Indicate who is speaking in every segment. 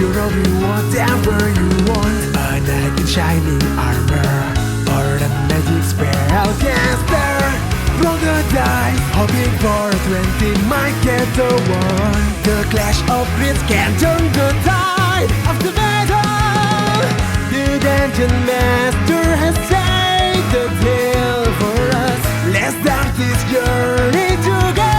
Speaker 1: You'll be whatever you want. A knight in shining armor, or a magic spellcaster. Roll the dice, hoping for a 20 might get the one. The clash of grids can turn the tide of the battle. The dungeon master has saved the tale for us. Let's start this journey together.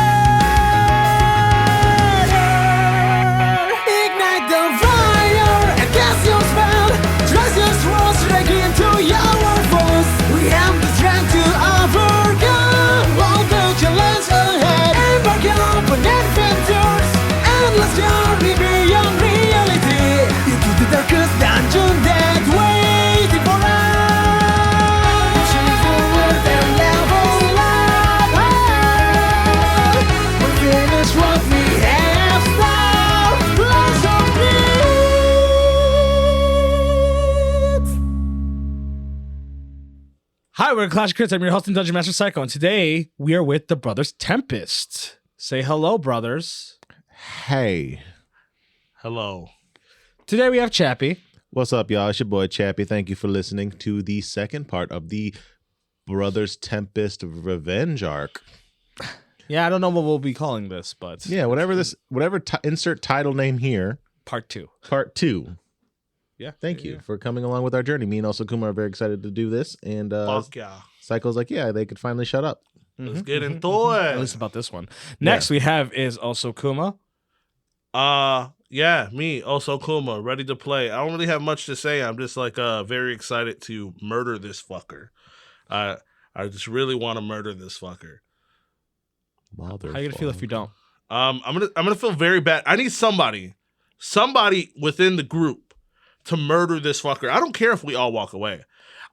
Speaker 1: Ignite the fire and cast your spell. Trust your swords straight into your foes. We have the strength to overcome all the challenges ahead. Embark on adventures, endless journey beyond reality, into the darkest dungeon that waiting for us. Pushing forward and level up. We'll finish what we have started. Lots of it.
Speaker 2: Hi, we're Clash of Crits. I'm your host and Dungeon Master Psycho, and today we are with the brothers Tempest. Say hello, brothers.
Speaker 3: Hey.
Speaker 4: Hello.
Speaker 2: Today we have Chappie.
Speaker 3: What's up, y'all? It's your boy Chappie. Thank you for listening to the second part of the Brothers Tempest Revenge arc.
Speaker 2: Yeah, I don't know what we'll be calling this, but
Speaker 3: Yeah, whatever insert title name here,
Speaker 2: part 2.
Speaker 3: part 2.
Speaker 2: Yeah.
Speaker 3: Thank you for coming along with our journey. Me and also Kumar are very excited to do this. And
Speaker 4: Fuck yeah.
Speaker 3: Psycho's like, yeah, they could finally shut up.
Speaker 4: Let's get into
Speaker 2: At
Speaker 4: it.
Speaker 2: least about this one. Next we have is also Kuma.
Speaker 4: Yeah, me, also Kuma, ready to play. I don't really have much to say. I'm just like very excited to murder this fucker. I just really want to murder this fucker.
Speaker 2: How are you gonna feel if you don't?
Speaker 4: I'm gonna feel very bad. I need somebody within the group to murder this fucker. I don't care if we all walk away.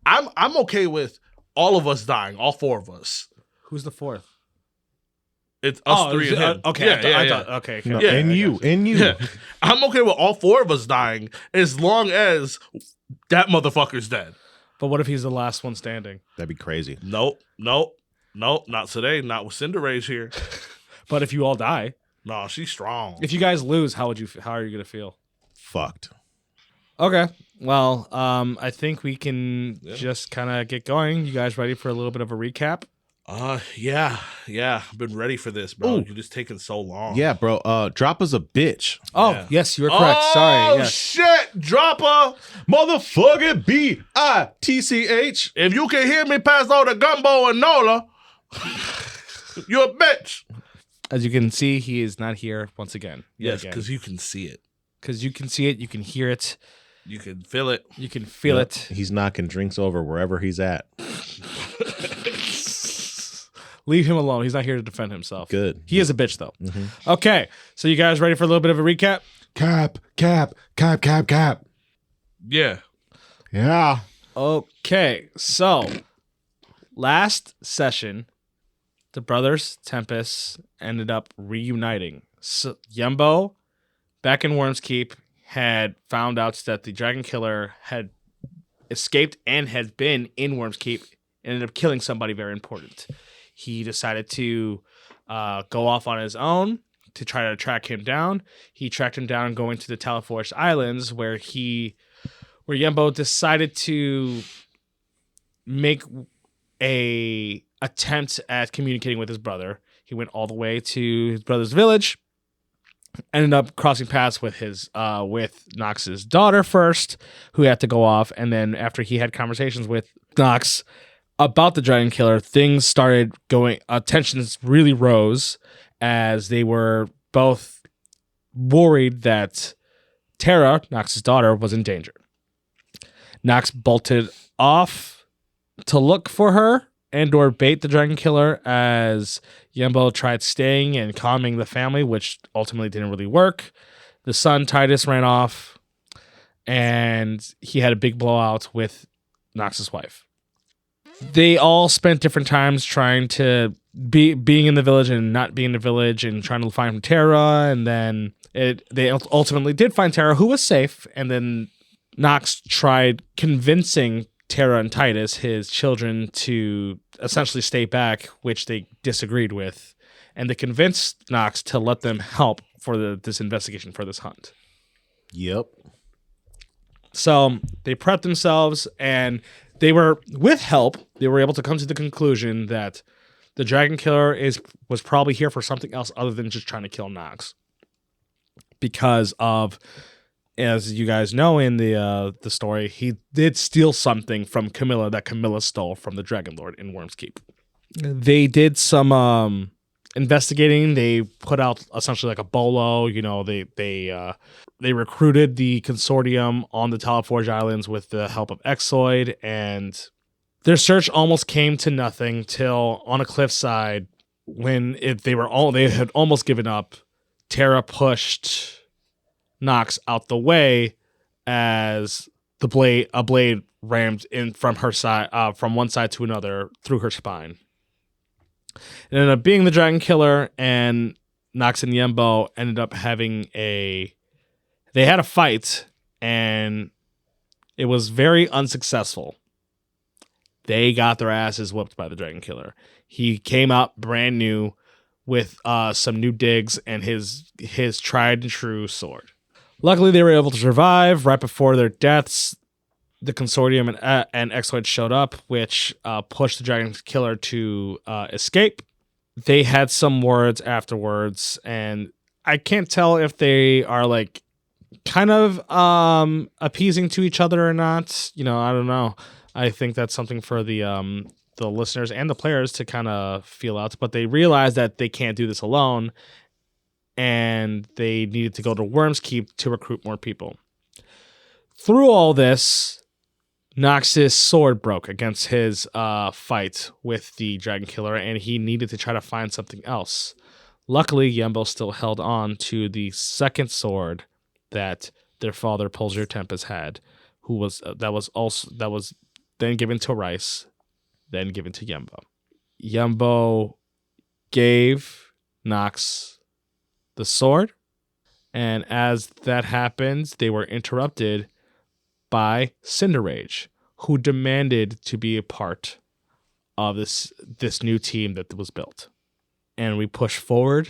Speaker 4: I'm okay with all of us dying, all 4 of us.
Speaker 2: Who's the fourth?
Speaker 4: It's us 3 and him.
Speaker 2: Okay,
Speaker 4: Yeah,
Speaker 2: I
Speaker 4: yeah.
Speaker 2: thought okay.
Speaker 3: No,
Speaker 4: Yeah,
Speaker 3: and
Speaker 4: I
Speaker 3: you.
Speaker 4: Yeah. I'm okay with all 4 of us dying as long as that motherfucker's dead.
Speaker 2: But what if he's the last one standing?
Speaker 3: That'd be crazy.
Speaker 4: Nope, not today. Not with Cinderace here.
Speaker 2: But if you all die,
Speaker 4: No, she's strong.
Speaker 2: if you guys lose, how are you gonna feel?
Speaker 3: Fucked.
Speaker 2: Okay. Well, I think we can just kind of get going. You guys ready for a little bit of a recap?
Speaker 4: Yeah. I've been ready for this, bro.
Speaker 3: Ooh.
Speaker 4: You're just taking so long.
Speaker 3: Yeah, bro. Drop us a bitch.
Speaker 2: Oh,
Speaker 4: Yeah.
Speaker 2: yes, you were correct.
Speaker 4: Oh,
Speaker 2: Sorry. Yes.
Speaker 4: shit, dropper.
Speaker 3: Motherfucking BITCH.
Speaker 4: If you can hear me past all the gumbo and Nola, you're a bitch.
Speaker 2: As you can see, he is not here once again.
Speaker 4: Yes, because you can see it.
Speaker 2: Because you can see it, you can hear it,
Speaker 4: You can feel it.
Speaker 2: you can feel
Speaker 3: Yep.
Speaker 2: it.
Speaker 3: He's knocking drinks over wherever he's at.
Speaker 2: Leave him alone. He's not here to defend himself.
Speaker 3: Good.
Speaker 2: He is a bitch, though. Okay, so you guys ready for a little bit of a recap?
Speaker 3: Cap.
Speaker 4: Yeah.
Speaker 3: Yeah.
Speaker 2: Okay, so last session, the brothers Tempest ended up reuniting. So Yembo, back in Worm's Keep, had found out that the Dragon Killer had escaped and had been in Worm's Keep, ended up killing somebody very important. He decided to go off on his own to try to track him down. He tracked him down going to the Talaforce Islands where Yembo decided to make a attempt at communicating with his brother. He went all the way to his brother's village, ended up crossing paths with with Nox's daughter first, who had to go off, and then after he had conversations with Nox about the Dragon Killer, things started going. Tensions really rose as they were both worried that Terra, Nox's daughter, was in danger. Nox bolted off to look for her and or bait the Dragon Killer as Yembo tried staying and calming the family, which ultimately didn't really work. The son, Titus, ran off and he had a big blowout with Nox's wife. They all spent different times trying to being in the village and not being in the village and trying to find Terra, and then they ultimately did find Terra, who was safe, and then Nox tried convincing Terra and Titus, his children, to essentially stay back, which they disagreed with, and they convinced Nox to let them help for this investigation, for this hunt.
Speaker 3: Yep.
Speaker 2: So they prepped themselves, and they were, with help, they were able to come to the conclusion that the Dragon Killer was probably here for something else other than just trying to kill Nox. Because of, as you guys know in the story, he did steal something from Camilla that Camilla stole from the Dragon Lord in Worm's Keep. They did some investigating. They put out essentially like a bolo. You know, they recruited the consortium on the Talaforge Islands with the help of Exoid, and their search almost came to nothing till on a cliffside when they had almost given up. Terra pushed Nox out the way as a blade rammed in from her side, from one side to another through her spine. It ended up being the Dragon Killer, and Nox and Yembo ended up having they had a fight, and it was very unsuccessful. They got their asses whooped by the Dragon Killer. He came out brand new with some new digs and his tried and true sword. Luckily, they were able to survive. Right before their deaths, the Consortium and Exoid showed up, which pushed the Dragon Killer to escape. They had some words afterwards, and I can't tell if they are like kind of appeasing to each other or not. You know, I don't know. I think that's something for the listeners and the players to kind of feel out. But they realized that they can't do this alone, and they needed to go to Worm's Keep to recruit more people. Through all this, Nox's sword broke against his fight with the Dragon Killer, and he needed to try to find something else. Luckily, Yembo still held on to the second sword that their father, Pulsar Tempest, had, that was then given to Rice, then given to Yembo. Yembo gave Nox the sword, and as that happened, they were interrupted by Cinderrage, who demanded to be a part of this new team that was built. And we pushed forward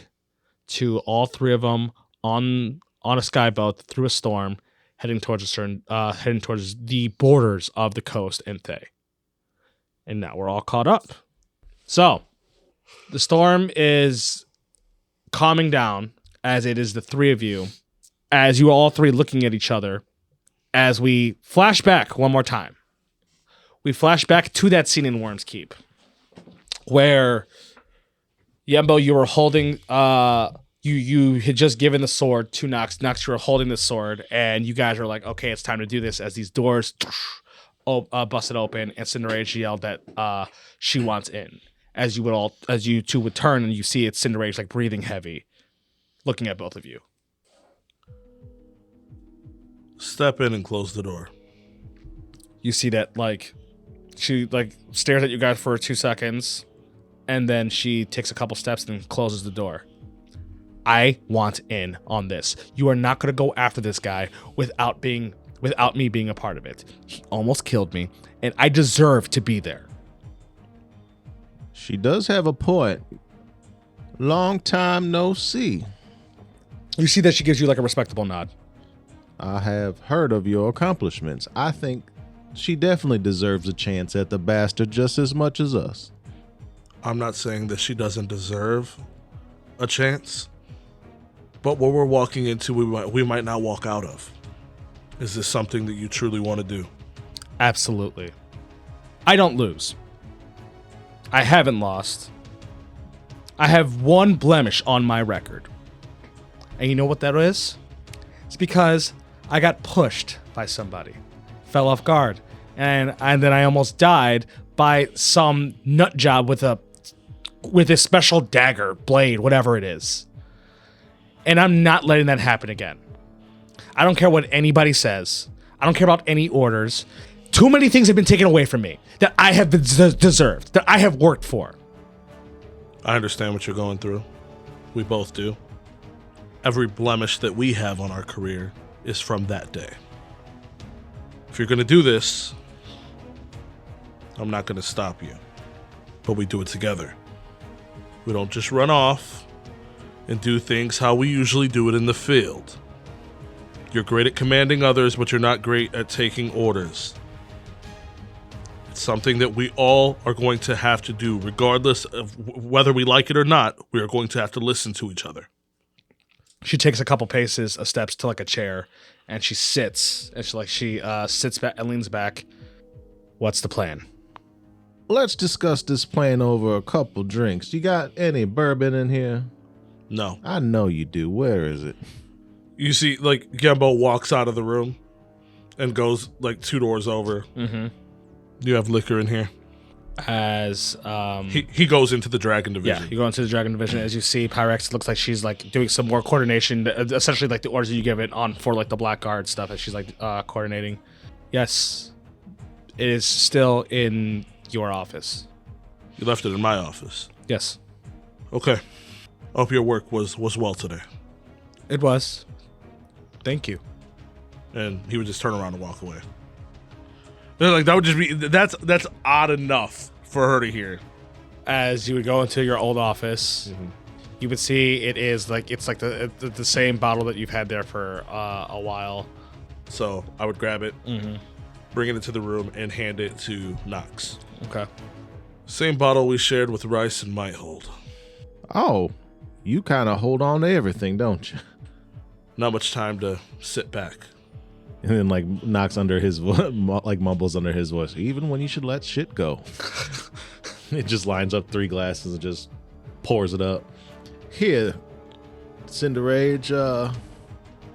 Speaker 2: to all three of them on a skyboat through a storm, heading towards the borders of the coast and Thay. And now we're all caught up. So the storm is calming down as it is the three of you, as you are all three looking at each other, as we flash back one more time. We flash back to that scene in Worm's Keep where Yembo, you were holding you had just given the sword to Nox. Nox, you were holding the sword, and you guys were like, okay, it's time to do this, as these doors busted open, and Cinderrage yelled that she wants in. As you two would turn, and you see it's Cinderrage like breathing heavy, looking at both of you.
Speaker 4: Step in and close the door.
Speaker 2: You see that she stares at you guys for 2 seconds, and then she takes a couple steps and closes the door. I want in on this. You are not going to go after this guy without me being a part of it. He almost killed me, and I deserve to be there.
Speaker 3: She does have a point. Long time no see.
Speaker 2: You see that she gives you like a respectable nod.
Speaker 3: I have heard of your accomplishments. I think she definitely deserves a chance at the bastard just as much as us.
Speaker 4: I'm not saying that she doesn't deserve a chance, but what we're walking into, we might not walk out of. Is this something that you truly want to do?
Speaker 2: Absolutely. I don't lose. I haven't lost. I have one blemish on my record. And you know what that is? It's because I got pushed by somebody. Fell off guard. And then I almost died by some nut job with a special dagger, blade, whatever it is. And I'm not letting that happen again. I don't care what anybody says. I don't care about any orders. Too many things have been taken away from me that I have deserved, that I have worked for.
Speaker 4: I understand what you're going through. We both do. Every blemish that we have on our career is from that day. If you're going to do this, I'm not going to stop you. But we do it together. We don't just run off and do things how we usually do it in the field. You're great at commanding others, but you're not great at taking orders. It's something that we all are going to have to do, regardless of whether we like it or not. We are going to have to listen to each other.
Speaker 2: She takes a couple paces, steps to like a chair, and she sits. And she sits back and leans back. What's the plan?
Speaker 3: Let's discuss this plan over a couple drinks. You got any bourbon in here?
Speaker 4: No.
Speaker 3: I know you do. Where is it?
Speaker 4: You see, like, Gembo walks out of the room and goes, like, 2 doors over.
Speaker 2: Mm-hmm.
Speaker 4: You have liquor in here?
Speaker 2: As
Speaker 4: He goes into the dragon division.
Speaker 2: Yeah, you go into the dragon division. As you see, Pyrex looks like she's like doing some more coordination, essentially like the orders you give it on for like the blackguard stuff. As she's like coordinating. Yes, it is still in your office.
Speaker 4: You left it in my office.
Speaker 2: Yes,
Speaker 4: Okay. Hope your work was well today.
Speaker 2: it was. Thank you.
Speaker 4: And he would just turn around and walk away. And, like, that would just be that's odd enough for her to hear.
Speaker 2: As you would go into your old office, you would see it's like the same bottle that you've had there for a while.
Speaker 4: So I would grab it, bring it into the room, and hand it to Knox.
Speaker 2: Okay.
Speaker 4: Same bottle we shared with Rice and Mighthold.
Speaker 3: Oh, you kind of hold on to everything, don't you?
Speaker 4: Not much time to sit back.
Speaker 3: And then like knocks under his like mumbles under his voice. Even when you should let shit go. It just lines up 3 glasses and just pours it up. Here, Cinderage,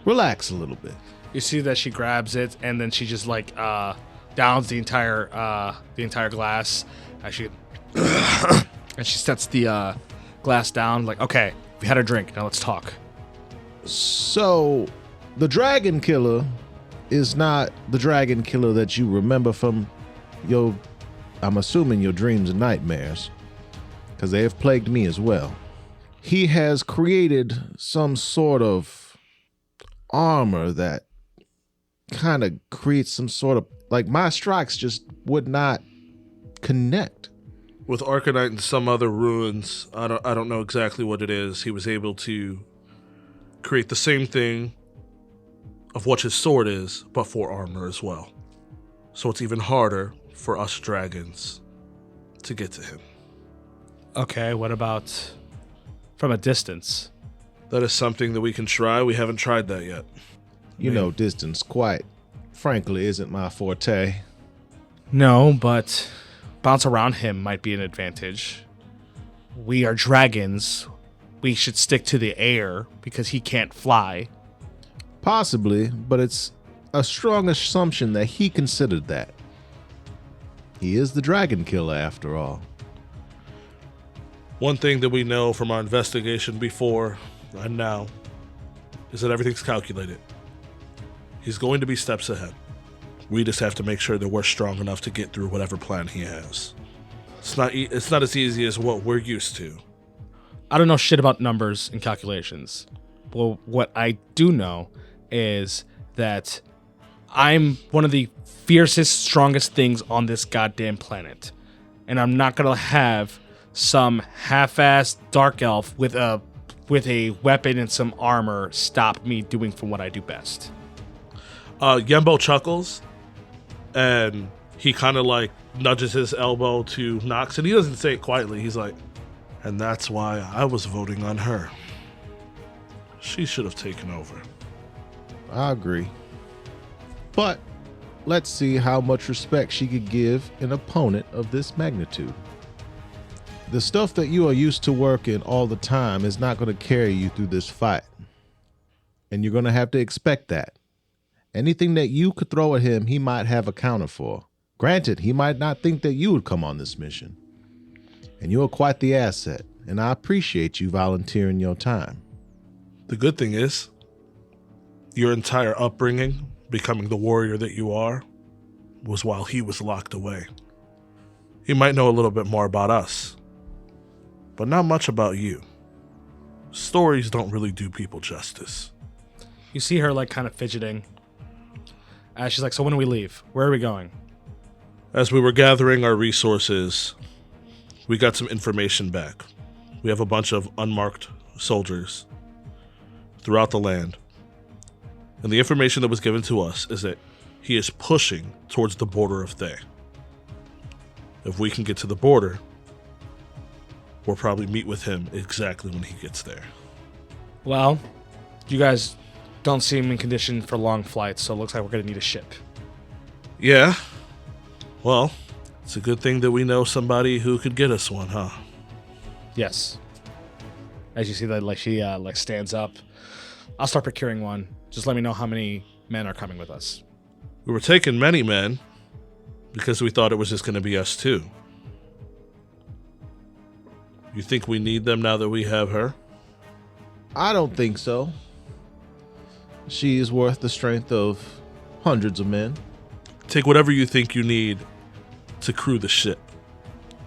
Speaker 3: relax a little bit.
Speaker 2: You see that she grabs it and then she just like downs the entire glass. As she and she sets the glass down. Like, okay, we had a drink. Now let's talk.
Speaker 3: So, the dragon killer is not the dragon killer that you remember from your, I'm assuming, your dreams and nightmares, because they have plagued me as well. He has created some sort of armor that kind of creates some sort of, like, my strikes just would not connect.
Speaker 4: With Arcanite and some other ruins, I don't know exactly what it is. He was able to create the same thing of what his sword is, but for armor as well. So it's even harder for us dragons to get to him.
Speaker 2: Okay, what about from a distance?
Speaker 4: That is something that we can try. We haven't tried that yet.
Speaker 3: You know, distance, quite frankly, isn't my forte.
Speaker 2: No, but bounce around him might be an advantage. We are dragons. We should stick to the air because he can't fly.
Speaker 3: Possibly, but it's a strong assumption that he considered that. He is the dragon killer after all.
Speaker 4: One thing that we know from our investigation before and now is that everything's calculated. He's going to be steps ahead. We just have to make sure that we're strong enough to get through whatever plan he has. It's not as easy as what we're used to.
Speaker 2: I don't know shit about numbers and calculations. Well, what I do know is that I'm one of the fiercest, strongest things on this goddamn planet. And I'm not going to have some half-assed dark elf with a weapon and some armor stop me doing from what I do best.
Speaker 4: Yembo chuckles, and he kind of like nudges his elbow to Knox, and he doesn't say it quietly. He's like, and that's why I was voting on her. She should have taken over.
Speaker 3: I agree. But let's see how much respect she could give an opponent of this magnitude. The stuff that you are used to working all the time is not going to carry you through this fight. And you're going to have to expect that. Anything that you could throw at him, he might have accounted for. Granted, he might not think that you would come on this mission. And you are quite the asset, and I appreciate you volunteering your time.
Speaker 4: The good thing is, your entire upbringing, becoming the warrior that you are, was while he was locked away. He might know a little bit more about us, but not much about you. Stories don't really do people justice.
Speaker 2: You see her like kind of fidgeting. She's like, so when do we leave? Where are we going?
Speaker 4: As we were gathering our resources, we got some information back. We have a bunch of unmarked soldiers throughout the land. And the information that was given to us is that he is pushing towards the border of Thay. If we can get to the border, we'll probably meet with him exactly when he gets there.
Speaker 2: Well, you guys don't seem in condition for long flights, so it looks like we're going to need a ship.
Speaker 4: Yeah. Well, it's a good thing that we know somebody who could get us one, huh?
Speaker 2: Yes. As you see that, like, she stands up. I'll start procuring one. Just let me know how many men are coming with us.
Speaker 4: We were taking many men because we thought it was just going to be us two. You think we need them now that we have her?
Speaker 3: I don't think so. She is worth the strength of hundreds of men.
Speaker 4: Take whatever you think you need to crew the ship.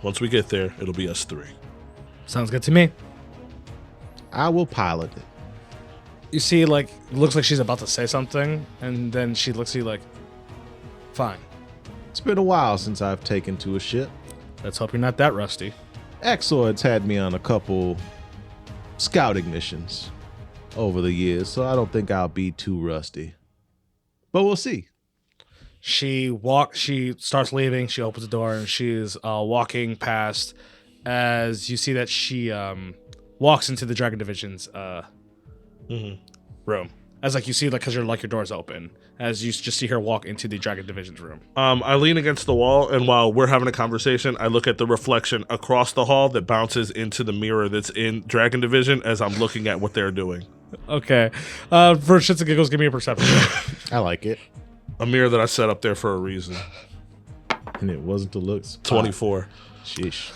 Speaker 4: Once we get there, it'll be us three.
Speaker 2: Sounds good to me.
Speaker 3: I will pilot it.
Speaker 2: You see, like, it looks like she's about to say something, and then she looks at you like, fine.
Speaker 3: It's been a while since I've taken to a ship.
Speaker 2: Let's hope you're not that rusty.
Speaker 3: Exoid's had me on a couple scouting missions over the years, so I don't think I'll be too rusty. But we'll see.
Speaker 2: She starts leaving, she opens the door, and she's walking past as you see that she walks into the Dragon Division's room. As like you see, like, because your door's open, as you just see her walk into the Dragon Division's room.
Speaker 4: I lean against the wall, and while we're having a conversation, I look at the reflection across the hall that bounces into the mirror that's in Dragon Division as I'm looking at what they're doing.
Speaker 2: Okay. For shits and giggles, give me a perception.
Speaker 3: I like it.
Speaker 4: A mirror that I set up there for a reason.
Speaker 3: And it wasn't to look.
Speaker 4: 24.
Speaker 3: Sheesh.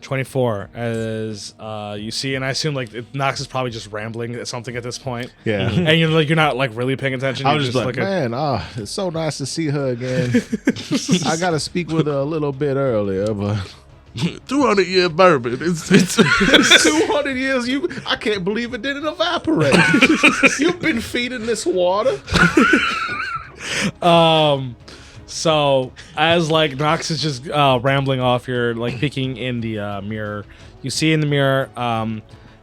Speaker 2: 24 as you see, and I assume like Nox is probably just rambling at something at this point.
Speaker 3: Yeah.
Speaker 2: And you're not like really paying attention.
Speaker 3: I
Speaker 2: You're
Speaker 3: was just like, man, it's so nice to see her again. I got to speak with her a little bit earlier, but
Speaker 4: 200-year bourbon. It's
Speaker 3: 200 years. I can't believe it didn't evaporate. You've been feeding this water.
Speaker 2: So as like Nox is just rambling off, you're like peeking in the mirror. You see in the mirror,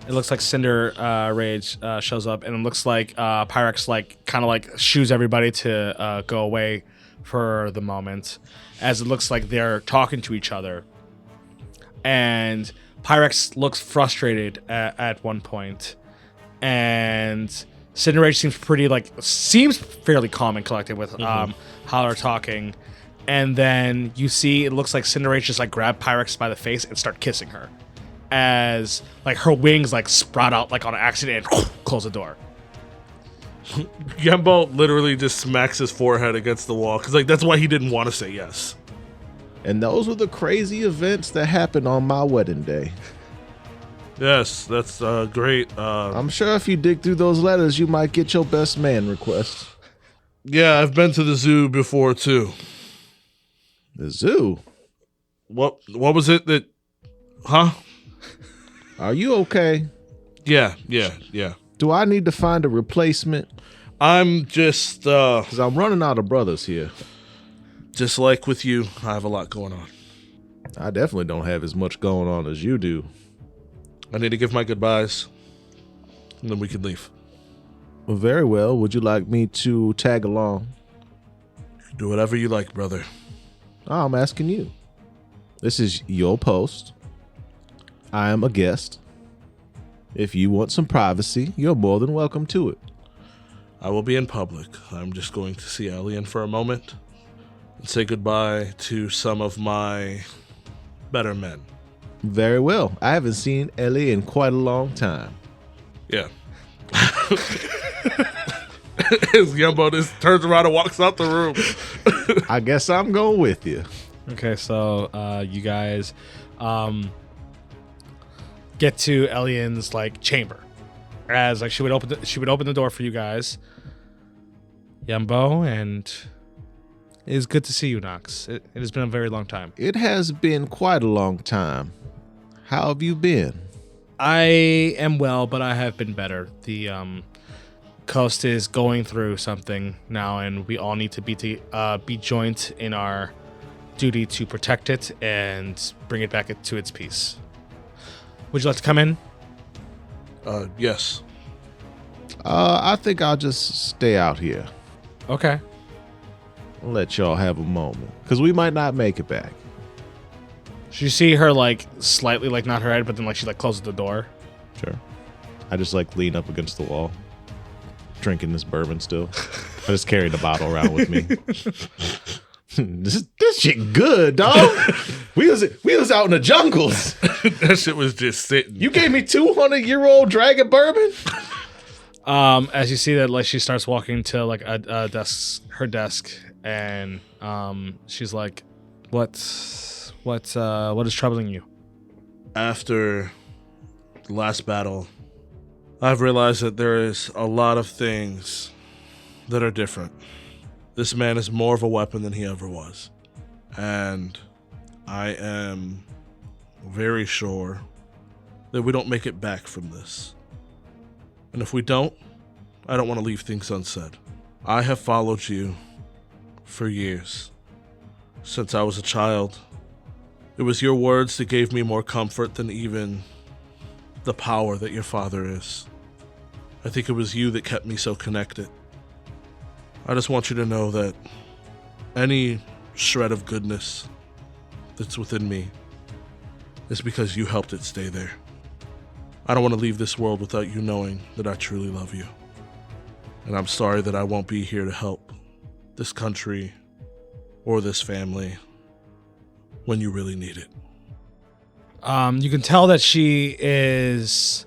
Speaker 2: it looks like Cinder Rage shows up, and it looks like Pyrex like kind of like shoos everybody to go away for the moment, as it looks like they're talking to each other. And Pyrex looks frustrated at one point, and Cinder Rage seems fairly calm and collected with how they're talking. And then you see it looks like Cinder Rage just like grab Pyrex by the face and start kissing her, as like her wings like sprout out like on accident and close the door.
Speaker 4: Yembo literally just smacks his forehead against the wall because like that's why he didn't want to say yes.
Speaker 3: And those were the crazy events that happened on my wedding day.
Speaker 4: Yes, that's great.
Speaker 3: I'm sure if you dig through those letters, you might get your best man request.
Speaker 4: Yeah, I've been to the zoo before too.
Speaker 3: The zoo?
Speaker 4: What was it that? Huh?
Speaker 3: Are you okay?
Speaker 4: Yeah.
Speaker 3: Do I need to find a replacement?
Speaker 4: I'm just
Speaker 3: Because I'm running out of brothers here.
Speaker 4: Just like with you, I have a lot going on.
Speaker 3: I definitely don't have as much going on as you do.
Speaker 4: I need to give my goodbyes, and then we can leave.
Speaker 3: Well, very well. Would you like me to tag along?
Speaker 4: Do whatever you like, brother.
Speaker 3: I'm asking you. This is your post. I am a guest. If you want some privacy, you're more than welcome to it.
Speaker 4: I will be in public. I'm just going to see Alien for a moment and say goodbye to some of my better men.
Speaker 3: Very well. I haven't seen Ellie in quite a long time.
Speaker 4: Yeah. As Yumbo just turns around and walks out the room.
Speaker 3: I guess I'm going with you.
Speaker 2: Okay, so you guys get to Elian's like chamber, as like she would open the door for you guys, Yumbo, and it is good to see you, Nox. It has been a very long time.
Speaker 3: It has been quite a long time. How have you been?
Speaker 2: I am well, but I have been better. The coast is going through something now, and we all need to be joint in our duty to protect it and bring it back to its peace. Would you like to come in?
Speaker 4: Yes.
Speaker 3: I think I'll just stay out here.
Speaker 2: Okay.
Speaker 3: I'll let y'all have a moment. Because we might not make it back.
Speaker 2: So you see her like slightly like nod her head, but then like she like closes the door.
Speaker 3: Sure. I just like lean up against the wall, drinking this bourbon still. I just carry the bottle around with me. this shit good, dog. we was out in the jungles.
Speaker 4: That shit was just sitting.
Speaker 3: You gave me 200-year-old dragon bourbon.
Speaker 2: As you see that like she starts walking to like a desk, her desk, and she's like, what is troubling you?
Speaker 4: After the last battle, I've realized that there is a lot of things that are different. This man is more of a weapon than he ever was. And I am very sure that we don't make it back from this. And if we don't, I don't want to leave things unsaid. I have followed you for years. Since I was a child. It was your words that gave me more comfort than even the power that your father is. I think it was you that kept me so connected. I just want you to know that any shred of goodness that's within me is because you helped it stay there. I don't want to leave this world without you knowing that I truly love you. And I'm sorry that I won't be here to help this country or this family when you really need it.
Speaker 2: You can tell that she is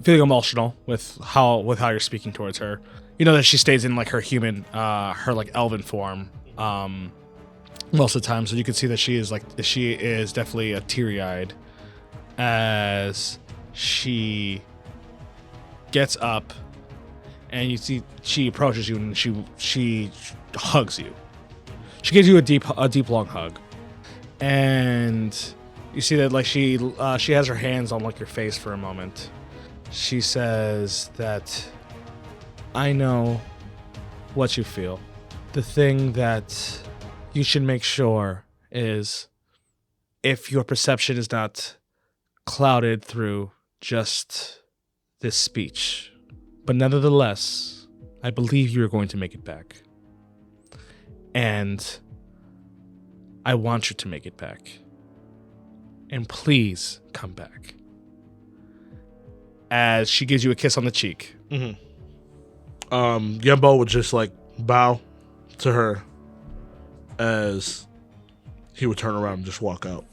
Speaker 2: feeling emotional with how you're speaking towards her. You know that she stays in like her human, her like elven form most of the time. So you can see that she is definitely a teary-eyed as she gets up, and you see she approaches you and she hugs you. She gives you a deep long hug. And you see that like she has her hands on like your face for a moment. She says that I know what you feel. The thing that you should make sure is if your perception is not clouded through just this speech. But nevertheless, I believe you are going to make it back. And I want you to make it back. And please come back. As she gives you a kiss on the cheek.
Speaker 4: Mm-hmm. Yembo would just like bow to her as he would turn around and just walk out.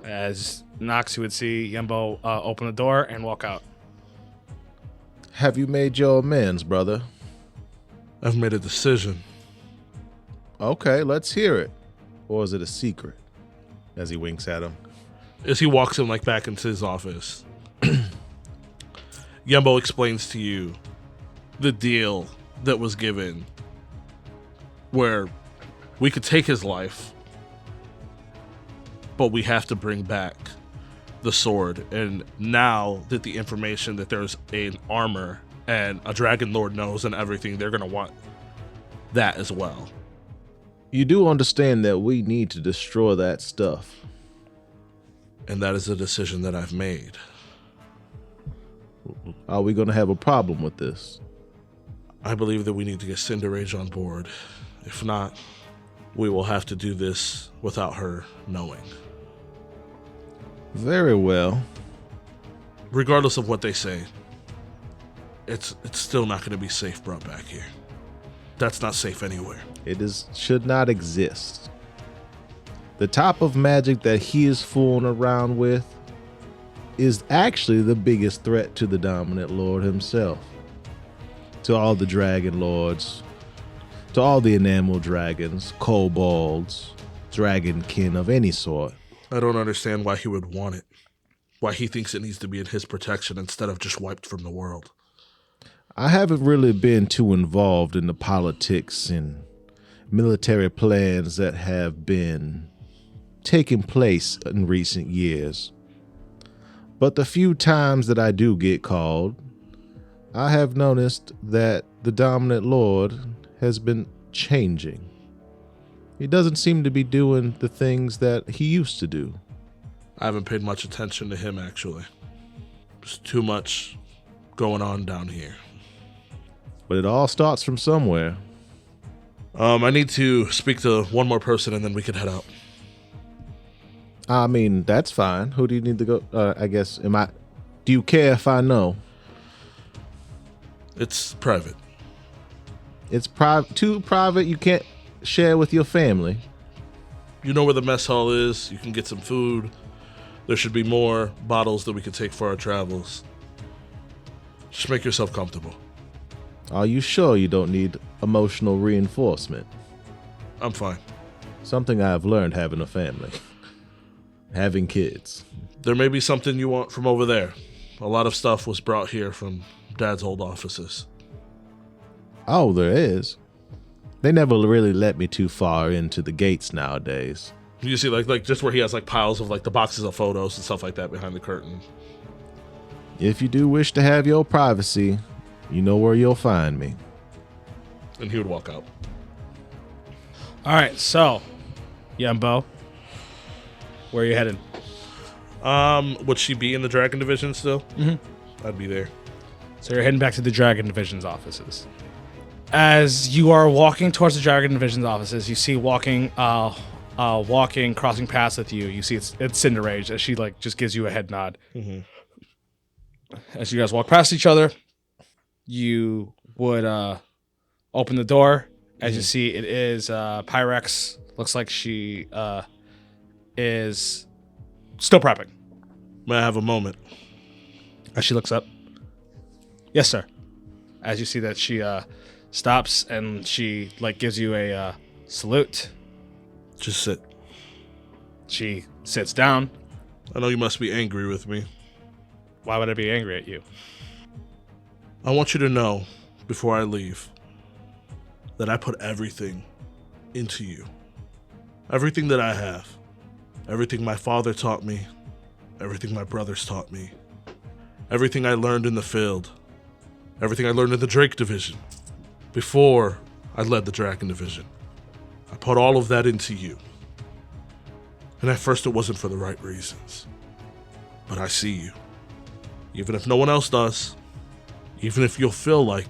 Speaker 2: As Nox, you would see Yembo open the door and walk out.
Speaker 3: Have you made your amends, brother?
Speaker 4: I've made a decision.
Speaker 3: Okay, let's hear it. Or is it a secret? As he winks at him.
Speaker 4: As he walks him like back into his office, Yembo explains to you the deal that was given where we could take his life, but we have to bring back the sword. And now that the information that there's an armor and a dragon lord knows and everything, they're going to want that as well.
Speaker 3: You do understand that we need to destroy that stuff.
Speaker 4: And that is a decision that I've made.
Speaker 3: Are we going to have a problem with this?
Speaker 4: I believe that we need to get Cinder Rage on board. If not, we will have to do this without her knowing.
Speaker 3: Very well.
Speaker 4: Regardless of what they say, it's still not going to be safe brought back here. That's not safe anywhere.
Speaker 3: Should not exist. The type of magic that he is fooling around with is actually the biggest threat to the Dominant Lord himself. To all the Dragon Lords, to all the enameled dragons, kobolds, dragonkin of any sort.
Speaker 4: I don't understand why he would want it. Why he thinks it needs to be in his protection instead of just wiped from the world.
Speaker 3: I haven't really been too involved in the politics and military plans that have been taking place in recent years. But the few times that I do get called, I have noticed that the Dominant Lord has been changing. He doesn't seem to be doing the things that he used to do.
Speaker 4: I haven't paid much attention to him, actually. There's too much going on down here.
Speaker 3: But it all starts from somewhere.
Speaker 4: I need to speak to one more person and then we can head out.
Speaker 3: I mean, that's fine. Who do you need to go? I guess, do you care if I know?
Speaker 4: It's private.
Speaker 3: It's too private. You can't share with your family.
Speaker 4: You know where the mess hall is. You can get some food. There should be more bottles that we can take for our travels. Just make yourself comfortable.
Speaker 3: Are you sure you don't need emotional reinforcement?
Speaker 4: I'm fine.
Speaker 3: Something I've learned having a family. Having kids.
Speaker 4: There may be something you want from over there. A lot of stuff was brought here from Dad's old offices.
Speaker 3: Oh, there is. They never really let me too far into the gates nowadays.
Speaker 4: You see, like just where he has like piles of like the boxes of photos and stuff like that behind the curtain.
Speaker 3: If you do wish to have your privacy, you know where you'll find me.
Speaker 4: And he would walk out.
Speaker 2: All right, so Yembo, where are you headed?
Speaker 4: Would she be in the Dragon Division still?
Speaker 2: Mm-hmm.
Speaker 4: I'd be there.
Speaker 2: So you're heading back to the Dragon Division's offices. As you are walking towards the Dragon Division's offices, you see crossing paths with you. You see it's Cinderage as she like just gives you a head nod.
Speaker 4: Mm-hmm.
Speaker 2: As you guys walk past each other, you would open the door. As you see, it is Pyrex. Looks like she is still prepping.
Speaker 4: May I have a moment?
Speaker 2: As she looks up. Yes, sir. As you see that she stops and she like gives you a salute.
Speaker 4: Just sit.
Speaker 2: She sits down.
Speaker 4: I know you must be angry with me.
Speaker 2: Why would I be angry at you?
Speaker 4: I want you to know, before I leave, that I put everything into you. Everything that I have. Everything my father taught me. Everything my brothers taught me. Everything I learned in the field. Everything I learned in the Drake Division. Before I led the Dragon Division. I put all of that into you. And at first it wasn't for the right reasons. But I see you. Even if no one else does. Even if you'll feel like,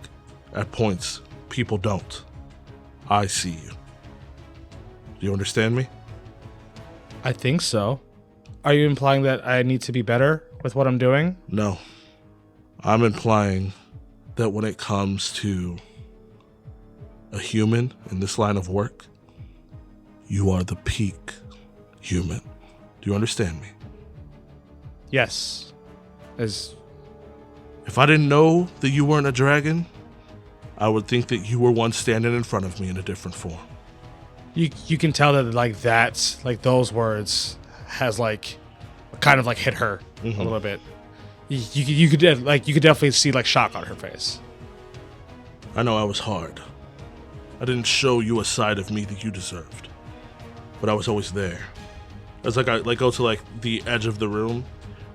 Speaker 4: at points, people don't. I see you. Do you understand me?
Speaker 2: I think so. Are you implying that I need to be better with what I'm doing?
Speaker 4: No. I'm implying that when it comes to a human in this line of work, you are the peak human. Do you understand me?
Speaker 2: Yes.
Speaker 4: If I didn't know that you weren't a dragon, I would think that you were one standing in front of me in a different form.
Speaker 2: You can tell that like those words has like kind of like hit her a little bit. You could definitely see like shock on her face.
Speaker 4: I know I was hard. I didn't show you a side of me that you deserved, but I was always there. It's like I go to like the edge of the room,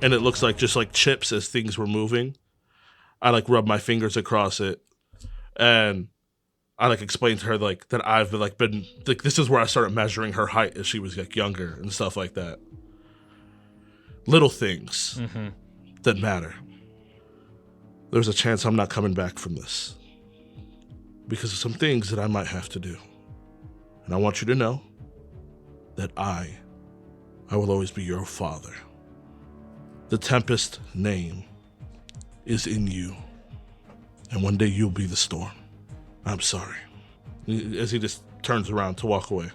Speaker 4: and it looks like just like chips as things were moving. I like rub my fingers across it, and I like explained to her like that I've been like this is where I started measuring her height as she was like younger and stuff like that. Little things that matter. There's a chance I'm not coming back from this because of some things that I might have to do, and I want you to know that I will always be your father. The Tempest name is in you, and one day you'll be the storm. I'm sorry. As he just turns around to walk away.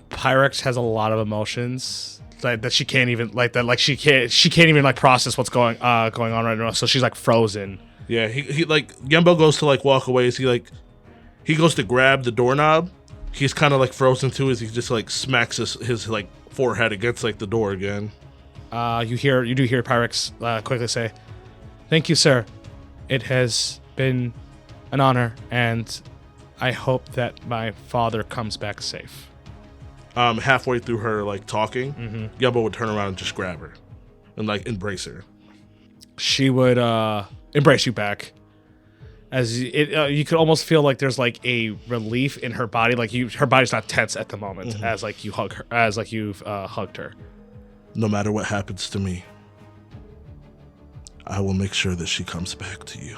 Speaker 2: Pyrex has a lot of emotions that she can't even she can't even like process what's going on right now. So she's like frozen.
Speaker 4: Yeah, he like Yembo goes to like walk away. As he goes to grab the doorknob. He's kind of like frozen too as he just like smacks his like forehead against like the door again.
Speaker 2: You do hear Pyrex quickly say, "Thank you, sir. It has been an honor, and I hope that my father comes back safe."
Speaker 4: Halfway through her like talking, Yembo would turn around and just grab her and like embrace her.
Speaker 2: She would embrace you back. As you could almost feel like there's like a relief in her body, like her body's not tense at the moment as like you hug her, as like you've hugged her.
Speaker 4: No matter what happens to me, I will make sure that she comes back to you.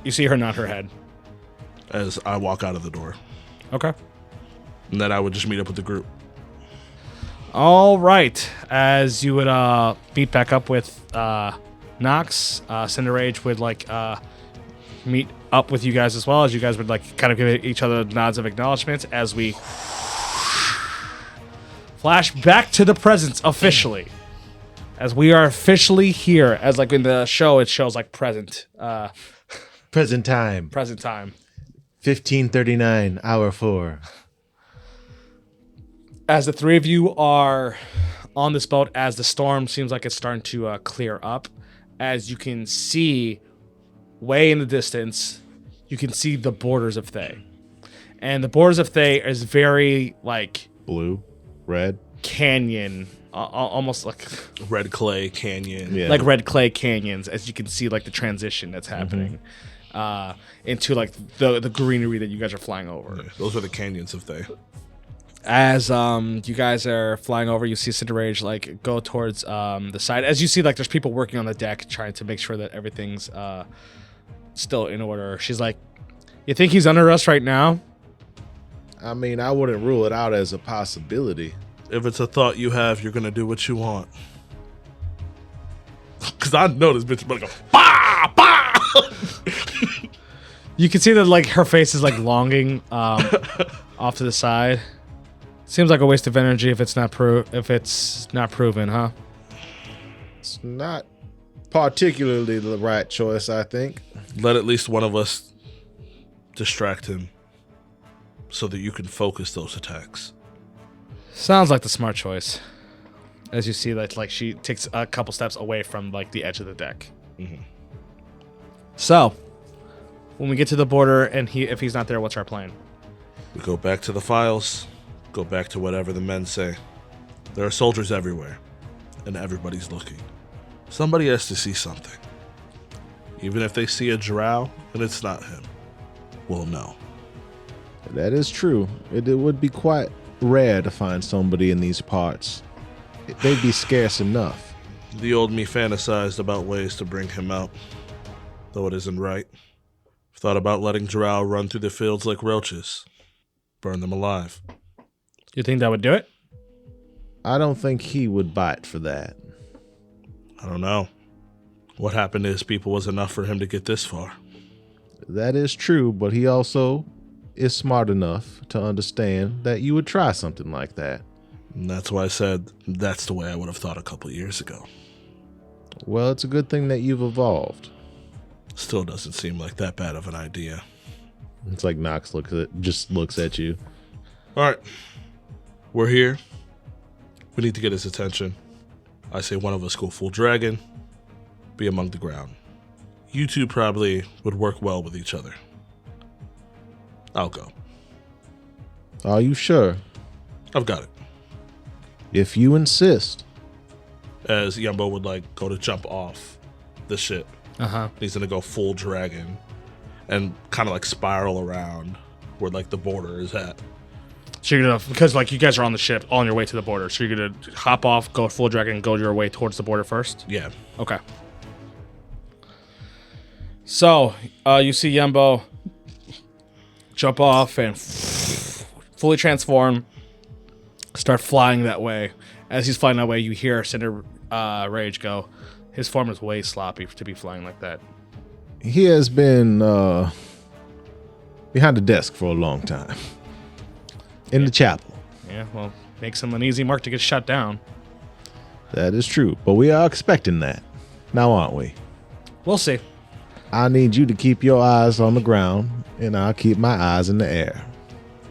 Speaker 2: You see her nod her head.
Speaker 4: As I walk out of the door.
Speaker 2: Okay.
Speaker 4: And then I would just meet up with the group.
Speaker 2: All right. As you would meet back up with Nox, Cinder Rage would meet up with you guys as well, as you guys would kind of give each other nods of acknowledgement as we flash back to the present officially. As we are officially here, as in the show, it shows present.
Speaker 3: Present time.
Speaker 2: Present time.
Speaker 3: 15:39, hour 4.
Speaker 2: As the three of you are on this boat, as the storm seems like it's starting to clear up, as you can see way in the distance, you can see the borders of Thay. And the borders of Thay is very
Speaker 3: blue, red,
Speaker 2: canyon, almost like
Speaker 4: Red clay canyon.
Speaker 3: Yeah.
Speaker 2: like red clay canyons, as you can see the transition that's happening into the greenery that you guys are flying over.
Speaker 4: Yeah, those are the canyons of Thay.
Speaker 2: As you guys are flying over, you see Cinder Rage go towards the side. As you see, there's people working on the deck trying to make sure that everything's still in order. She's like, "You think he's under us right now?"
Speaker 3: I mean, I wouldn't rule it out as a possibility.
Speaker 4: If it's a thought you have, you're gonna do what you want. Cause I know this bitch is gonna go bah, bah!
Speaker 2: You can see that her face is longing off to the side. Seems like a waste of energy if it's not proven, huh?
Speaker 3: It's not particularly the right choice, I think.
Speaker 4: Let at least one of us distract him so that you can focus those attacks.
Speaker 2: Sounds like the smart choice. As you see that she takes a couple steps away from the edge of the deck.
Speaker 4: Mm-hmm.
Speaker 2: So, when we get to the border and if he's not there, what's our plan?
Speaker 4: We go back to the files, go back to whatever the men say. There are soldiers everywhere, and everybody's looking. Somebody has to see something. Even if they see a drow and it's not him, we'll know.
Speaker 3: That is true. It would be quite rare to find somebody in these parts. They'd be scarce enough.
Speaker 4: The old me fantasized about ways to bring him out, though it isn't right. Thought about letting drow run through the fields like roaches. Burn them alive.
Speaker 2: You think that would do it?
Speaker 3: I don't think he would bite for that.
Speaker 4: I don't know. What happened to his people was enough for him to get this far.
Speaker 3: That is true, but he also is smart enough to understand that you would try something like that.
Speaker 4: And that's why I said that's the way I would have thought a couple years ago.
Speaker 3: Well, it's a good thing that you've evolved.
Speaker 4: Still doesn't seem like that bad of an idea.
Speaker 3: It's like Nox just looks at you.
Speaker 4: All right. We're here. We need to get his attention. I say one of us go full dragon, be among the ground. You two probably would work well with each other. I'll go.
Speaker 3: Are you sure?
Speaker 4: I've got it.
Speaker 3: If you insist.
Speaker 4: As Yumbo would go to jump off the ship. He's gonna go full dragon and kind of spiral around where the border is at.
Speaker 2: So you're gonna, because you guys are on the ship on your way to the border, so you're gonna hop off, go full dragon, and go your way towards the border first?
Speaker 4: Yeah.
Speaker 2: Okay. So you see Yumbo jump off and fully transform, start flying that way. As he's flying that way, you hear Cinder Rage go, his form is way sloppy to be flying like that.
Speaker 3: He has been behind the desk for a long time. In the chapel.
Speaker 2: Yeah, well, makes him an easy mark to get shut down.
Speaker 3: That is true, but we are expecting that. Now, aren't we?
Speaker 2: We'll see.
Speaker 3: I need you to keep your eyes on the ground, and I'll keep my eyes in the air.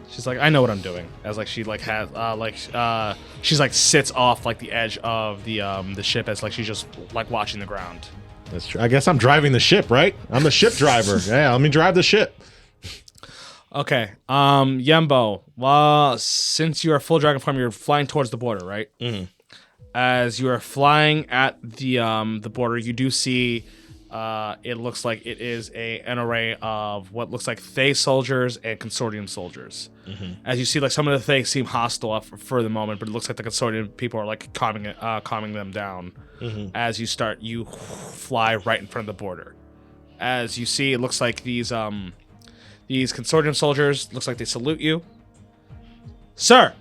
Speaker 2: She's like, I know what I'm doing. As she has she's sits off the edge of the ship as she's just watching the ground.
Speaker 3: That's true. I guess I'm driving the ship, right? I'm the ship driver. Yeah, let me drive the ship.
Speaker 2: Okay. Yembo, well, since you are full dragon form, you're flying towards the border, right?
Speaker 4: Mm-hmm.
Speaker 2: As you are flying at the border, you do see it looks like it is an array of what looks like Thay soldiers and Consortium soldiers.
Speaker 4: Mm-hmm.
Speaker 2: As you see, some of the Thay seem hostile for the moment, but it looks like the Consortium people are calming them down.
Speaker 4: Mm-hmm.
Speaker 2: As you fly right in front of the border. As you see, it looks like these consortium soldiers, looks like they salute you. Sir,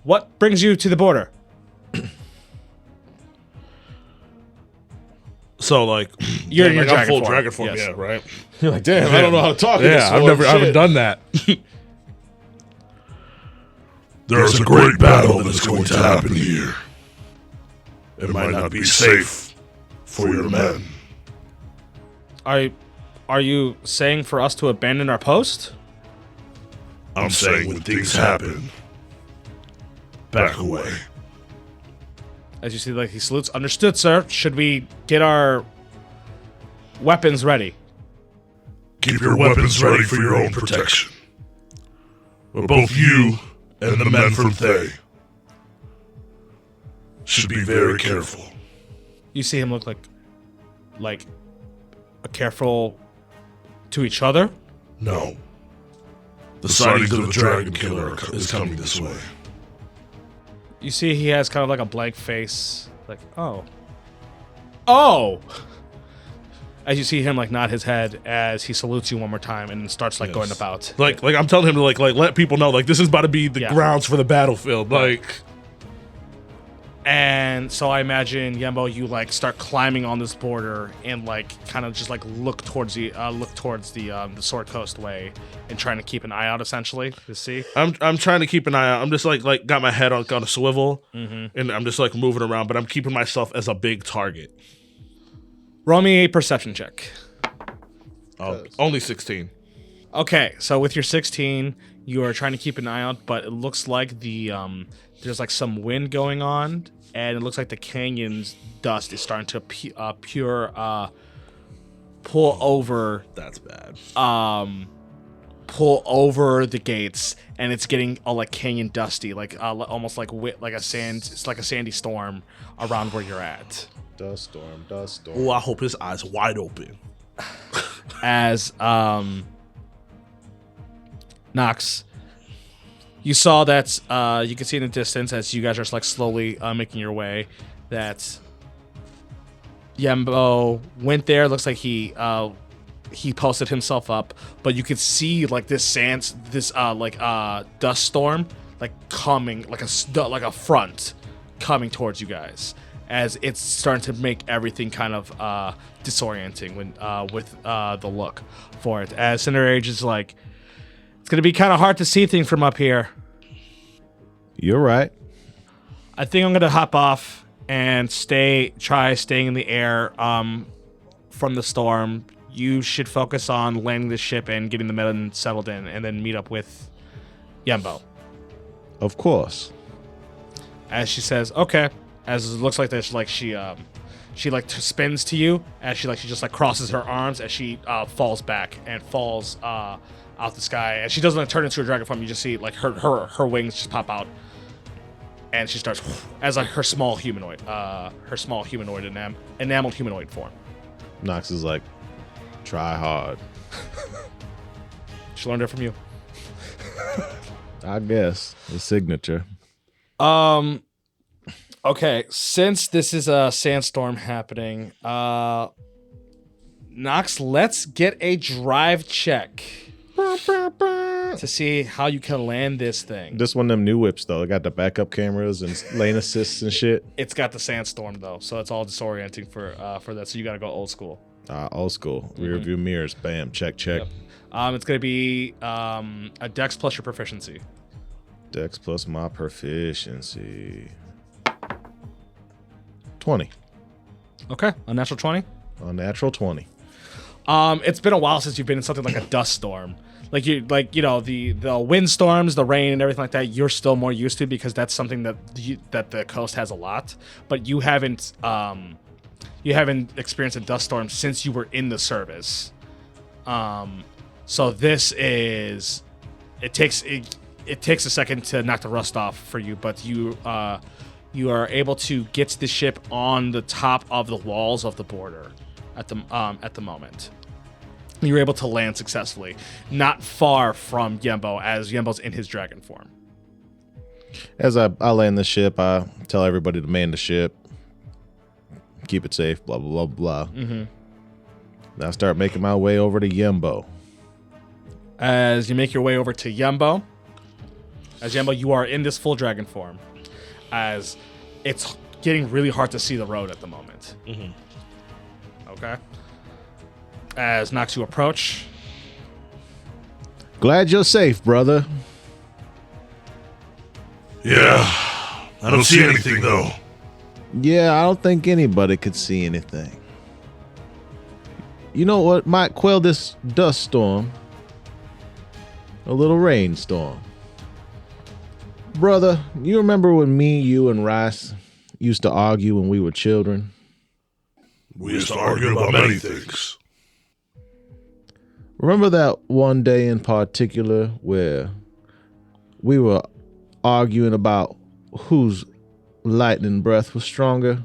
Speaker 2: what brings you to the border?
Speaker 4: So like,
Speaker 2: You're in
Speaker 4: like
Speaker 2: your
Speaker 4: I'm full
Speaker 2: dragon
Speaker 4: dragon
Speaker 2: form,
Speaker 4: form,
Speaker 2: yes.
Speaker 4: yeah, right.
Speaker 3: You're like, damn, I don't know how to talk.
Speaker 4: Yeah, I haven't done that.
Speaker 5: There's a great battle that is going to happen here. It might not be safe for your men.
Speaker 2: Are you saying for us to abandon our post?
Speaker 5: I'm saying when things happen, back away.
Speaker 2: As you see, like he salutes. Understood, sir. Should we get our weapons ready?
Speaker 5: Keep your weapons ready for your own protection. But both you and the men from Thay should be very careful.
Speaker 2: You see him look like a careful to each other.
Speaker 5: No. The sightings of the Dragon Killer is coming this way.
Speaker 2: You see he has kind of like a blank face, like, oh. As you see him like nod his head as he salutes you one more time and then starts like going about.
Speaker 4: Like I'm telling him to like let people know like this is about to be the
Speaker 2: Yeah.
Speaker 4: grounds for the battlefield. Like,
Speaker 2: And so I imagine Yembo, you like start climbing on this border and like kind of just like look towards the Sword Coast way and trying to keep an eye out essentially to see.
Speaker 4: I'm trying to keep an eye out. I'm just like got my head on a swivel, and I'm just like moving around, but I'm keeping myself as a big target.
Speaker 2: Roll me a perception check.
Speaker 4: Only 16.
Speaker 2: Okay, so with your 16, you are trying to keep an eye out, but it looks like there's like some wind going on, and it looks like the canyon's dust is starting to pull over.
Speaker 4: That's bad.
Speaker 2: Pull over the gates, and it's getting all like canyon dusty, like almost like it's like a sandy storm around where you're at.
Speaker 3: Dust storm.
Speaker 4: Oh, I hope his eyes wide open.
Speaker 2: As Nox, you saw that you can see in the distance as you guys are like slowly making your way that Yembo went there. Looks like he posted himself up, but you could see like this dust storm like coming like a front coming towards you guys as it's starting to make everything kind of disorienting when with the look for it. As Cinder Age is like, it's gonna be kind of hard to see things from up here.
Speaker 3: You're right.
Speaker 2: I think I'm gonna hop off and try staying in the air from the storm. You should focus on landing the ship and getting the men settled in, and then meet up with Yembo.
Speaker 3: Of course.
Speaker 2: As she says, okay. As it looks like this, like she spins to you as she just like crosses her arms as she falls back and falls out the sky. And she doesn't like, turn into a dragon form. You just see like her wings just pop out, and she starts as like her small humanoid enameled humanoid form.
Speaker 3: Nox is like, try hard.
Speaker 2: She learned it from you.
Speaker 3: I guess the signature.
Speaker 2: Okay, since this is a sandstorm happening, Nox, let's get a drive check to see how you can land this thing.
Speaker 3: This one of them new whips though. It got the backup cameras and lane assists and shit.
Speaker 2: It's got the sandstorm though, so it's all disorienting for that. So you got to go old school.
Speaker 3: Old school. Rear view mirrors. Bam. Check.
Speaker 2: Yep. It's gonna be a Dex plus your proficiency.
Speaker 3: Dex plus my proficiency. 20.
Speaker 2: Okay, a natural 20.
Speaker 3: A natural 20.
Speaker 2: It's been a while since you've been in something like a dust storm. The wind storms, the rain, and everything like that. You're still more used to because that's something that the coast has a lot. But you haven't experienced a dust storm since you were in the service. So this is it takes a second to knock the rust off for you, but you are able to get to the ship on the top of the walls of the border at the moment. You're able to land successfully, not far from Yembo, as Yembo's in his dragon form.
Speaker 3: As I land the ship, I tell everybody to man the ship, keep it safe, blah blah blah blah. I start making my way over to Yembo.
Speaker 2: As you make your way over to Yembo, you are in this full dragon form, as it's getting really hard to see the road at the moment. Okay. As Nox, you approach.
Speaker 3: Glad you're safe, brother.
Speaker 5: Yeah, I don't see anything though.
Speaker 3: Yeah, I don't think anybody could see anything. You know what might quell this dust storm? A little rainstorm. Brother, you remember when me, you, and Rice used to argue when we were children?
Speaker 5: We used to argue about many things.
Speaker 3: Remember that one day in particular where we were arguing about whose lightning breath was stronger?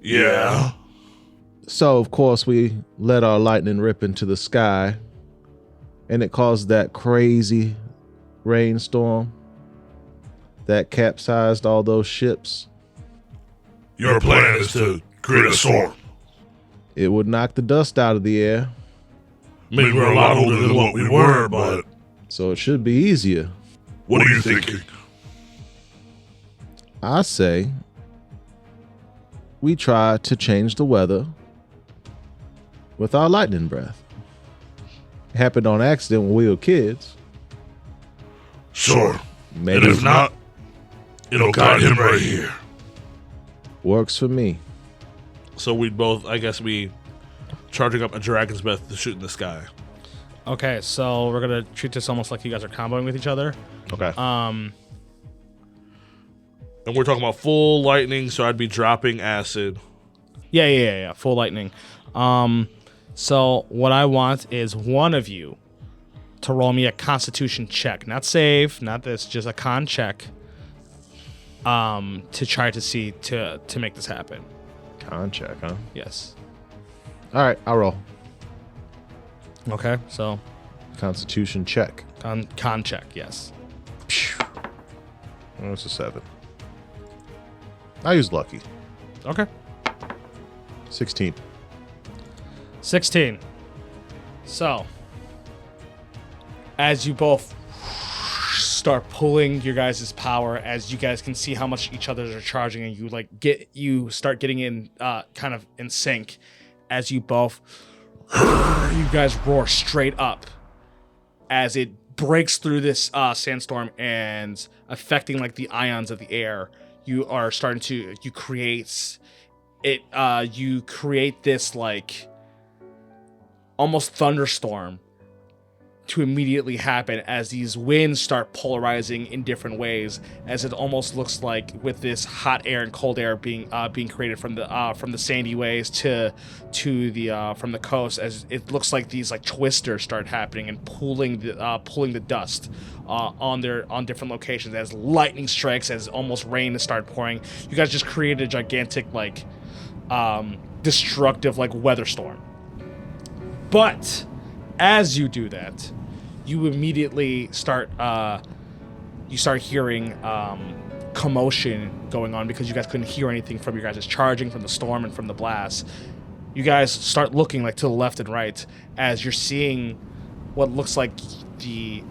Speaker 5: Yeah.
Speaker 3: So, of course, we let our lightning rip into the sky, and it caused that crazy rainstorm that capsized all those ships.
Speaker 5: Your plan is to create a storm.
Speaker 3: It would knock the dust out of the air,
Speaker 5: Maybe we're a lot older than what we were, but
Speaker 3: so it should be easier.
Speaker 5: what are you thinking?
Speaker 3: I say we try to change the weather with our lightning breath. It happened on accident when we were kids.
Speaker 5: Sure.
Speaker 3: Maybe
Speaker 5: And if not, it'll guide him right here.
Speaker 3: works for me.
Speaker 4: So we'd both, I guess, be charging up a dragon's breath to shoot in the sky.
Speaker 2: Okay, so we're gonna treat this almost like you guys are comboing with each other.
Speaker 3: Okay.
Speaker 4: And we're talking about full lightning, so I'd be dropping acid.
Speaker 2: Yeah. Full lightning. So what I want is one of you to roll me a Constitution check, not save, not this, just a con check. To try to see to make this happen.
Speaker 3: Con check, huh?
Speaker 2: Yes.
Speaker 3: All right, I'll roll.
Speaker 2: Okay, so
Speaker 3: Constitution check.
Speaker 2: con check, yes.
Speaker 3: Oh, it's a 7. I use lucky.
Speaker 2: Okay.
Speaker 3: 16.
Speaker 2: 16. So, as you both start pulling your guys' power, as you guys can see how much each other are charging, and you start getting in kind of in sync, as you both you guys roar straight up as it breaks through this sandstorm and affecting like the ions of the air. You are starting to create this like almost thunderstorm to immediately happen as these winds start polarizing in different ways, as it almost looks like with this hot air and cold air being created from the sandy ways to the from the coast, as it looks like these like twisters start happening and pulling the dust on different locations as lightning strikes, as almost rain is start pouring. You guys just created a gigantic like destructive like weather storm. But as you do that, you immediately start hearing commotion going on, because you guys couldn't hear anything from your guys' charging, from the storm and from the blast. You guys start looking like to the left and right as you're seeing what looks like the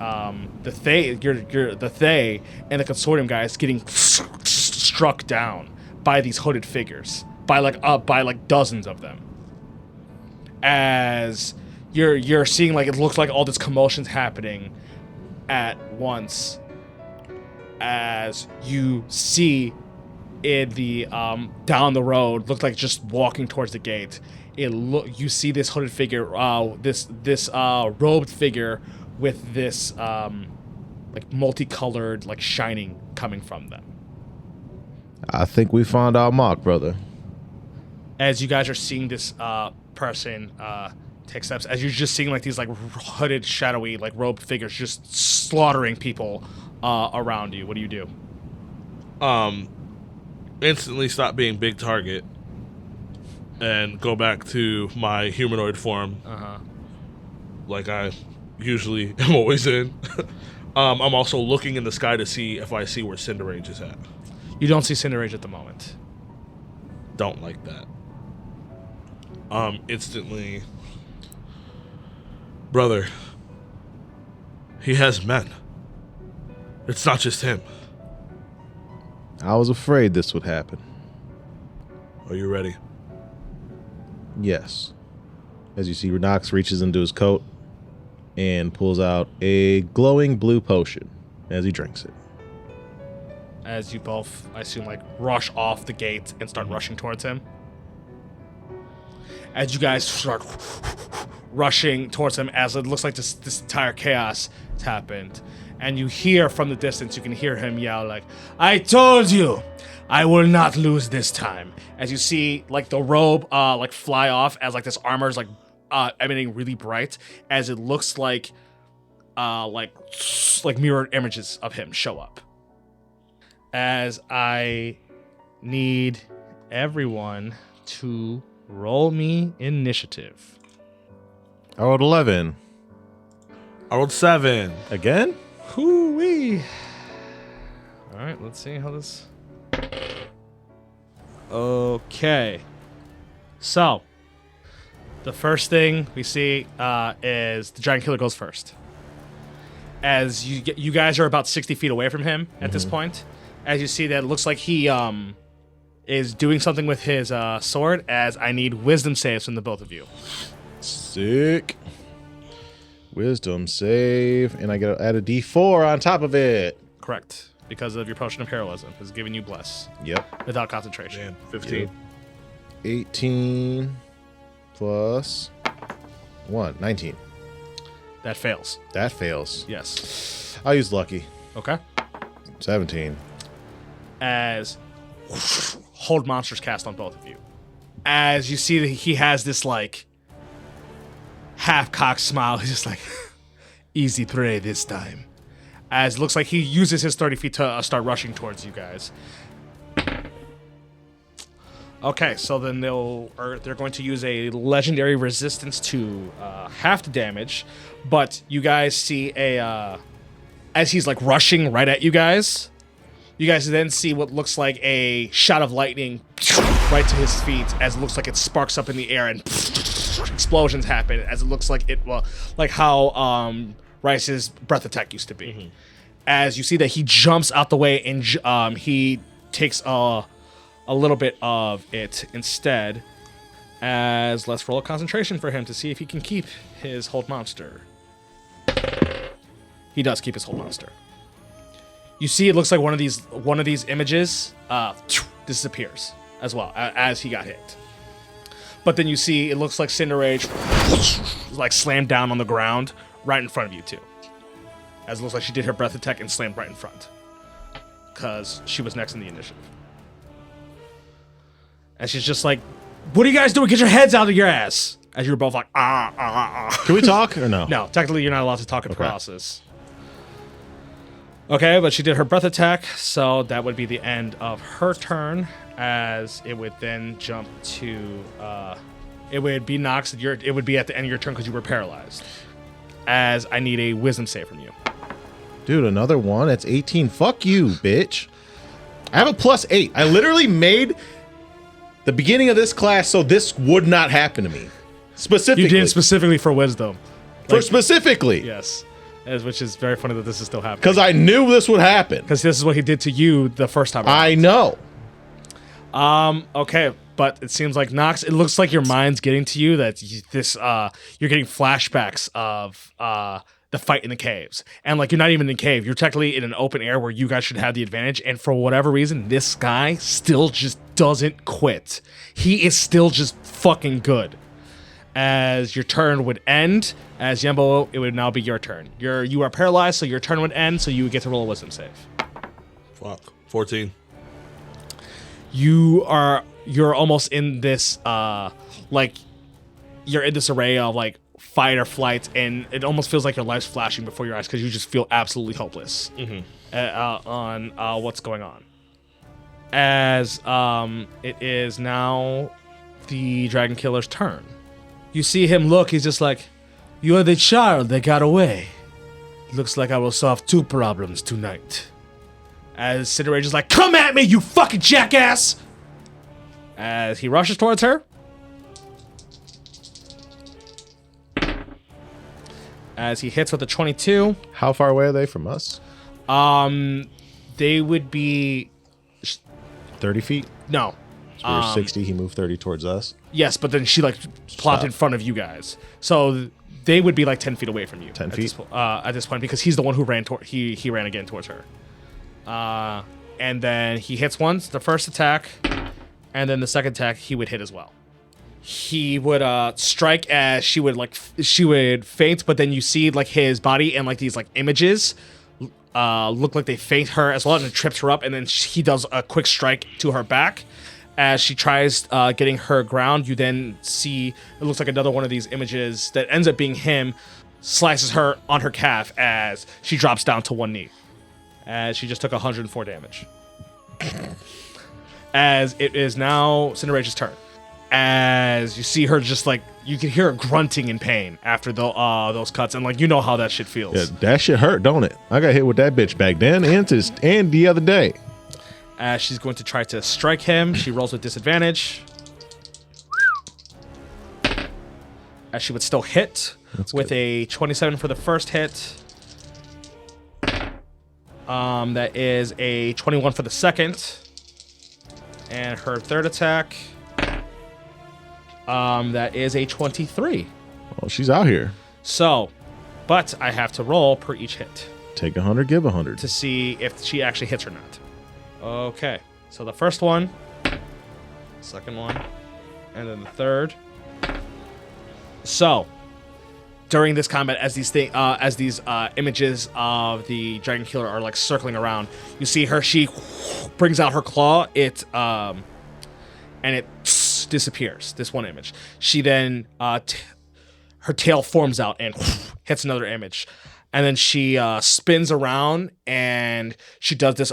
Speaker 2: Thay and the consortium guys getting struck down by these hooded figures, by like dozens of them. As you're seeing like it looks like all this commotion's happening at once, as you see in the down the road, looked like just walking towards the gate. You see this hooded figure, this robed figure with this like multicolored like shining coming from them.
Speaker 3: I think we found our mark, brother.
Speaker 2: As you guys are seeing this person take steps, as you're just seeing like these like hooded, shadowy, like robed figures just slaughtering people around you. What do you do?
Speaker 4: Instantly stop being big target and go back to my humanoid form. Like I usually am always in. I'm also looking in the sky to see if I see where Cinder Rage is at.
Speaker 2: You don't see Cinder Rage at the moment.
Speaker 4: Don't like that. instantly, brother, he has men. It's not just him.
Speaker 3: I was afraid this would happen.
Speaker 4: Are you ready?
Speaker 3: Yes. As you see, Nox reaches into his coat and pulls out a glowing blue potion as he drinks it.
Speaker 2: As you both, I assume, like, rush off the gate and start rushing towards him. As you guys start rushing towards him, as it looks like this entire chaos has happened. And you hear from the distance, you can hear him yell, like, I told you! I will not lose this time. As you see, like, the robe, like, fly off as, like, this armor is, like, emanating really bright. As it looks like mirrored images of him show up. As I need everyone to roll me initiative.
Speaker 3: I rolled 11.
Speaker 4: I rolled 7.
Speaker 3: Again?
Speaker 2: Hoo-wee. All right, let's see how this... Okay. So, the first thing we see is the giant killer goes first. As you guys are about 60 feet away from him at this point. As you see that it looks like he is doing something with his sword, as I need wisdom saves from the both of you.
Speaker 3: Sick. Wisdom save, and I gotta add a D4 on top of it.
Speaker 2: Correct. Because of your potion of heroism. It's giving you bless.
Speaker 3: Yep.
Speaker 2: Without concentration.
Speaker 4: Man, 15.
Speaker 3: Yep. 18 plus 1, 19.
Speaker 2: That fails.
Speaker 3: That fails.
Speaker 2: Yes.
Speaker 3: I'll use lucky.
Speaker 2: Okay.
Speaker 3: 17.
Speaker 2: As hold monsters cast on both of you. As you see that he has this, like, half-cocked smile. He's just like, easy prey this time. As it looks like he uses his 30 feet to start rushing towards you guys. Okay, so then they're going to use a legendary resistance to half the damage, but you guys see as he's like rushing right at you guys then see what looks like a shot of lightning right to his feet, as it looks like it sparks up in the air and explosions happen, as it looks like like how Rice's breath attack used to be. Mm-hmm. As you see that he jumps out the way and he takes a little bit of it instead. As let's roll a concentration for him to see if he can keep his hold monster. He does keep his hold monster. You see, it looks like one of these images disappears as well as he got hit. But then you see it looks like Cinderage like slammed down on the ground right in front of you too. As it looks like she did her breath attack and slammed right in front, because she was next in the initiative. And she's just like, "What are you guys doing? Get your heads out of your ass!" As you're both like,
Speaker 3: Can we talk or no?
Speaker 2: No, technically you're not allowed to talk in paralysis. Okay, but she did her breath attack, so that would be the end of her turn. As it would then jump to, it would be Nox. It would be at the end of your turn because you were paralyzed. As I need a wisdom save from you.
Speaker 3: Dude, another one? That's 18. Fuck you, bitch. I have a +8. I literally made the beginning of this class so this would not happen to me. Specifically.
Speaker 2: You did specifically for wisdom.
Speaker 3: Specifically.
Speaker 2: Yes. Which is very funny that this is still happening.
Speaker 3: Because I knew this would happen.
Speaker 2: Because this is what he did to you the first time around.
Speaker 3: I know.
Speaker 2: Okay, but it seems like Nox, it looks like your mind's getting to you, that you're getting flashbacks of the fight in the caves. And like, you're not even in the cave. You're technically in an open air where you guys should have the advantage. And for whatever reason, this guy still just doesn't quit. He is still just fucking good. As your turn would end, as Yembo, it would now be your turn. You are paralyzed, so your turn would end, so you would get to roll a wisdom save.
Speaker 4: Fuck. 14.
Speaker 2: You're almost in this like you're in this array of like fight or flight, and it almost feels like your life's flashing before your eyes because you just feel absolutely hopeless on what's going on. As it is now the Dragon Killer's turn. You see him look, he's just like, "You are the child that got away. Looks like I will solve 2 problems tonight." As Cinderage is like, "Come at me, you fucking jackass!" As he rushes towards her. As he hits with a 22.
Speaker 3: How far away are they from us?
Speaker 2: They would be
Speaker 3: 30 feet?
Speaker 2: no.
Speaker 3: So we're 60, he moved 30 towards us.
Speaker 2: Yes, but then she like plopped in front of you guys, so they would be like 10 feet away from you.
Speaker 3: 10
Speaker 2: at
Speaker 3: feet?
Speaker 2: at this point, because he's the one who ran toward. He ran again towards her. And then he hits once, the first attack, and then the second attack he would hit as well. He would strike as she would faint, but then you see like his body and like these like images look like they faint her as well, and it trips her up, and then he does a quick strike to her back. As she tries getting her ground, you then see it looks like another one of these images that ends up being him, slices her on her calf as she drops down to one knee. As she just took 104 damage. As it is now Cinderrage's turn. As you see her just like, you can hear her grunting in pain after those cuts, and like, you know how that shit feels.
Speaker 3: Yeah, that shit hurt, don't it? I got hit with that bitch back then and the other day.
Speaker 2: As she's going to try to strike him, she rolls with disadvantage. As she would still hit with a 27 for the first hit. That is a 21 for the second. And her third attack, that is a 23.
Speaker 3: Oh, she's out here.
Speaker 2: So, but I have to roll per each hit
Speaker 3: Take 100, give 100.
Speaker 2: to see if she actually hits or not. Okay, so the first one, second one, and then the third. So, during this combat, as these images of the Dragon Killer are like circling around, you see her. She brings out her claw. And it disappears. This one image. She then her tail forms out and hits another image. And then she spins around and she does this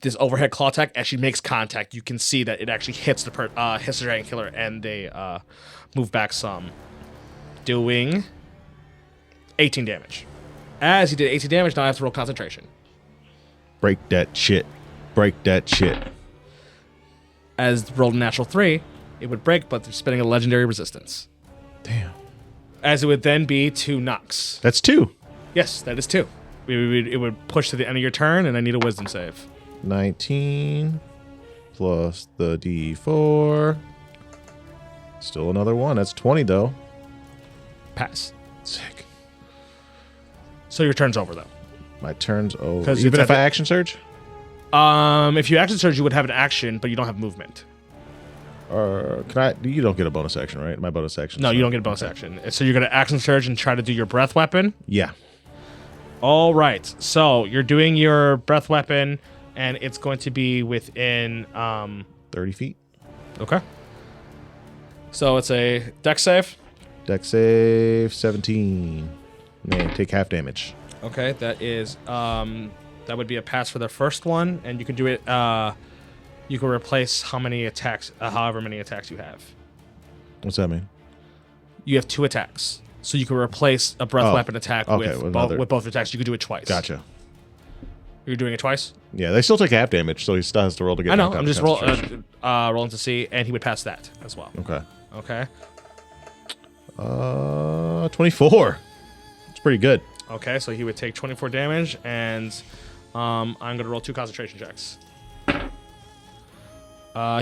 Speaker 2: this overhead claw attack. As she makes contact, you can see that it actually hits the Dragon Killer, and they move back some, doing 18 damage. As he did 18 damage, now I have to roll concentration.
Speaker 3: Break that shit. Break that shit.
Speaker 2: As rolled a natural 3, it would break, but they're spending a legendary resistance.
Speaker 3: Damn.
Speaker 2: As it would then be 2 knocks.
Speaker 3: That's 2.
Speaker 2: Yes, that is 2. It would push to the end of your turn, and I need a wisdom save.
Speaker 3: 19 plus the D4. Still another 1. That's 20, though.
Speaker 2: Pass.
Speaker 3: Sick.
Speaker 2: So your turn's over, though.
Speaker 3: My turn's over.
Speaker 2: 'Cause
Speaker 3: Even
Speaker 2: it's
Speaker 3: if
Speaker 2: at
Speaker 3: I
Speaker 2: the-
Speaker 3: action surge?
Speaker 2: If you action surge, you would have an action, but you don't have movement.
Speaker 3: Or can I? You don't get a bonus action, right? My bonus action.
Speaker 2: No, you don't get a bonus action. So you're going to action surge and try to do your breath weapon.
Speaker 3: Yeah.
Speaker 2: All right. So you're doing your breath weapon, and it's going to be within
Speaker 3: 30 feet.
Speaker 2: Okay. So it's a dex save.
Speaker 3: Dex save 17. Man, take half damage.
Speaker 2: Okay, that is that would be a pass for the first one, and you can do it. You can replace how many attacks, however many attacks you have.
Speaker 3: What's that mean?
Speaker 2: You have 2 attacks, so you can replace a breath weapon attack
Speaker 3: okay,
Speaker 2: with
Speaker 3: with another-
Speaker 2: both attacks. You could do it twice.
Speaker 3: Gotcha.
Speaker 2: You're doing it twice.
Speaker 3: Yeah, they still take half damage, so he still has to roll to get.
Speaker 2: I know.
Speaker 3: knocked out
Speaker 2: I'm
Speaker 3: with
Speaker 2: just
Speaker 3: concentration.
Speaker 2: rolling to see, and he would pass that as well.
Speaker 3: Okay.
Speaker 2: Okay.
Speaker 3: 24. It's pretty good.
Speaker 2: Okay, so he would take 24 damage, and I'm gonna roll 2 concentration checks.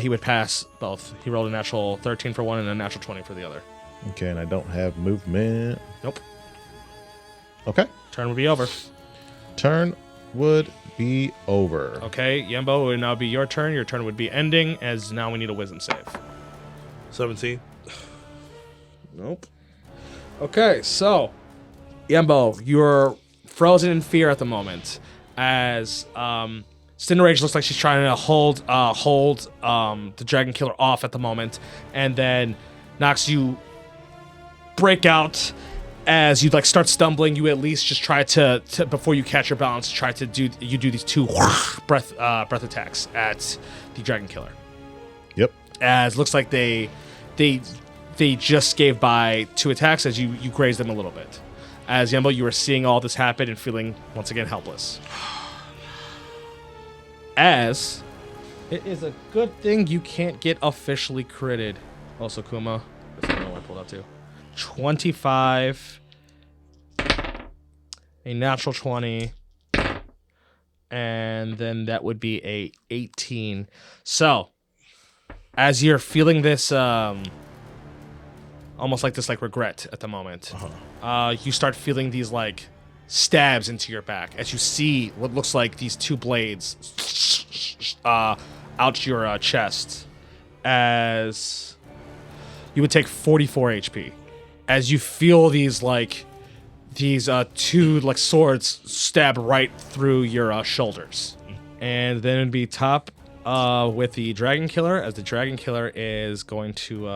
Speaker 2: He would pass both. He rolled a natural 13 for one and a natural 20 for the other.
Speaker 3: Okay, and I don't have movement.
Speaker 2: Nope.
Speaker 3: Okay.
Speaker 2: Turn would be over.
Speaker 3: Turn would be over.
Speaker 2: Okay, Yembo, it would now be your turn. Your turn would be ending, as now we need a wisdom save.
Speaker 4: 17.
Speaker 3: Nope.
Speaker 2: Okay, so Yembo, you're frozen in fear at the moment, as Cinderrage looks like she's trying to hold the Dragon Killer off at the moment, and then Nox, you break out. As you like start stumbling, you at least just try to before you catch your balance, try to do these 2 breath attacks at the Dragon Killer.
Speaker 3: Yep.
Speaker 2: As looks like they just gave by 2 attacks as you grazed them a little bit. As Yembo, you were seeing all this happen and feeling once again helpless. As it is a good thing you can't get officially critted. Also, Kuma, that's another one I pulled out too. 25 a natural 20, and then that would be a 18. So, as you're feeling this, almost like this, like regret at the moment, you start feeling these like stabs into your back as you see what looks like these two blades out your chest. As you would take 44 HP, as you feel these two like swords stab right through your shoulders. And then it'd be top with the Dragon Killer, as the Dragon Killer is going to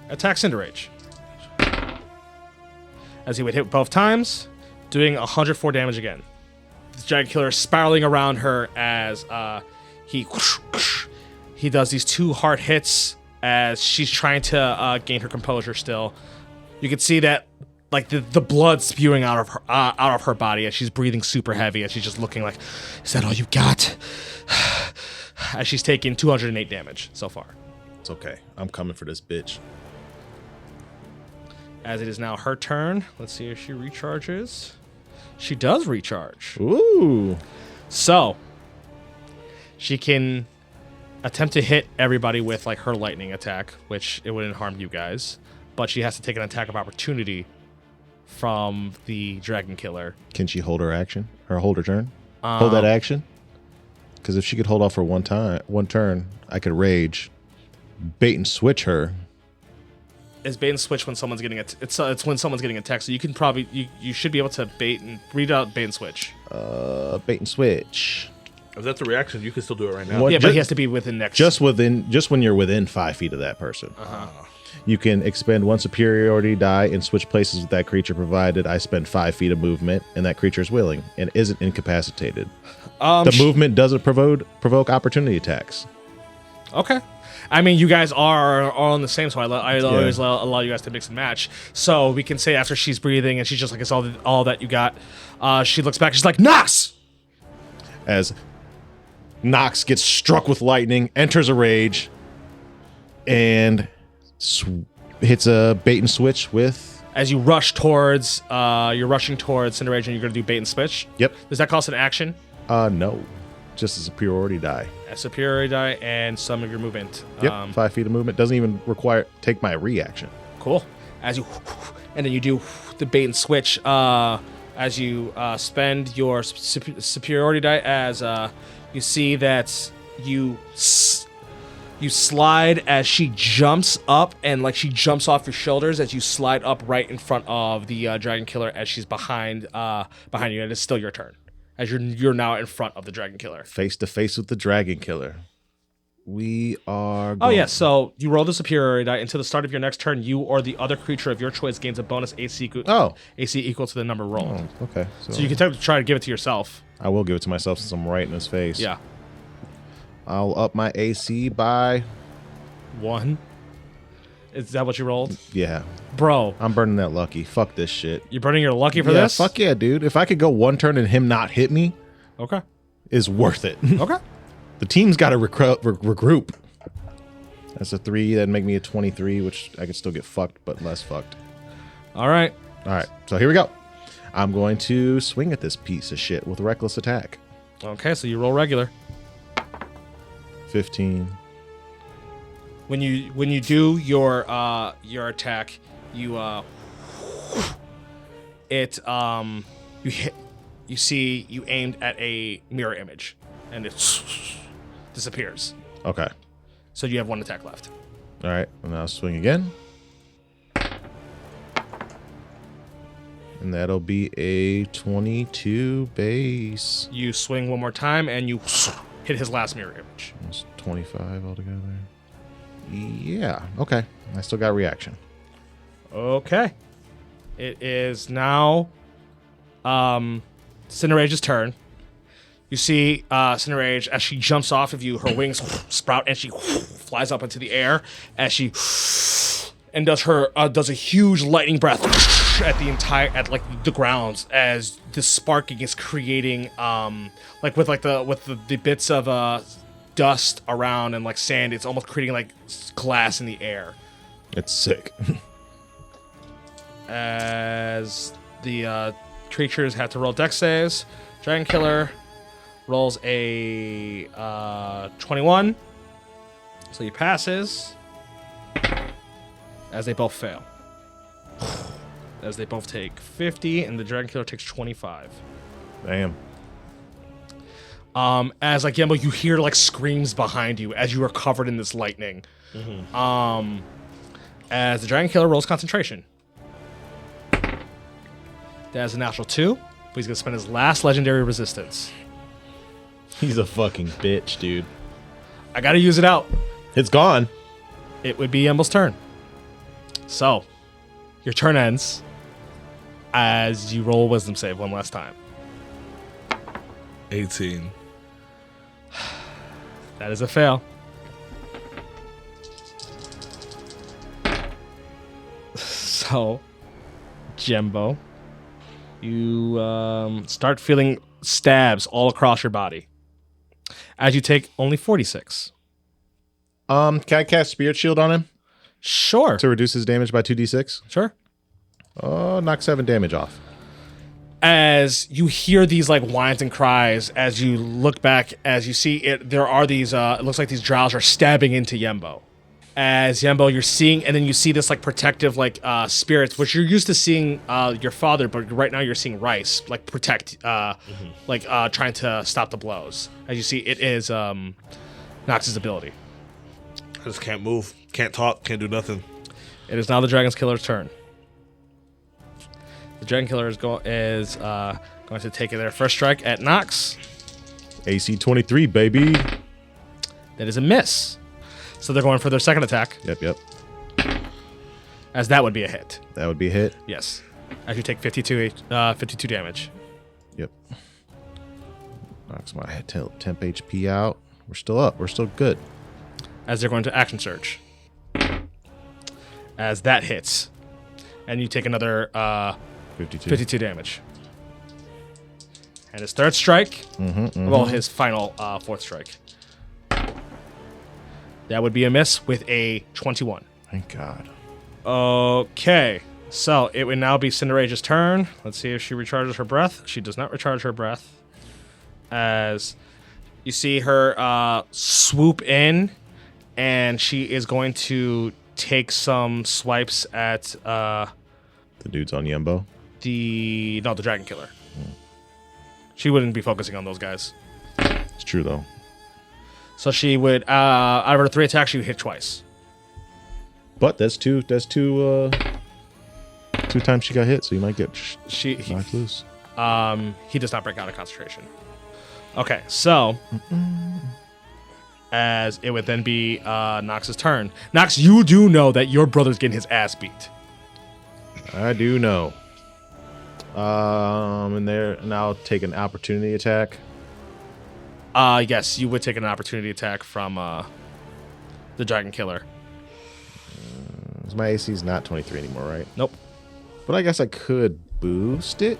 Speaker 2: attack Cinderage. As he would hit both times, doing 104 damage again. The Dragon Killer is spiraling around her as he does these two hard hits as she's trying to gain her composure still. You can see that like the blood spewing out of her body as she's breathing super heavy, as she's just looking like, is that all you got? As she's taking 208 damage so far.
Speaker 3: It's okay. I'm coming for this bitch.
Speaker 2: As it is now her turn. Let's see if she recharges. She does recharge.
Speaker 3: Ooh.
Speaker 2: So she can attempt to hit everybody with like her lightning attack, which it wouldn't harm you guys, but she has to take an attack of opportunity from the Dragon Killer.
Speaker 3: Can she hold her action? Or hold her turn? Hold that action? Because if she could hold off for one turn, I could rage, bait and switch her.
Speaker 2: Is bait and switch when someone's getting it's when someone's getting attacked, so you can probably you should be able to read out bait and switch.
Speaker 3: Bait and switch.
Speaker 4: If that's a reaction, you can still do it right now.
Speaker 3: What?
Speaker 2: Yeah, but he has to be within next.
Speaker 3: Just when you're within 5 feet of that person. You can expend one superiority die and switch places with that creature, provided I spend 5 feet of movement and that creature is willing and isn't incapacitated. The movement doesn't provoke opportunity attacks.
Speaker 2: Okay. I mean, you guys are on the same, so I always allow you guys to mix and match. So we can say after she's breathing and she's just like, it's all that you got, she looks back, she's like, Nox!
Speaker 3: As Nox gets struck with lightning, enters a rage, and hits a bait and switch with...
Speaker 2: As you rush towards, you're rushing towards Cinderage and you're going to do bait and switch?
Speaker 3: Yep.
Speaker 2: Does that cost an action?
Speaker 3: No. Just a superiority die.
Speaker 2: A superiority die and some of your movement.
Speaker 3: Yep, 5 feet of movement. Doesn't even take my reaction.
Speaker 2: Cool. And then you do the bait and switch as you spend your superiority die, as you see that you slide as she jumps up, and like she jumps off your shoulders as you slide up right in front of the Dragon Killer as she's behind you, and it's still your turn. As you're now in front of the Dragon Killer.
Speaker 3: Face to face with the Dragon Killer. We are
Speaker 2: Oh, yeah. So you roll the superiority die. Until the start of your next turn, you or the other creature of your choice gains a bonus AC equal to the number rolled.
Speaker 3: Oh, okay.
Speaker 2: So you can try to give it to yourself.
Speaker 3: I will give it to myself since I'm right in his face.
Speaker 2: Yeah.
Speaker 3: I'll up my AC by...
Speaker 2: 1. Is that what you rolled?
Speaker 3: Yeah.
Speaker 2: Bro.
Speaker 3: I'm burning that lucky. Fuck this shit.
Speaker 2: You're burning your lucky for this?
Speaker 3: Fuck yeah, dude. If I could go one turn and him not hit me...
Speaker 2: Okay.
Speaker 3: ...is worth it.
Speaker 2: Okay.
Speaker 3: The team's got to regroup. That's a 3. That'd make me a 23, which I could still get fucked, but less fucked.
Speaker 2: All right.
Speaker 3: So here we go. I'm going to swing at this piece of shit with reckless attack.
Speaker 2: Okay, so you roll regular.
Speaker 3: 15.
Speaker 2: When you do your attack, you you aimed at a mirror image, and it disappears.
Speaker 3: Okay.
Speaker 2: So you have 1 attack left.
Speaker 3: All right, and I'll swing again. And that'll be a 22 base.
Speaker 2: You swing one more time, and you hit his last mirror image.
Speaker 3: That's 25 altogether. Yeah, okay. I still got reaction.
Speaker 2: Okay. It is now Cinerage's turn. You see Cinerage, as she jumps off of you, her wings sprout and she flies up into the air as she and does a huge lightning breath at the grounds, as the sparking is creating with the bits of dust around and like sand. It's almost creating like glass in the air.
Speaker 3: It's sick.
Speaker 2: As the creatures have to roll dex saves. Dragon Killer rolls a 21. So he passes. As they both fail. As they both take 50, and the Dragon Killer takes 25.
Speaker 3: Damn.
Speaker 2: As like Yembo, you hear like screams behind you as you are covered in this lightning. As the Dragon Killer rolls concentration. That is a natural 2, but he's gonna spend his last legendary resistance.
Speaker 3: He's a fucking bitch, dude.
Speaker 2: I gotta use it out.
Speaker 3: It's gone.
Speaker 2: It would be Yembo's turn. So, your turn ends as you roll a wisdom save one last time.
Speaker 4: 18.
Speaker 2: That is a fail. So, Jembo, you start feeling stabs all across your body as you take only 46.
Speaker 3: Can I cast Spirit Shield on him
Speaker 2: Sure.
Speaker 3: to reduce his damage by 2d6?
Speaker 2: Sure.
Speaker 3: Knock 7 damage off.
Speaker 2: As you hear these like whines and cries, as you look back, as you see it, there are these, it looks like these drows are stabbing into Yembo. As Yembo, you're seeing, and then you see this like protective like spirits, which you're used to seeing your father, but right now you're seeing Rice like protect, like trying to stop the blows. As you see, it is Nox's ability.
Speaker 4: I just can't move, can't talk, can't do nothing.
Speaker 2: It is now the Dragon's Killer's turn. The Dragon Killer is going to take their first strike at Nox.
Speaker 3: AC 23, baby.
Speaker 2: That is a miss. So they're going for their second attack,
Speaker 3: Yep.
Speaker 2: as that would be a hit.
Speaker 3: That would be a hit.
Speaker 2: Yes. As you take 52 damage.
Speaker 3: Yep. Knocks my temp HP out. We're still up. We're still good.
Speaker 2: As they're going to action surge. As that hits. And you take another 52 damage. And his third strike. Well, his final fourth strike. That would be a miss with a 21.
Speaker 3: Thank God.
Speaker 2: Okay. So it would now be Cinderage's turn. Let's see if she recharges her breath. She does not recharge her breath. As you see her swoop in, and she is going to take some swipes at
Speaker 3: The dude's on Yembo.
Speaker 2: the Dragon Killer. She wouldn't be focusing on those guys.
Speaker 3: It's true, though.
Speaker 2: So she would, out of her 3 attacks, she would hit twice.
Speaker 3: But that's two times she got hit, so you might get knocked loose.
Speaker 2: He does not break out of concentration. Okay, so as it would then be Nox's turn. Nox, you do know that your brother's getting his ass beat.
Speaker 3: I do know. And I'll take an opportunity attack.
Speaker 2: Yes, you would take an opportunity attack from the Dragon Killer.
Speaker 3: My AC's not 23 anymore, right?
Speaker 2: Nope.
Speaker 3: But I guess I could boost it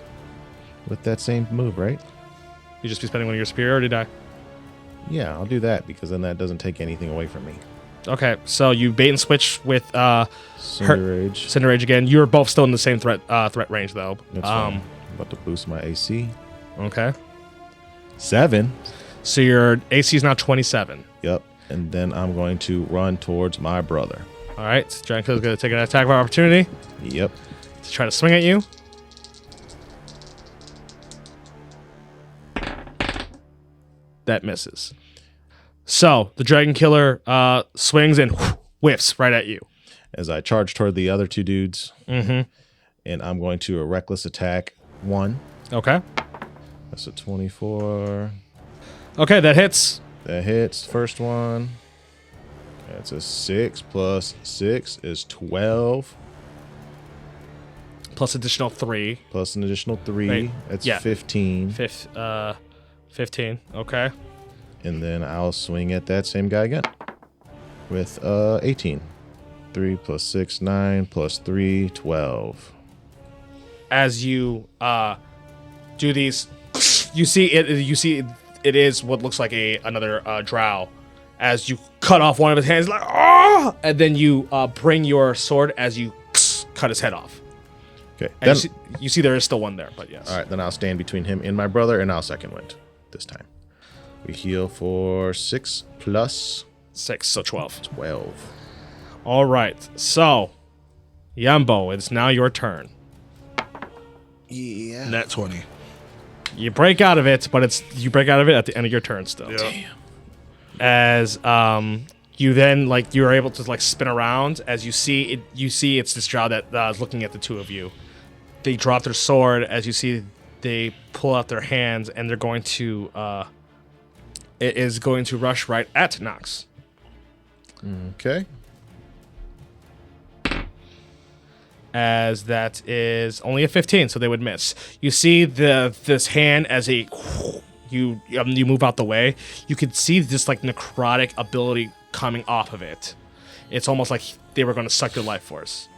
Speaker 3: with that same move, right?
Speaker 2: You just be spending one of your superiority die.
Speaker 3: Yeah, I'll do that because then that doesn't take anything away from me.
Speaker 2: Okay, so you bait and switch with
Speaker 3: Cinderage.
Speaker 2: Cinderace again. You're both still in the same threat range, though.
Speaker 3: That's fine. I'm about to boost my AC.
Speaker 2: Okay.
Speaker 3: 7.
Speaker 2: So your AC is now 27.
Speaker 3: Yep. And then I'm going to run towards my brother.
Speaker 2: All right, so Dragon Killer's going to take an attack of opportunity
Speaker 3: Yep.
Speaker 2: to try to swing at you. That misses. So the Dragon Killer swings and whiffs right at you.
Speaker 3: As I charge toward the other two dudes.
Speaker 2: Mm-hmm.
Speaker 3: And I'm going to a reckless attack 1.
Speaker 2: Okay.
Speaker 3: That's a 24.
Speaker 2: Okay, that hits.
Speaker 3: That hits. First one. That's a 6 plus 6 is 12.
Speaker 2: Plus additional 3.
Speaker 3: Plus an additional 3.
Speaker 2: Right.
Speaker 3: That's
Speaker 2: Yeah.
Speaker 3: 15.
Speaker 2: 15. Okay.
Speaker 3: And then I'll swing at that same guy again. With 18. 3 plus 6, 9 plus 3, 12.
Speaker 2: As you do these, you see it is what looks like another drow. As you cut off one of his hands, and then you bring your sword as you cut his head off.
Speaker 3: Okay.
Speaker 2: And
Speaker 3: Then,
Speaker 2: you see there is still one there, but yes.
Speaker 3: all right, then I'll stand between him and my brother, and I'll second wind this time. We heal for 6 plus
Speaker 2: 6, so 12.
Speaker 3: 12.
Speaker 2: All right, so Yambo, it's now your turn.
Speaker 3: Yeah.
Speaker 4: Net 20.
Speaker 2: You break out of it, but you break out of it at the end of your turn still.
Speaker 4: Yeah.
Speaker 2: As you then you're able to spin around as you see it. You see it's this drow that is looking at the two of you. They drop their sword as you see. They pull out their hands and they're going to. It is going to rush right at Nox.
Speaker 3: Okay.
Speaker 2: As that is only a 15, so they would miss. You see this hand as you move out the way. You could see this necrotic ability coming off of it. It's almost like they were going to suck your life force.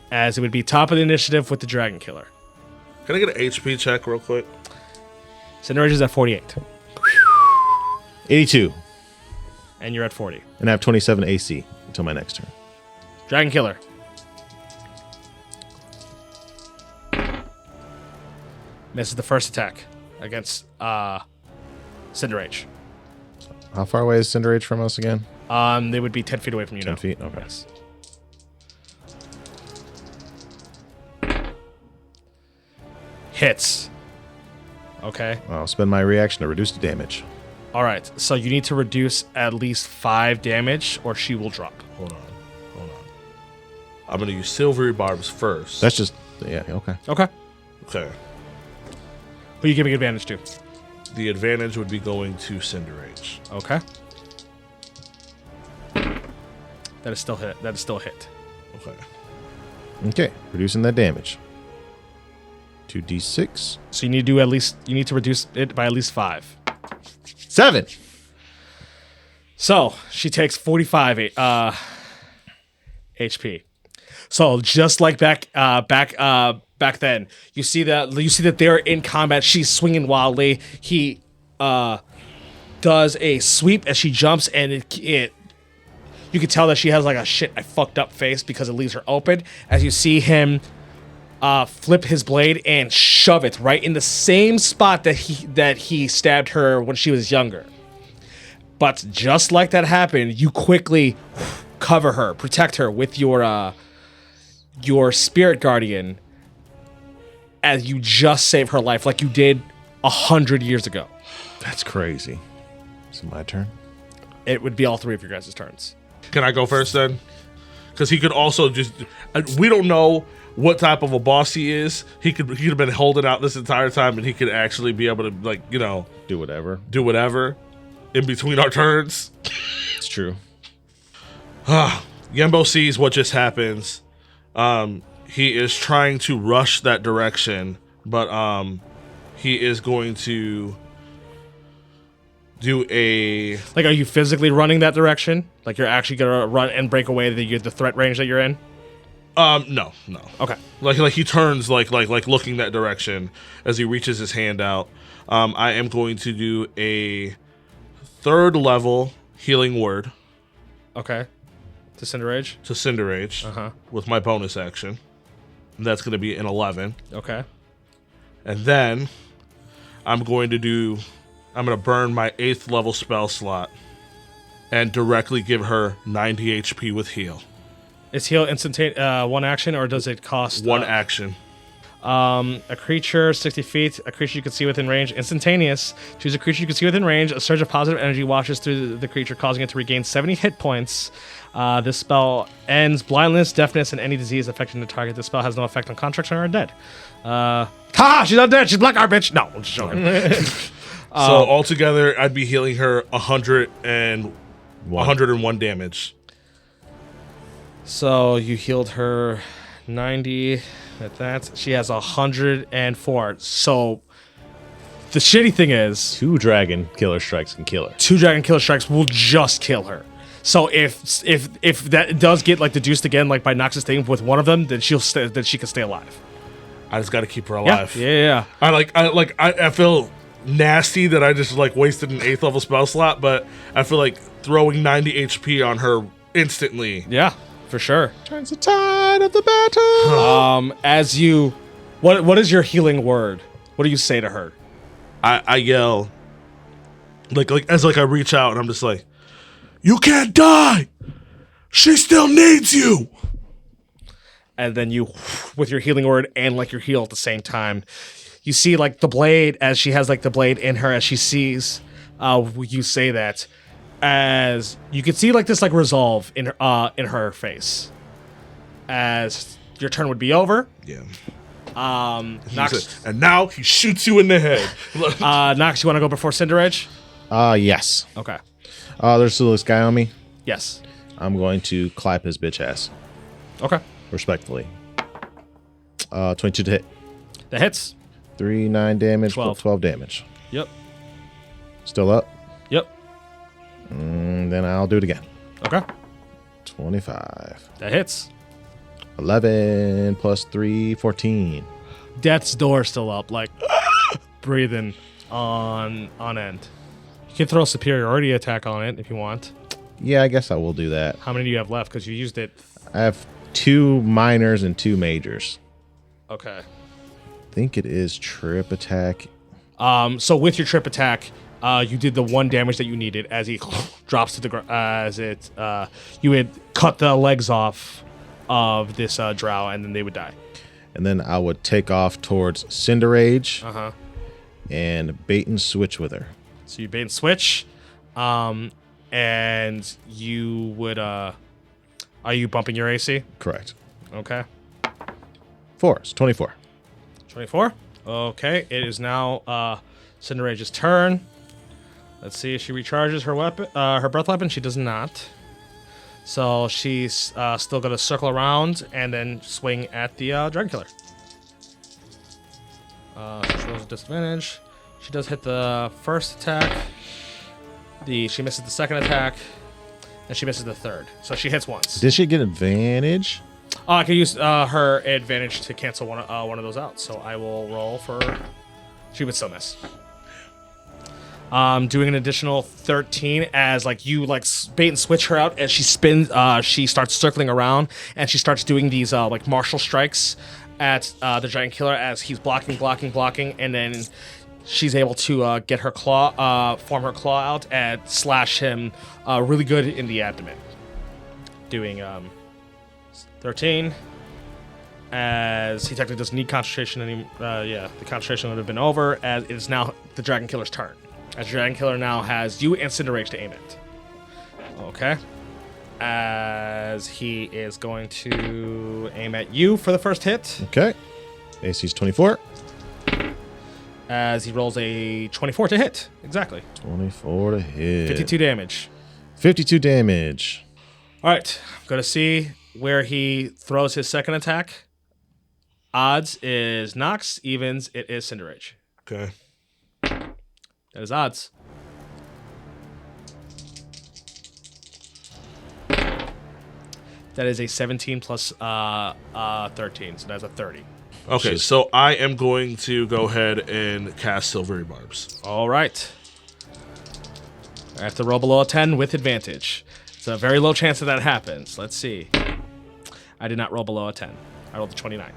Speaker 2: As it would be top of the initiative with the Dragon Killer.
Speaker 4: Can I get an HP check real quick?
Speaker 2: Cinderage is at 48,
Speaker 3: 82.
Speaker 2: and you're at 40.
Speaker 3: And I have 27 AC until my next turn.
Speaker 2: Dragon Killer. Misses the first attack against Cinderage.
Speaker 3: How far away is Cinderage from us again?
Speaker 2: They would be 10 feet away from you
Speaker 3: 10
Speaker 2: now.
Speaker 3: feet? Okay.
Speaker 2: Yes. Hits. Okay.
Speaker 3: I'll spend my reaction to reduce the damage.
Speaker 2: All right. So you need to reduce at least 5 damage or she will drop.
Speaker 4: Hold on. I'm going to use Silvery Barbs first.
Speaker 3: That's just, yeah, okay.
Speaker 2: Okay.
Speaker 4: Okay.
Speaker 2: Who are you giving advantage to?
Speaker 4: The advantage would be going to Cinderage.
Speaker 2: Okay. That is still hit. That is still a hit.
Speaker 4: Okay.
Speaker 3: Okay, reducing that damage. 2d6.
Speaker 2: So you need to do you need to reduce it by at least 5.
Speaker 3: 7.
Speaker 2: So she takes 45 HP. So just like back then, you see that they're in combat. She's swinging wildly. He does a sweep as she jumps, and it you can tell that she has a shit I fucked up face because it leaves her open. As you see him flip his blade and shove it right in the same spot that he stabbed her when she was younger. But just like that happened, you quickly cover her, protect her with your spirit guardian, as you just save her life like you did 100 years ago.
Speaker 3: That's crazy. Is it my turn?
Speaker 2: It would be all 3 of your guys' turns.
Speaker 4: Can I go first then? Because he could also just... We don't know what type of a boss he is. He could have been holding out this entire time, and he could actually be able to,
Speaker 3: Do whatever.
Speaker 4: do whatever in between our turns.
Speaker 3: It's true.
Speaker 4: Yembo sees what just happens. He is trying to rush that direction, but he is going to do a...
Speaker 2: Are you physically running that direction? You're actually gonna run and break away the threat range that you're in?
Speaker 4: No.
Speaker 2: Okay.
Speaker 4: Like he turns like looking that direction as he reaches his hand out. I am going to do a 3rd level healing word
Speaker 2: Okay. To Cinderage?
Speaker 4: to Cinderage with my bonus action. And that's going to be an 11.
Speaker 2: Okay.
Speaker 4: And then I'm going to burn my 8th level spell slot and directly give her 90 HP with heal.
Speaker 2: Is heal instantaneous one action, or does it cost...
Speaker 4: One action.
Speaker 2: A creature 60 feet, a creature you can see within range, instantaneous. Choose a creature you can see within range. A surge of positive energy washes through the creature, causing it to regain 70 hit points. This spell ends blindness, deafness, and any disease affecting the target. This spell has no effect on constructs or undead. She's undead. She's black garbage. No, I'm just joking.
Speaker 4: So altogether, I'd be healing her 101 damage.
Speaker 2: So you healed her 90 at that. She has 104. So the shitty thing is,
Speaker 3: 2 dragon killer strikes can kill her.
Speaker 2: 2 dragon killer strikes will just kill her. So if that does get deduced again by Nox's thing with one of them, then she can stay alive.
Speaker 4: I just got to keep her alive.
Speaker 2: Yeah.
Speaker 4: I feel nasty that I just wasted an 8th level spell slot, but I feel like throwing 90 HP on her instantly.
Speaker 2: Yeah, for sure.
Speaker 3: Turns the tide. line of the battle.
Speaker 2: As you, what is your healing word? What do you say to her?
Speaker 4: I yell, like as I reach out and I'm just like, "You can't die. She still needs you."
Speaker 2: And then you, with your healing word and like your heal at the same time, you see like the blade as she has like the blade in her as she sees. You say that, as you can see like this like resolve in her face, as your turn would be over.
Speaker 4: Yeah.
Speaker 2: Nox,
Speaker 4: And now he shoots you in the head.
Speaker 2: Nox, you want to go before Cinder Edge?
Speaker 3: Yes.
Speaker 2: Okay.
Speaker 3: There's still this guy on me.
Speaker 2: Yes.
Speaker 3: I'm going to clap his bitch ass.
Speaker 2: Okay.
Speaker 3: Respectfully. 22 to hit.
Speaker 2: That hits.
Speaker 3: 3, 9 damage,
Speaker 2: 12.
Speaker 3: 12 damage.
Speaker 2: Yep.
Speaker 3: Still up.
Speaker 2: Yep.
Speaker 3: And then I'll do it again.
Speaker 2: Okay.
Speaker 3: 25.
Speaker 2: That hits.
Speaker 3: 11 plus 3, 14.
Speaker 2: Death's door still up, like breathing on end. You can throw a superiority attack on it if you want.
Speaker 3: Yeah, I guess I will do that.
Speaker 2: How many do you have left? Because you used it.
Speaker 3: I have 2 minors and 2 majors.
Speaker 2: Okay.
Speaker 3: I think it is trip attack.
Speaker 2: So with your trip attack, you did the 1 damage that you needed as he drops to the ground. As it, you had cut the legs off of this drow, and then they would die.
Speaker 3: And then I would take off towards Cinder Rage
Speaker 2: Uh-huh.
Speaker 3: and bait and switch with her.
Speaker 2: So you bait and switch, and you would. Are you bumping your AC?
Speaker 3: Correct.
Speaker 2: Okay.
Speaker 3: 4. It's 24.
Speaker 2: 24. Okay. It is now Cinder Rage's turn. Let's see if she recharges her weapon, her breath weapon. She does not. So she's still going to circle around and then swing at the Dragon Killer. She rolls a disadvantage. She does hit the first attack. She misses the second attack, and she misses the third. So she hits once.
Speaker 3: Did she get advantage?
Speaker 2: I can use her advantage to cancel one of those out. So I will roll for. She would still miss. Doing an additional 13 as like you like bait and switch her out as she spins. She starts circling around and she starts doing these like martial strikes at the giant killer as he's blocking, and then she's able to get her claw, form her claw out and slash him really good in the abdomen. Doing 13 as he technically doesn't need concentration anymore. The concentration would have been over as it is now the dragon killer's turn. As Dragon Killer now has you and Cinder Rage to aim at. Okay. As he is going to aim at you for the first hit.
Speaker 3: Okay. AC's 24.
Speaker 2: As he rolls a 24 to hit. Exactly.
Speaker 3: 24 to hit.
Speaker 2: 52 damage.
Speaker 3: 52 damage.
Speaker 2: All right. I'm going to see where he throws his second attack. Odds is Nox. Evens, it is Cinder Rage.
Speaker 4: Okay.
Speaker 2: That is odds. That is a 17 plus 13, so that's a 30.
Speaker 4: Okay, so I am going to go ahead and cast Silvery Barbs.
Speaker 2: All right. I have to roll below a 10 with advantage. It's a very low chance that happens. Let's see. I did not roll below a 10. I rolled a 29.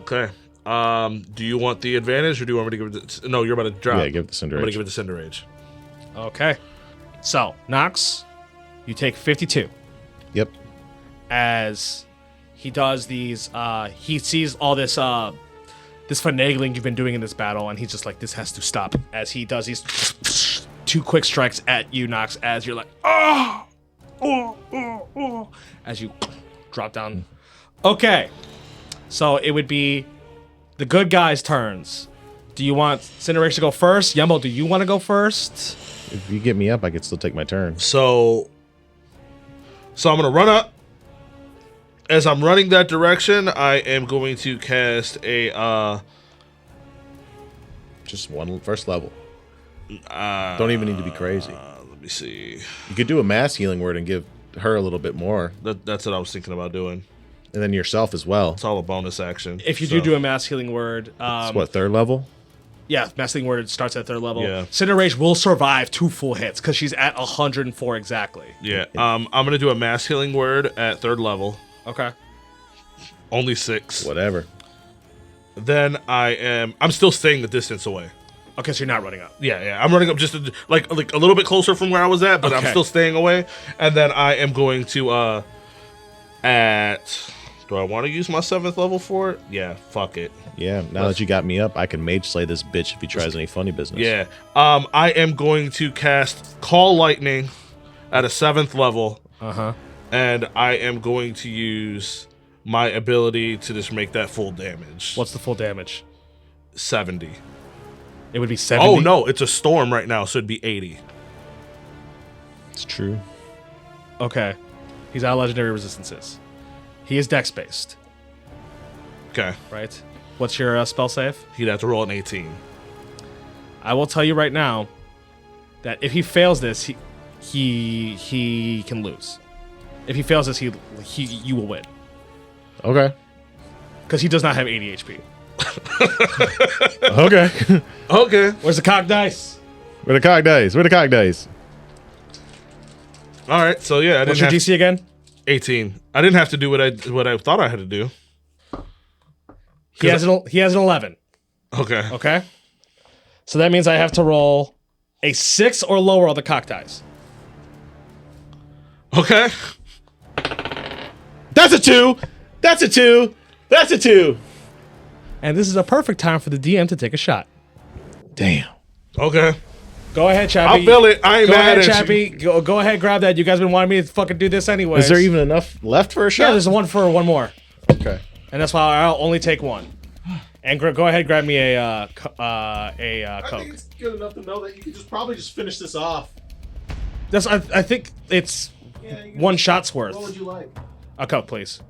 Speaker 4: Okay. Do you want the advantage, or do you want me to give it? No, you're about to drop.
Speaker 3: Yeah, give it the Cinder
Speaker 4: I'm gonna
Speaker 3: Rage.
Speaker 4: give it the Cinder Rage.
Speaker 2: Okay. So, Nox, you take 52.
Speaker 3: Yep.
Speaker 2: As he does these, he sees all this, this finagling you've been doing in this battle, and he's just like, this has to stop. As he does these 2 quick strikes at you, Nox, as you're like, as you drop down. Okay. So it would be the good guys' turns. Do you want Cinder Rage to go first? Yumbo, do you want to go first?
Speaker 3: If you get me up, I could still take my turn.
Speaker 4: So I'm gonna run up. As I'm running that direction, I am going to cast a
Speaker 3: Just one first level. Don't even need to be crazy.
Speaker 4: let me see.
Speaker 3: You could do a mass healing word and give her a little bit more.
Speaker 4: That's what I was thinking about doing.
Speaker 3: And then yourself as well.
Speaker 4: It's all a bonus action.
Speaker 2: If you
Speaker 4: so.
Speaker 2: do a mass healing word,
Speaker 3: It's what, 3rd level?
Speaker 2: yeah, mass healing word starts at 3rd level.
Speaker 4: Yeah.
Speaker 2: Cinder Rage will survive 2 full hits because she's at 104 exactly.
Speaker 4: Yeah. I'm gonna do a mass healing word at 3rd level.
Speaker 2: Okay.
Speaker 4: Only 6.
Speaker 3: Whatever.
Speaker 4: Then I'm still staying the distance away.
Speaker 2: Okay, so you're not running up.
Speaker 4: Yeah. I'm running up just like a little bit closer from where I was at, but I'm
Speaker 2: Okay.
Speaker 4: still staying away. And then I am going to do I want to use my 7th level for it? Yeah, fuck it.
Speaker 3: Yeah, now that you got me up, I can mage slay this bitch if he tries any funny business.
Speaker 4: Yeah. I am going to cast Call Lightning at a 7th level.
Speaker 2: Uh-huh.
Speaker 4: And I am going to use my ability to just make that full damage.
Speaker 2: What's the full damage?
Speaker 4: 70.
Speaker 2: It would be 70.
Speaker 4: Oh no, it's a storm right now, so it'd be 80.
Speaker 3: It's true.
Speaker 2: Okay. He's out of legendary resistances. He is dex based,
Speaker 4: Okay.
Speaker 2: right? What's your spell save?
Speaker 4: He'd have to roll an 18.
Speaker 2: I will tell you right now that if he fails this, he can lose. If he fails this, you will win
Speaker 3: Okay.
Speaker 2: because he does not have 80 HP.
Speaker 3: Okay.
Speaker 4: Okay.
Speaker 2: Where's the cock dice?
Speaker 3: Where the cock dice? Where the cock dice?
Speaker 4: All right. So yeah, I
Speaker 2: What's
Speaker 4: didn't
Speaker 2: your
Speaker 4: have
Speaker 2: DC again?
Speaker 4: 18. I didn't have to do what I thought I had to do.
Speaker 2: He has an 11.
Speaker 4: Okay.
Speaker 2: Okay. So that means I have to roll a 6 or lower on the cock dice.
Speaker 4: Okay.
Speaker 3: That's a 2. That's a 2. That's a 2.
Speaker 2: And this is a perfect time for the DM to take a shot.
Speaker 3: Damn.
Speaker 4: Okay.
Speaker 2: Go ahead, Chappie.
Speaker 4: I'll feel it. I ain't
Speaker 2: Go
Speaker 4: mad
Speaker 2: ahead,
Speaker 4: at
Speaker 2: Chappie. Go ahead, grab that. You guys been wanting me to fucking do this anyway.
Speaker 3: Is there even enough left for a shot?
Speaker 2: Yeah, there's one for one more.
Speaker 3: Okay.
Speaker 2: And that's why I'll only take one. And go ahead, grab me a Coke.
Speaker 3: it's good enough to know that you could probably just finish this off.
Speaker 2: I think it's one shot's worth.
Speaker 3: What would you like?
Speaker 2: A Coke, please.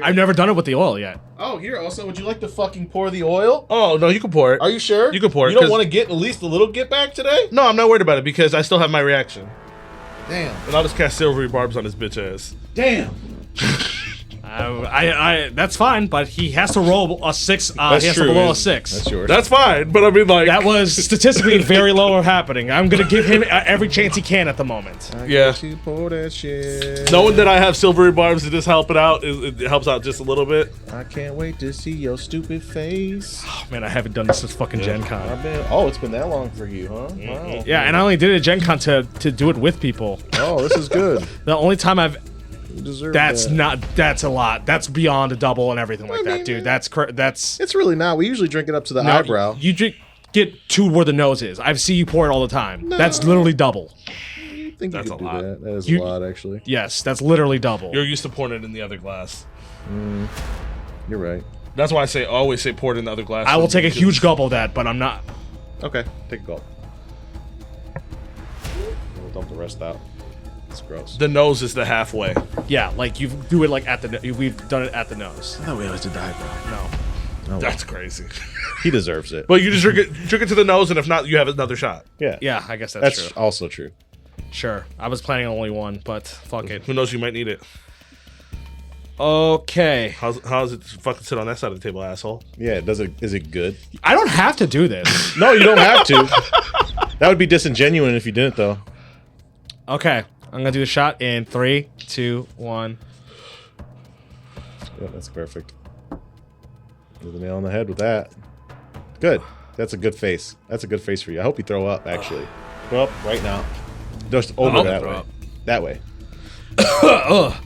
Speaker 2: I've never done it with the oil yet.
Speaker 3: Oh, here. Also, would you like to fucking pour the oil?
Speaker 4: Oh no, you can pour it.
Speaker 3: Are you sure?
Speaker 4: You can pour it,
Speaker 3: You don't
Speaker 4: 'cause-
Speaker 3: want to get at least a little get back today?
Speaker 4: No, I'm not worried about it because I still have my reaction.
Speaker 3: Damn.
Speaker 4: And I'll just cast silvery barbs on his bitch ass.
Speaker 3: Damn.
Speaker 2: That's fine, but he has to roll a 6. He has to roll a 6.
Speaker 3: That's yours.
Speaker 4: That's fine, but I mean like
Speaker 2: That was statistically very low happening. I'm gonna give him every chance he can at the moment.
Speaker 4: yeah.
Speaker 3: You pour that shit.
Speaker 4: Knowing that I have silvery barbs to just help it out, it helps out just a little bit.
Speaker 3: I can't wait to see your stupid face.
Speaker 2: Oh, man, I haven't done this since fucking Gen Con.
Speaker 3: It's been that long for you, huh? Wow.
Speaker 2: Yeah, and I only did it at Gen Con to do it with people.
Speaker 3: Oh, this is good.
Speaker 2: The only time I've
Speaker 3: You deserve
Speaker 2: that's
Speaker 3: that.
Speaker 2: that's a lot. That's beyond a double and everything like that, dude. That's
Speaker 3: It's really not. We usually drink it up to the eyebrow.
Speaker 2: You get to where the nose is. I see you pour it all the time. That's literally double.
Speaker 3: I think
Speaker 4: That's
Speaker 3: you
Speaker 4: a
Speaker 3: could do
Speaker 4: lot.
Speaker 3: that. That is
Speaker 2: You-
Speaker 3: a lot, actually.
Speaker 2: Yes, that's literally double.
Speaker 4: You're used to pouring it in the other glass.
Speaker 3: You're right.
Speaker 4: That's why I always say pour it in the other glass.
Speaker 2: I will take a huge gulp of that, but I'm not.
Speaker 3: Okay, take a gulp. We'll dump the rest out. It's gross.
Speaker 4: The nose is the halfway.
Speaker 2: Yeah, like you do it like at the. We've done it at the nose.
Speaker 3: I thought we always did the eyebrow.
Speaker 2: No.
Speaker 3: Oh, well.
Speaker 4: That's crazy.
Speaker 3: He deserves it.
Speaker 4: But you just drink it to the nose, and if not, you have another shot.
Speaker 3: yeah.
Speaker 2: Yeah, I guess that's
Speaker 3: That's
Speaker 2: true.
Speaker 3: also true.
Speaker 2: Sure. I was planning on only one, but fuck it.
Speaker 4: Who knows? You might need it.
Speaker 2: Okay.
Speaker 4: How's it fucking sit on that side of the table, asshole?
Speaker 3: Yeah, is it good?
Speaker 2: I don't have to do this.
Speaker 3: No, you don't have to. That would be disingenuous if you didn't, though.
Speaker 2: Okay. I'm gonna do the shot in 3, 2, 1.
Speaker 3: Yeah, that's perfect. Hit the nail on the head with that. Good. That's a good face. That's a good face for you. I hope you throw up, actually. Throw up right now. Just over
Speaker 2: I'll
Speaker 3: that
Speaker 2: throw
Speaker 3: way.
Speaker 2: up.
Speaker 3: That way.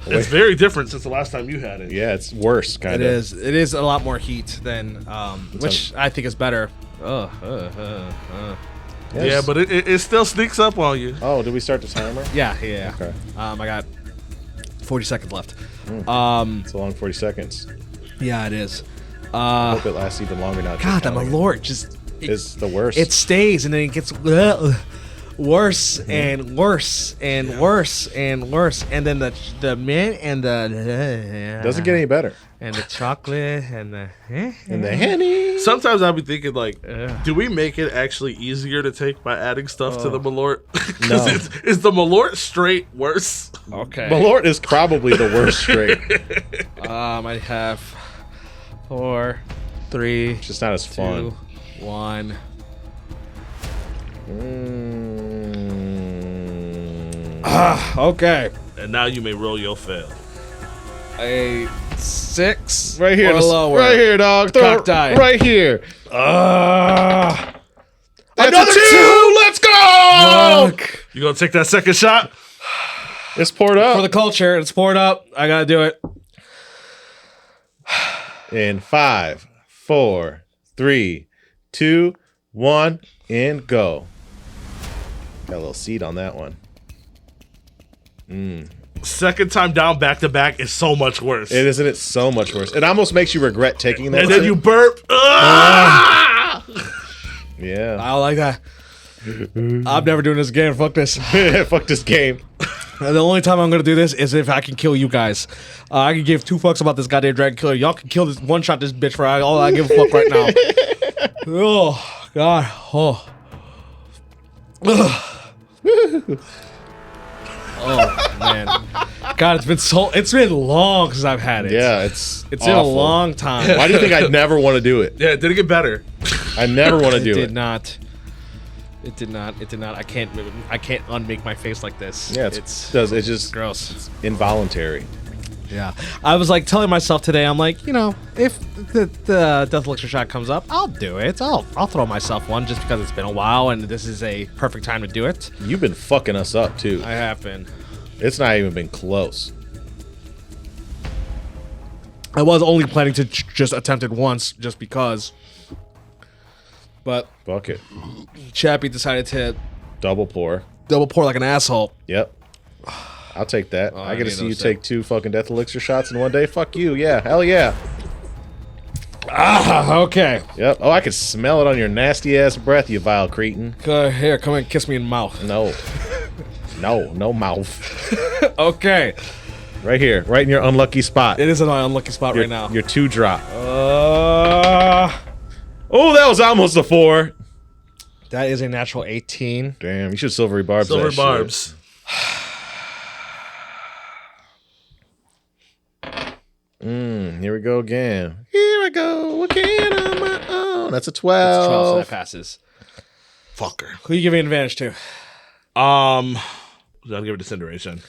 Speaker 4: It's very different since the last time you had it.
Speaker 3: Yeah, it's worse, kind
Speaker 2: It
Speaker 3: of.
Speaker 2: is. It is a lot more heat than, which I think is better.
Speaker 4: Yeah, but it still sneaks up on you.
Speaker 3: Oh, did we start the timer?
Speaker 2: Yeah.
Speaker 3: Okay.
Speaker 2: I got 40 seconds left.
Speaker 3: It's a long 40 seconds.
Speaker 2: Yeah, it is.
Speaker 3: I hope it lasts even longer now.
Speaker 2: God, that Malort just
Speaker 3: is the worst.
Speaker 2: it stays and then it gets worse and worse and worse and worse, and then the mint and the
Speaker 3: doesn't get any better.
Speaker 2: and the chocolate and the
Speaker 3: And the Henny.
Speaker 4: Sometimes I'll be thinking, like,
Speaker 2: Yeah.
Speaker 4: do we make it actually easier to take by adding stuff to the Malort?
Speaker 3: No.
Speaker 4: Is the Malort straight worse?
Speaker 2: Okay.
Speaker 3: Malort is probably the worst straight.
Speaker 2: I have 4, 3,
Speaker 3: It's just not as
Speaker 2: 2,
Speaker 3: fun.
Speaker 2: 1. Okay.
Speaker 4: And now you may roll your fail.
Speaker 2: A 6
Speaker 3: Right here.
Speaker 2: or lower.
Speaker 3: Right here, dog. Throw
Speaker 2: Cock die.
Speaker 3: right here. That's
Speaker 2: Another
Speaker 3: a 2. Let's go.
Speaker 2: Fuck.
Speaker 4: You gonna take that second shot?
Speaker 3: It's poured up.
Speaker 2: For the culture, it's poured up. I gotta do it.
Speaker 3: In 5, 4, 3, 2, 1, and go. Got a little seed on that one.
Speaker 4: Second time down back to back is so much worse.
Speaker 3: It isn't it so much worse. It almost makes you regret taking that.
Speaker 4: And then
Speaker 3: shit.
Speaker 4: you burp. Ah!
Speaker 3: Yeah.
Speaker 2: I don't like that. I'm never doing this again. Fuck this.
Speaker 3: Fuck this game.
Speaker 2: The only time I'm gonna do this is if I can kill you guys. I can give 2 fucks about this goddamn dragon killer. Y'all can kill this, one shot this bitch for all I give a fuck right now. Oh god. Oh. Oh man. God, it's been long since I've had it.
Speaker 3: Yeah, it's
Speaker 2: It's been a
Speaker 3: awful.
Speaker 2: long time.
Speaker 3: Why do you think I'd never want to do it?
Speaker 4: Yeah, did it get better?
Speaker 3: I never want to
Speaker 2: It
Speaker 3: do
Speaker 2: did
Speaker 3: it.
Speaker 2: not. It did not. It did not. I can't unmake my face like this.
Speaker 3: Yeah, it's just
Speaker 2: gross.
Speaker 3: involuntary.
Speaker 2: Yeah. I was like telling myself today, I'm like, you know, if the death elixir shot comes up, I'll do it. I'll throw myself one just because it's been a while and this is a perfect time to do it.
Speaker 3: You've been fucking us up too.
Speaker 2: I have been.
Speaker 3: It's not even been close.
Speaker 2: I was only planning to just attempt it once just because. But
Speaker 3: Fuck it.
Speaker 2: Chappie decided to
Speaker 3: Double pour.
Speaker 2: double pour like an asshole.
Speaker 3: Yep. I'll take that.
Speaker 2: Oh,
Speaker 3: I
Speaker 2: I
Speaker 3: get to
Speaker 2: need
Speaker 3: see you
Speaker 2: those
Speaker 3: take 2 fucking death elixir shots in one day. Fuck you. Yeah. Hell yeah.
Speaker 2: Okay.
Speaker 3: Yep. Oh, I can smell it on your nasty ass breath, you vile cretin.
Speaker 2: Here, come and kiss me in the mouth.
Speaker 3: No. No mouth.
Speaker 2: Okay.
Speaker 3: Right here. Right in your unlucky spot.
Speaker 2: It is an unlucky spot right now.
Speaker 3: Your 2 drop.
Speaker 2: Uh,
Speaker 3: Oh, that was almost a 4.
Speaker 2: that is a natural 18.
Speaker 3: Damn, you should silvery barbs
Speaker 4: Silver
Speaker 3: that
Speaker 4: barbs.
Speaker 3: shit. Here we go again. Here I go again on my own. That's a
Speaker 2: It's a 12, so
Speaker 3: 12.
Speaker 2: that passes.
Speaker 4: Fucker.
Speaker 2: Who you giving advantage to?
Speaker 4: I'll give it incineration.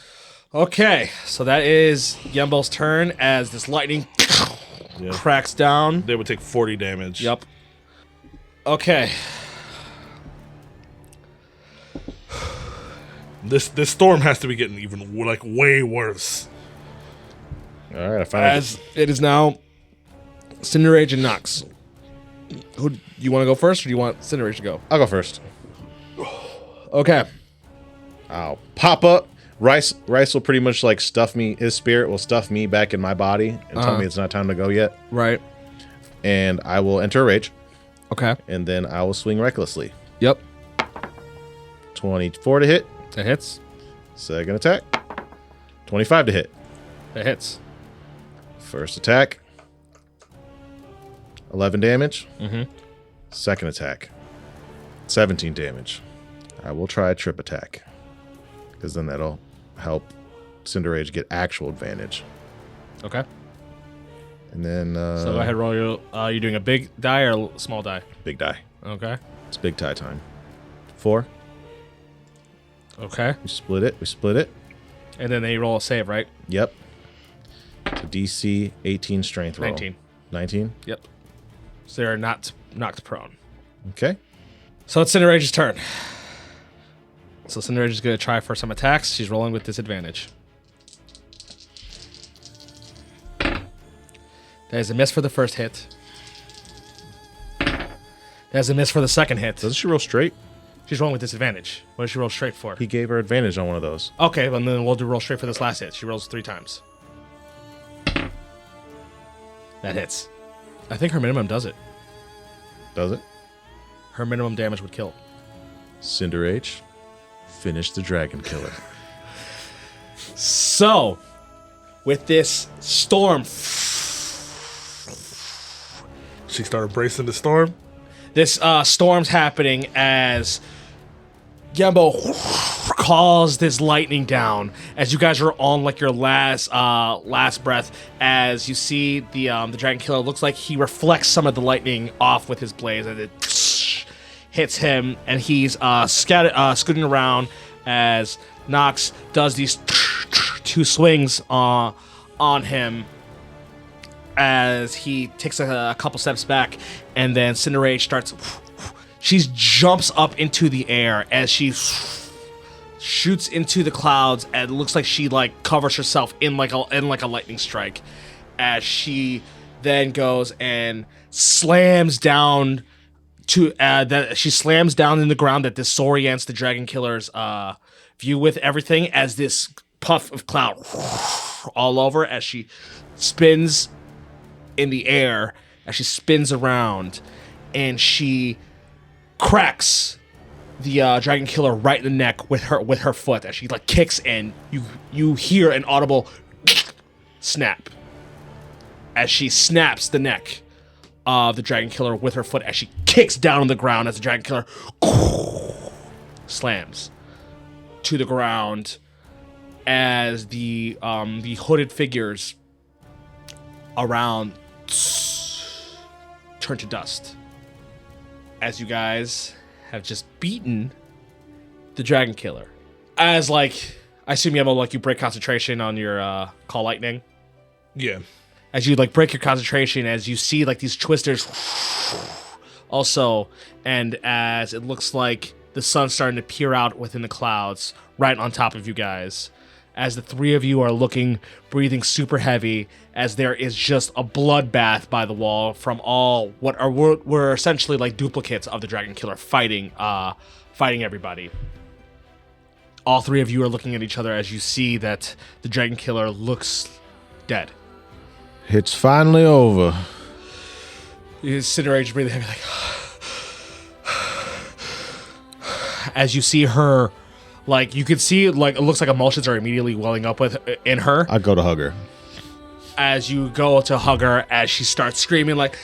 Speaker 2: Okay, so that is Yembo's turn as this lightning cracks down.
Speaker 4: They would take 40 damage.
Speaker 2: Yep. Okay.
Speaker 4: This storm has to be getting even like way worse.
Speaker 3: All right, I finally.
Speaker 2: As it is now Cinder Rage and Nox. Who do you want to go first, or do you want Cinder Rage to go?
Speaker 3: I'll go first.
Speaker 2: Okay.
Speaker 3: I'll pop up. Rice will pretty much like stuff me. His spirit will stuff me back in my body and tell me it's not time to go yet.
Speaker 2: Right.
Speaker 3: And I will enter a rage,
Speaker 2: Okay.
Speaker 3: and then I will swing recklessly.
Speaker 2: Yep.
Speaker 3: 24 to hit.
Speaker 2: That hits.
Speaker 3: Second attack. 25 to hit.
Speaker 2: That hits.
Speaker 3: First attack. 11 damage.
Speaker 2: Mm-hmm.
Speaker 3: Second attack. 17 damage. I will try a trip attack, because then that'll help Cinder Rage get actual advantage.
Speaker 2: Okay.
Speaker 3: And then
Speaker 2: So go ahead, roll your. You doing a big die or a small die?
Speaker 3: big die.
Speaker 2: Okay.
Speaker 3: It's big tie time. 4.
Speaker 2: Okay.
Speaker 3: We split it.
Speaker 2: And then they roll a save, right?
Speaker 3: Yep. So DC 18 strength roll.
Speaker 2: 19.
Speaker 3: 19?
Speaker 2: Yep. So they're not knocked prone.
Speaker 3: Okay.
Speaker 2: So it's Cinder Rage's turn. So Cinder Rage is going to try for some attacks. She's rolling with disadvantage. That is a miss for the first hit. That is a miss for the second hit.
Speaker 3: Doesn't she roll straight?
Speaker 2: She's rolling with disadvantage. What does she roll straight for?
Speaker 3: He gave her advantage on one of those.
Speaker 2: Okay, well, then we'll do roll straight for this last hit. She rolls 3 times. That hits. I think her minimum does it.
Speaker 3: Does it?
Speaker 2: Her minimum damage would kill.
Speaker 3: Cinder Rage, finish the dragon killer.
Speaker 2: So, with this storm,
Speaker 4: She started bracing the storm.
Speaker 2: this storm's happening as Gembo calls this lightning down as you guys are on like your last breath. As you see the dragon killer, looks like he reflects some of the lightning off with his blaze, and it hits him, and he's scooting around as Nox does these 2 swings on him, as he takes a couple steps back, and then Cinderage starts. She jumps up into the air as she shoots into the clouds, and it looks like she like covers herself in like a lightning strike, as she then goes and slams down to that she slams down in the ground that disorients the Dragon Killer's view with everything, as this puff of cloud all over as she spins in the air, as she spins around, and she cracks the Dragon Killer right in the neck with her foot as she like kicks, and you hear an audible snap as she snaps the neck of the Dragon Killer with her foot as she kicks down on the ground, as the Dragon Killer slams to the ground, as the hooded figures around turn to dust, as you guys have just beaten the Dragon Killer. As like, I assume Yemo, like you break concentration on your Call Lightning.
Speaker 4: Yeah.
Speaker 2: As you like break your concentration, as you see like these twisters also, and as it looks like the sun's starting to peer out within the clouds right on top of you guys, as the three of you are looking, breathing super heavy, as there is just a bloodbath by the wall from all what were essentially like duplicates of the Dragon Killer fighting everybody. All three of you are looking at each other as you see that the Dragon Killer looks dead.
Speaker 3: It's finally over.
Speaker 2: You Cinderage breathing heavy, like as you see her, like you can see, like it looks like emotions are immediately welling up in her.
Speaker 3: I go to hug her.
Speaker 2: As you go to hug her, as she starts screaming like,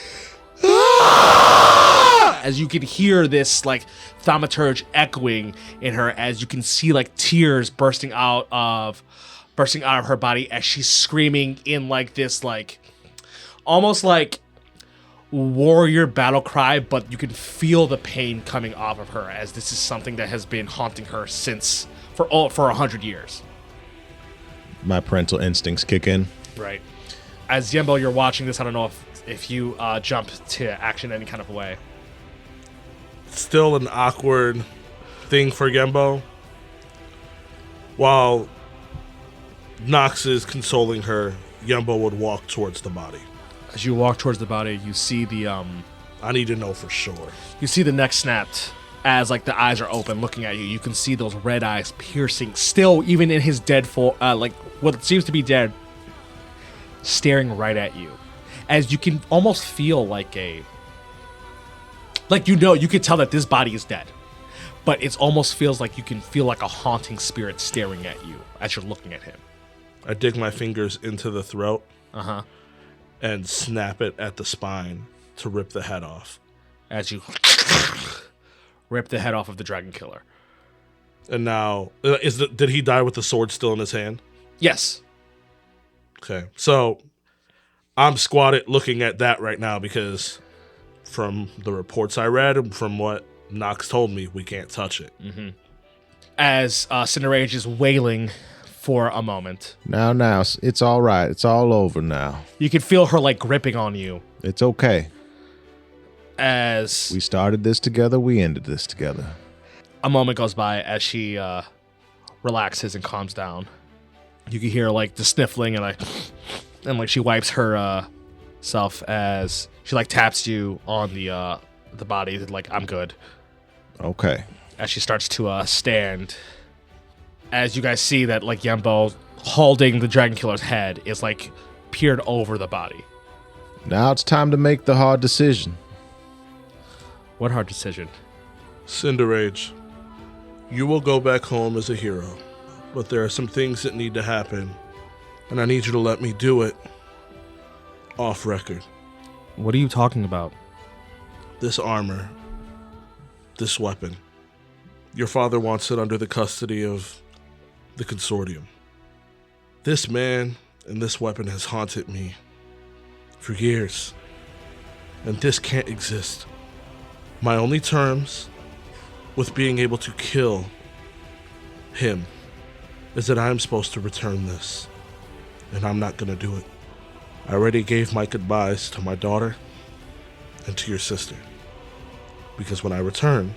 Speaker 2: "Ah!" As you can hear this like thaumaturge echoing in her, as you can see like tears bursting out of her body as she's screaming in like this like almost like warrior battle cry, but you can feel the pain coming off of her, as this is something that has been haunting her since for 100 years.
Speaker 3: My parental instincts kick in.
Speaker 2: Right. As Yembo, you're watching this, I don't know if you jump to action any kind of way.
Speaker 4: Still an awkward thing for Gembo. While Nox is consoling her, Yembo would walk towards the body.
Speaker 2: As you walk towards the body, you see the
Speaker 4: I need to know for sure.
Speaker 2: You see the neck snapped as like the eyes are open looking at you. You can see those red eyes piercing, still even in his dead like what seems to be dead, staring right at you. As you can almost feel like you could tell that this body is dead. But it almost feels like you can feel like a haunting spirit staring at you as you're looking at him.
Speaker 4: I dig my fingers into the throat.
Speaker 2: Uh-huh.
Speaker 4: And snap it at the spine to rip the head off.
Speaker 2: As you rip the head off of the Dragon Killer.
Speaker 4: And now, did he die with the sword still in his hand?
Speaker 2: Yes.
Speaker 4: Okay, so I'm squatted looking at that right now because from the reports I read and from what Nox told me, we can't touch it.
Speaker 2: Mm-hmm. As Cinderage is wailing for a moment.
Speaker 3: Now, it's all right. It's all over now.
Speaker 2: You can feel her like gripping on you.
Speaker 3: It's okay.
Speaker 2: As
Speaker 3: we started this together, we ended this together.
Speaker 2: A moment goes by as she relaxes and calms down. You can hear like the sniffling and like she wipes her self as she like taps you on the body, like I'm good.
Speaker 3: Okay.
Speaker 2: As she starts to stand. As you guys see that, like, Yembo holding the Dragon Killer's head is, like, peered over the body.
Speaker 3: Now it's time to make the hard decision.
Speaker 2: What hard decision?
Speaker 4: Cinderage, you will go back home as a hero, but there are some things that need to happen, and I need you to let me do it off record.
Speaker 2: What are you talking about?
Speaker 4: This armor, this weapon, your father wants it under the custody of the consortium. This man and this weapon has haunted me for years, and this can't exist. My only terms with being able to kill him is that I'm supposed to return this, and I'm not gonna do it. I already gave my goodbyes to my daughter and to your sister. Because when I return,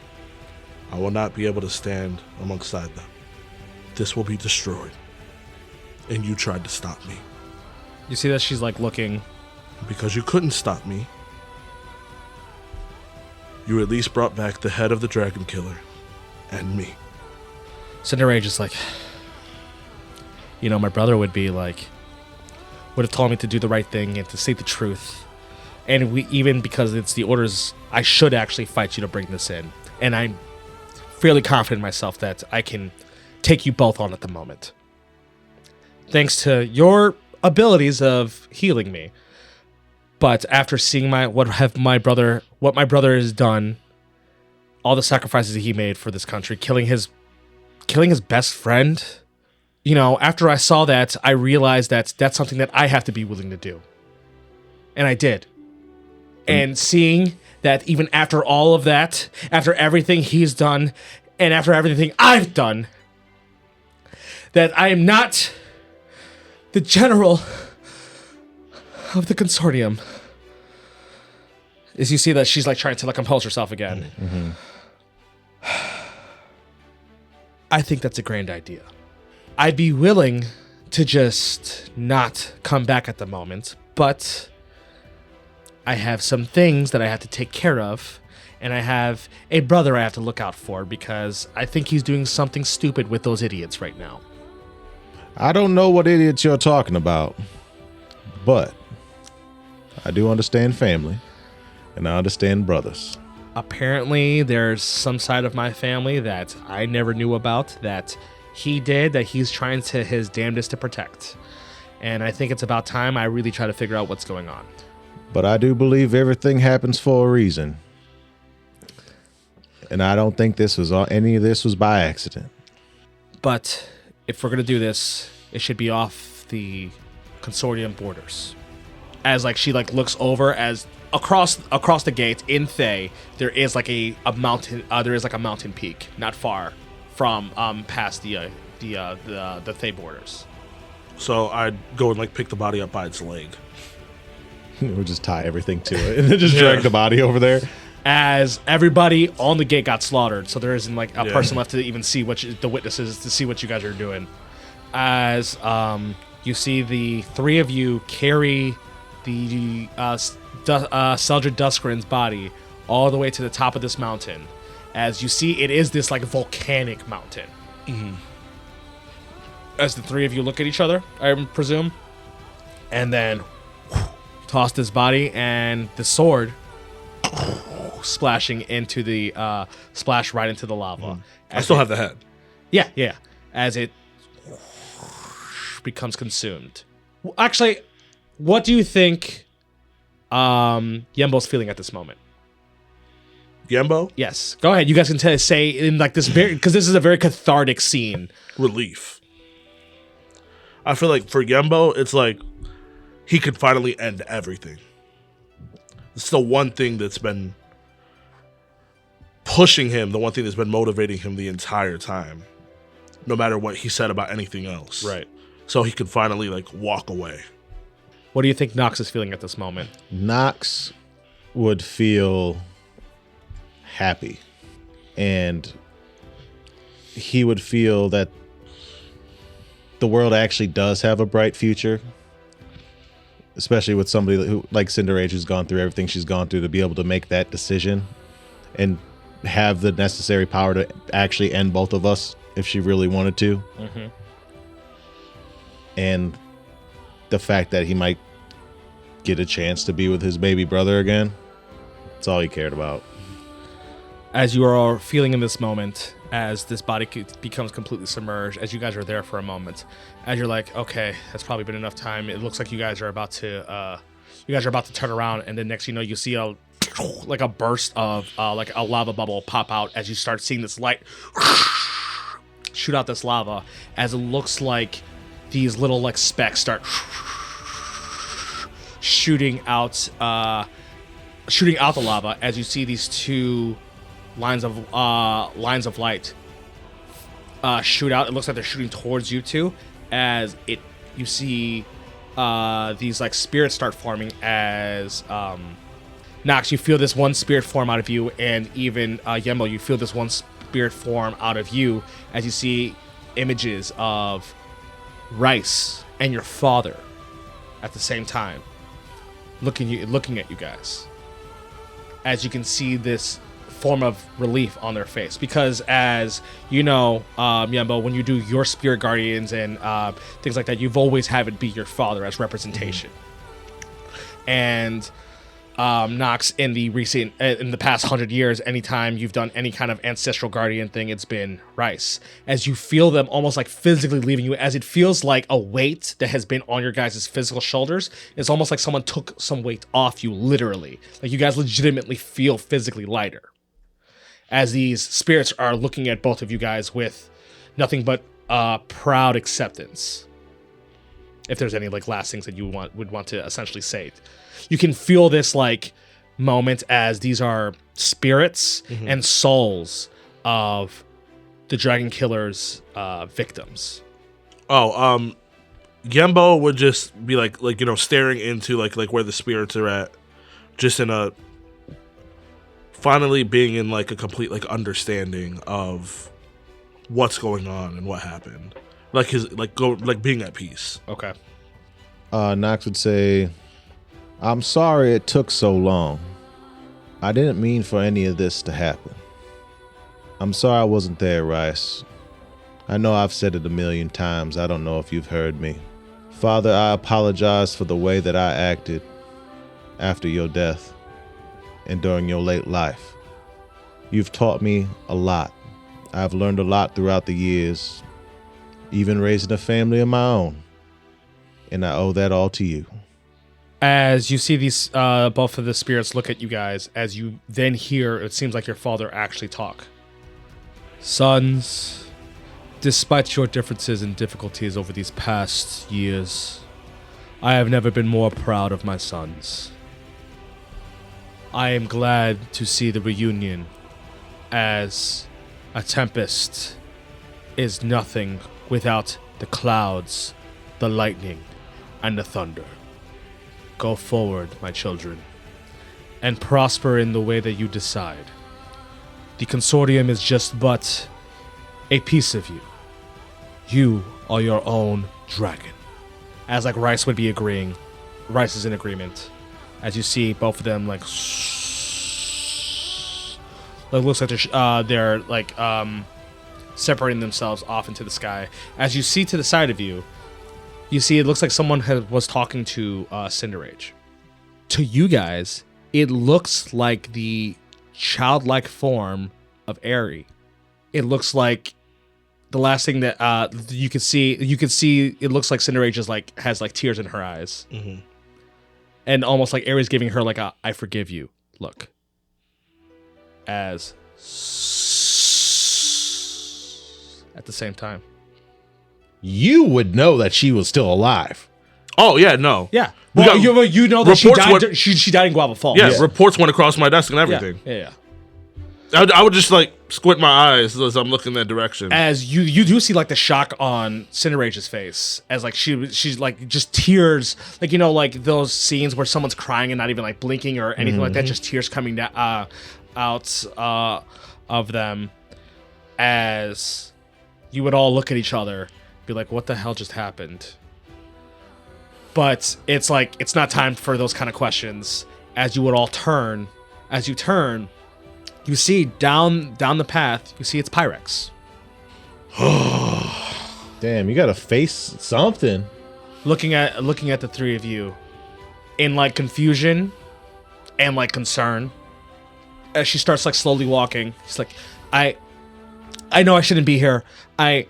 Speaker 4: I will not be able to stand alongside them. This will be destroyed. And you tried to stop me.
Speaker 2: You see that she's like looking.
Speaker 4: Because you couldn't stop me, you at least brought back the head of the dragon killer and me.
Speaker 2: Cinderella just like, my brother would have told me to do the right thing and to say the truth. And even because it's the orders, I should actually fight you to bring this in. And I'm fairly confident in myself that I can take you both on at the moment. Thanks to your abilities of healing me. But after seeing what my brother has done, all the sacrifices he made for this country, killing his best friend, after I saw that, I realized that that's something that I have to be willing to do. And I did. And seeing that even after all of that, after everything he's done, and after everything I've done, that I am not the general of the consortium. Is you see that she's like trying to compose herself again. Mm-hmm. I think that's a grand idea. I'd be willing to just not come back at the moment, but I have some things that I have to take care of, and I have a brother I have to look out for because I think he's doing something stupid with those idiots right now.
Speaker 3: I don't know what idiots you're talking about, but I do understand family, and I understand brothers.
Speaker 2: Apparently, there's some side of my family that I never knew about that he did, that he's trying to his damnedest to protect. And I think it's about time I really try to figure out what's going on.
Speaker 3: But I do believe everything happens for a reason. And I don't think any of this was by accident.
Speaker 2: But if we're going to do this, it should be off the consortium borders. As she looks over as across the gate in Thay, there is a mountain. There is a mountain peak not far from past the Thay borders.
Speaker 4: So I'd go and pick the body up by its leg.
Speaker 3: We'll just tie everything to it and then just drag the body over there.
Speaker 2: As everybody on the gate got slaughtered, so there isn't a person left to even see the witnesses to see what you guys are doing. As you see the three of you carry the Seldred Duskrin's body all the way to the top of this mountain. As you see, it is this volcanic mountain. Mm-hmm. As the three of you look at each other, I presume, and then toss this body and the sword splashing into the splash right into the lava.
Speaker 4: Mm. I still have the head.
Speaker 2: Yeah. As it becomes consumed. Actually, what do you think Yembo's feeling at this moment?
Speaker 4: Yembo?
Speaker 2: Yes. Go ahead. You guys can say in this because this is a very cathartic scene.
Speaker 4: Relief. I feel like for Yembo, it's he could finally end everything. It's the one thing that's been pushing him, the one thing that's been motivating him the entire time, no matter what he said about anything else.
Speaker 2: Right.
Speaker 4: So he could finally walk away.
Speaker 2: What do you think Nox is feeling at this moment?
Speaker 3: Nox would feel happy, and he would feel that the world actually does have a bright future, especially with somebody who like Cinderella, who's gone through everything she's gone through, to be able to make that decision and have the necessary power to actually end both of us if she really wanted to. Mm-hmm. And the fact that he might get a chance to be with his baby brother again, that's all he cared about.
Speaker 2: As you are all feeling in this moment, as this body becomes completely submerged, as you guys are there for a moment, as you're okay, that's probably been enough time. It looks like you guys are about to turn around, and then next you know, you see a burst of a lava bubble pop out as you start seeing this light shoot out this lava, as it looks like these little specks start shooting out the lava, as you see these two lines of light shoot out. It looks like they're shooting towards you two, as you see these like spirits start forming as Nox, you feel this one spirit form out of you, and even Yembo, you feel this one spirit form out of you as you see images of Rice and your father at the same time looking at you guys. As you can see this form of relief on their face, because as you know, Yembo, when you do your spirit guardians and things like that, you've always have it be your father as representation. And Nox, in the past 100 years, anytime you've done any kind of ancestral guardian thing, it's been Rice. As you feel them almost like physically leaving you, as it feels like a weight that has been on your guys' physical shoulders, it's almost like someone took some weight off you, literally. Like you guys legitimately feel physically lighter. As these spirits are looking at both of you guys with nothing but proud acceptance. If there's any like last things that you would want to essentially say. You can feel this like moment as these are spirits and souls of the Dragon Killer's victims.
Speaker 4: Yembo would just be like staring into like where the spirits are at, just in a finally being in like a complete like understanding of what's going on and what happened, like his being at peace.
Speaker 2: Okay.
Speaker 3: Nox would say, "I'm sorry it took so long. I didn't mean for any of this to happen. I'm sorry I wasn't there, Rice. I know I've said it a million times. I don't know if you've heard me. Father, I apologize for the way that I acted after your death and during your late life. You've taught me a lot. I've learned a lot throughout the years, even raising a family of my own. And I owe that all to you."
Speaker 2: As you see these, both of the spirits look at you guys, as you then hear, it seems like your father actually talk. "Sons, despite your differences and difficulties over these past years, I have never been more proud of my sons. I am glad to see the reunion, as a tempest is nothing without the clouds, the lightning, and the thunder. Go forward, my children, and prosper in the way that you decide. The consortium is just but a piece of you. You are your own dragon." As like Rice would be agreeing, Rice is in agreement. As you see both of them like, it looks like they're like separating themselves off into the sky. As you see to the side of you, you see it looks like someone was talking to Cinderage. To you guys, it looks like the childlike form of Aerie. It looks like the last thing that you can see. It looks like Cinderage is like has like tears in her eyes, and almost like Aerie's giving her like a "I forgive you" look. As at the same time.
Speaker 3: You would know that she was still alive.
Speaker 4: Oh yeah, no.
Speaker 2: Yeah. Well, you know that she died. She died in Guava Falls.
Speaker 4: Yeah, reports went across my desk and everything.
Speaker 2: Yeah.
Speaker 4: I would just like squint my eyes as I'm looking that direction.
Speaker 2: As you do see like the shock on Cinerage's face, as like she's like just tears, like like those scenes where someone's crying and not even like blinking or anything like that, just tears coming out of them. As you would all look at each other, be like, "What the hell just happened?" But it's like it's not time for those kind of questions. As you would all turn, you see down the path, you see it's Pyrex.
Speaker 3: Damn, you gotta face something.
Speaker 2: Looking at the three of you in like confusion and like concern. As she starts like slowly walking, she's like, I know I shouldn't be here. I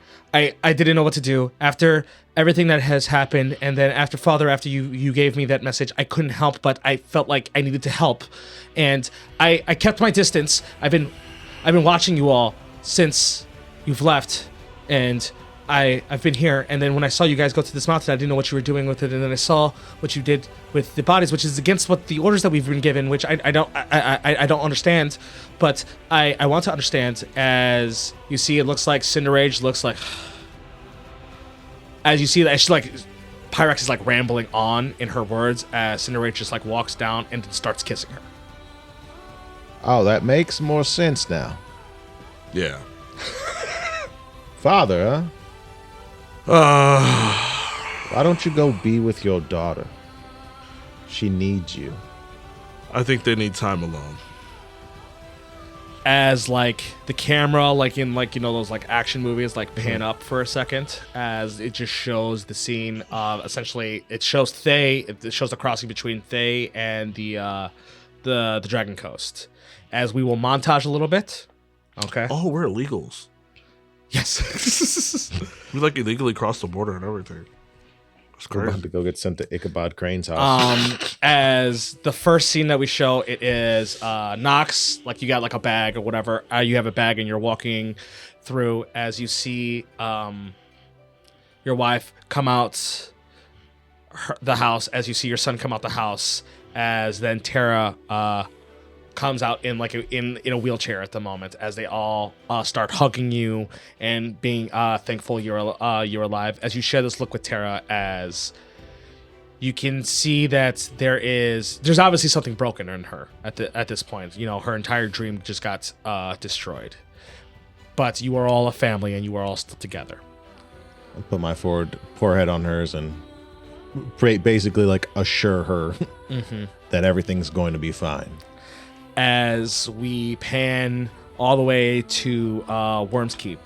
Speaker 2: didn't know what to do after everything that has happened, and then after you gave me that message, I couldn't help, but I felt like I needed to help, and I kept my distance. I've been watching you all since you've left, and I've been here, and then when I saw you guys go to this mountain, I didn't know what you were doing with it, and then I saw what you did with the bodies, which is against what the orders that we've been given, which I don't understand, but I want to understand. As you see, it looks like Cinderage looks like, as you see that, she like Pyrex is like rambling on in her words as Cinderella just like walks down and starts kissing her.
Speaker 3: Oh, that makes more sense now.
Speaker 4: Yeah.
Speaker 3: Father, huh? Why don't you go be with your daughter? She needs you.
Speaker 4: I think they need time alone.
Speaker 2: As like the camera, like in like, you know, those like action movies, like pan up for a second as it just shows the scene of essentially it shows it shows the crossing between Thay and the Dragon Coast. As we will montage a little bit. Okay.
Speaker 4: Oh, we're illegals.
Speaker 2: Yes.
Speaker 4: We like illegally crossed the border and everything. It's
Speaker 3: We're about
Speaker 4: crazy.
Speaker 3: to go get sent to Ichabod Crane's house.
Speaker 2: As the first scene that we show, it is Nox, like you got like a bag or whatever. You have a bag and you're walking through as you see your wife come out the house, as you see your son come out the house, as then Tara comes out in like in a wheelchair at the moment, as they all start hugging you and being thankful you're alive. As you share this look with Tara, as you can see that there's obviously something broken in her at this point. You know, her entire dream just got destroyed. But you are all a family and you are all still together.
Speaker 3: I'll put my forehead on hers and basically like assure her that everything's going to be fine.
Speaker 2: As we pan all the way to Worm's Keep.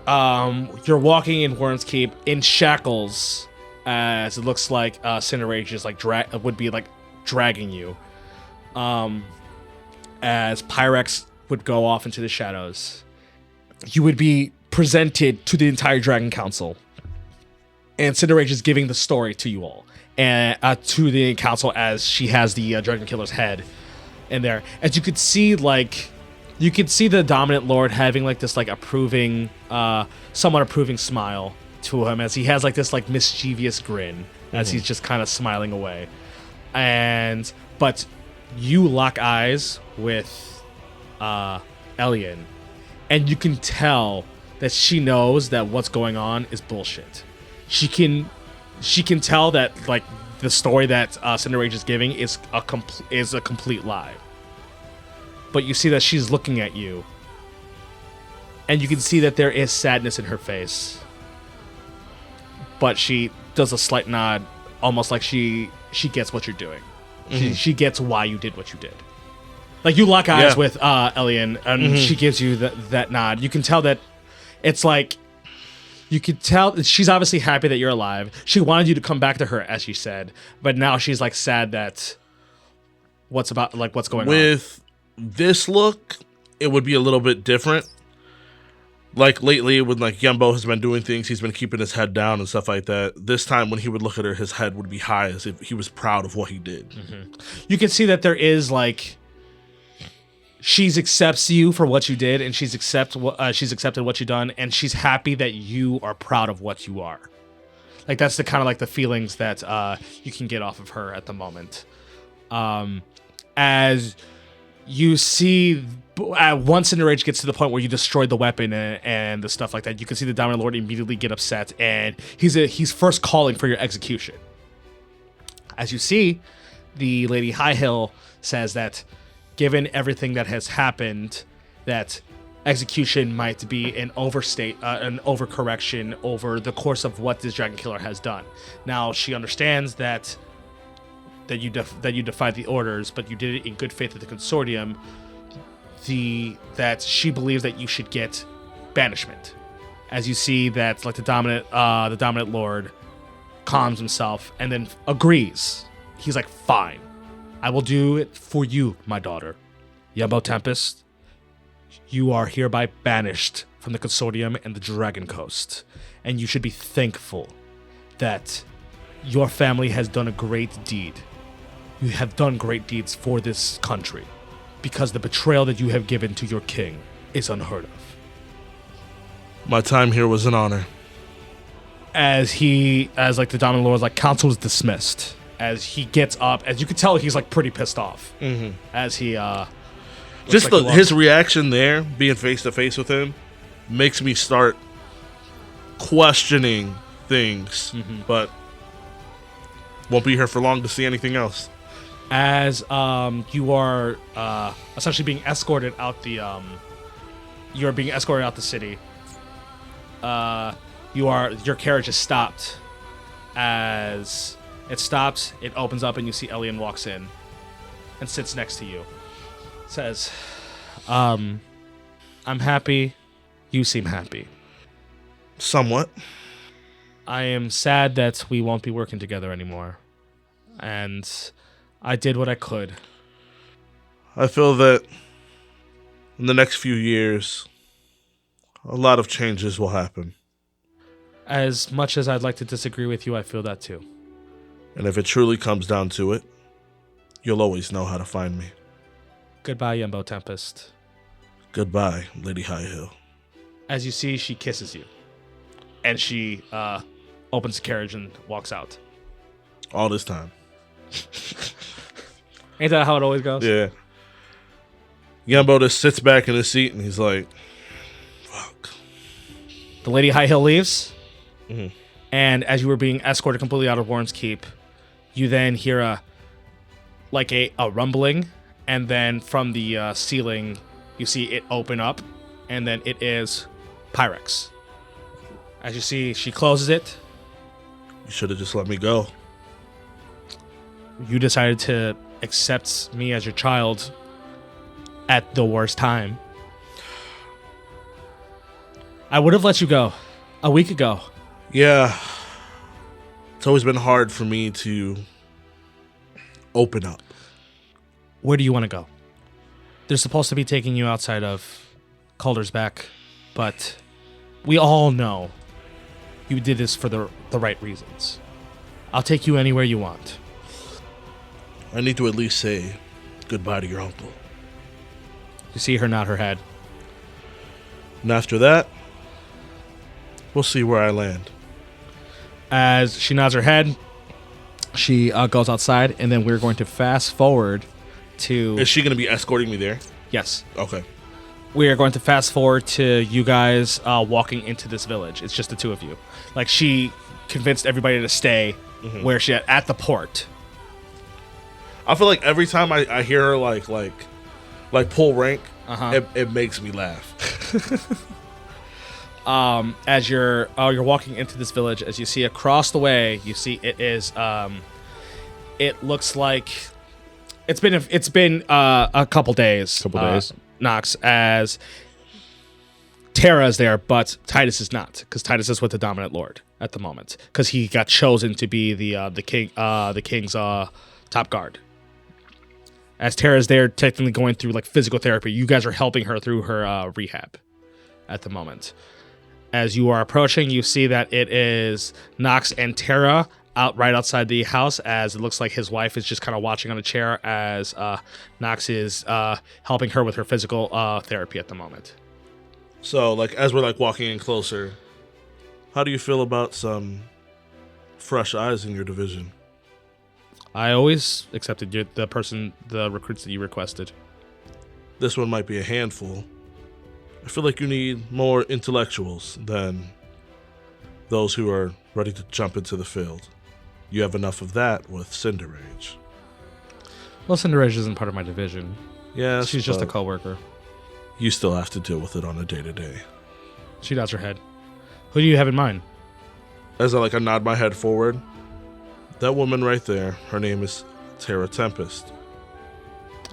Speaker 2: You're walking in Worm's Keep in shackles, as it looks like Cinderella just like would be like dragging you. As Pyrex would go off into the shadows, you would be presented to the entire Dragon Council, and Cinderella is giving the story to you all and to the council as she has the Dragon Killer's head in there. As you could see, like you could see the Dominant Lord having like this like approving, somewhat approving smile to him, as he has like this like mischievous grin as he's just kind of smiling away. But you lock eyes with Elian, and you can tell that she knows that what's going on is bullshit. She can tell that like the story that Cinderella is giving is a complete lie. But you see that she's looking at you, and you can see that there is sadness in her face. But she does a slight nod, almost like she gets what you're doing. She gets why you did what you did. Like you lock eyes with Elian, and she gives you that nod. You can tell that it's like, you could tell that she's obviously happy that you're alive. She wanted you to come back to her, as she said, but now she's like sad that what's going on.
Speaker 4: With this look, it would be a little bit different. Like lately, when like Yembo has been doing things, he's been keeping his head down and stuff like that. This time, when he would look at her, his head would be high, as if he was proud of what he did.
Speaker 2: You can see that there is like, she accepts you for what you did, and she's accepted what you've done, and she's happy that you are proud of what you are. Like that's the kind of like the feelings that you can get off of her at the moment. As you see, once Cinderella gets to the point where you destroyed the weapon and the stuff like that, you can see the Dominant Lord immediately get upset, and he's first calling for your execution. As you see, the Lady Highhill says that given everything that has happened, that execution might be an overcorrection over the course of what this Dragon Killer has done. Now she understands that you defied the orders, but you did it in good faith with the consortium. That she believes that you should get banishment. As you see that, like the dominant Lord calms himself and then agrees. He's like, fine, I will do it for you, my daughter. Yembo Tempest, you are hereby banished from the consortium and the Dragon Coast, and you should be thankful that your family has done a great deed. You have done great deeds for this country, because the betrayal that you have given to your king is unheard of.
Speaker 4: My time here was an honor.
Speaker 2: As like the Dominant Lord is like, council is dismissed. As he gets up, as you can tell, he's like pretty pissed off. As he
Speaker 4: just his reaction there, being face to face with him, makes me start questioning things. But Won't be here for long to see anything else.
Speaker 2: As you are essentially being escorted out the you are being escorted out the city. Your carriage is stopped. As it stops, it opens up and you see Elian walks in and sits next to you. Says, I'm happy. You seem happy.
Speaker 4: Somewhat.
Speaker 2: I am sad that we won't be working together anymore. And I did what I could.
Speaker 4: I feel that in the next few years, a lot of changes will happen.
Speaker 2: As much as I'd like to disagree with you, I feel that too.
Speaker 4: And if it truly comes down to it, you'll always know how to find me.
Speaker 2: Goodbye, Yembo Tempest.
Speaker 4: Goodbye, Lady High Hill.
Speaker 2: As you see, she kisses you. And she opens the carriage and walks out.
Speaker 4: All this time.
Speaker 2: Ain't that how it always goes?
Speaker 4: Yeah. Yembo just sits back in his seat and he's like, fuck.
Speaker 2: The Lady High Hill leaves.
Speaker 4: Mm-hmm.
Speaker 2: And as you were being escorted completely out of Warren's Keep, you then hear a rumbling. And then from the ceiling, you see it open up. And then it is Pyrex. As you see, she closes it.
Speaker 4: You should have just let me go.
Speaker 2: You decided to accept me as your child at the worst time. I would have let you go a week ago.
Speaker 4: Yeah. It's always been hard for me to open up.
Speaker 2: Where do you want to go? They're supposed to be taking you outside of Calder's Back, but we all know you did this for the right reasons. I'll take you anywhere you want.
Speaker 4: I need to at least say goodbye to your uncle.
Speaker 2: You see her nod her head.
Speaker 4: And after that, we'll see where I land.
Speaker 2: As she nods her head, she goes outside, and then we're going to fast forward to...
Speaker 4: Is she going to be escorting me there?
Speaker 2: Yes.
Speaker 4: Okay.
Speaker 2: We are going to fast forward to you guys walking into this village. It's just the two of you. Like, she convinced everybody to stay where she at the port.
Speaker 4: I feel like every time I hear her like pull rank, it makes me laugh.
Speaker 2: As you're walking into this village, as you see across the way, you see it is it looks like it's been a couple days. Nox, as Terra is there, but Titus is not, because Titus is with the Dominant Lord at the moment, because he got chosen to be the king's top guard. As Terra's there, technically going through like physical therapy, you guys are helping her through her rehab at the moment. As you are approaching, you see that it is Nox and Terra right outside the house, as it looks like his wife is just kind of watching on a chair as Nox is helping her with her physical therapy at the moment.
Speaker 4: So, like, as we're like walking in closer, how do you feel about some fresh eyes in your division?
Speaker 2: I always accepted the recruits that you requested.
Speaker 4: This one might be a handful. I feel like you need more intellectuals than those who are ready to jump into the field. You have enough of that with Cinderage.
Speaker 2: Well, Cinderage isn't part of my division.
Speaker 4: Yeah,
Speaker 2: she's just a coworker.
Speaker 4: You still have to deal with it on a day-to-day.
Speaker 2: She nods her head. Who do you have in mind?
Speaker 4: As I nod my head forward, that woman right there, her name is Terra Tempest.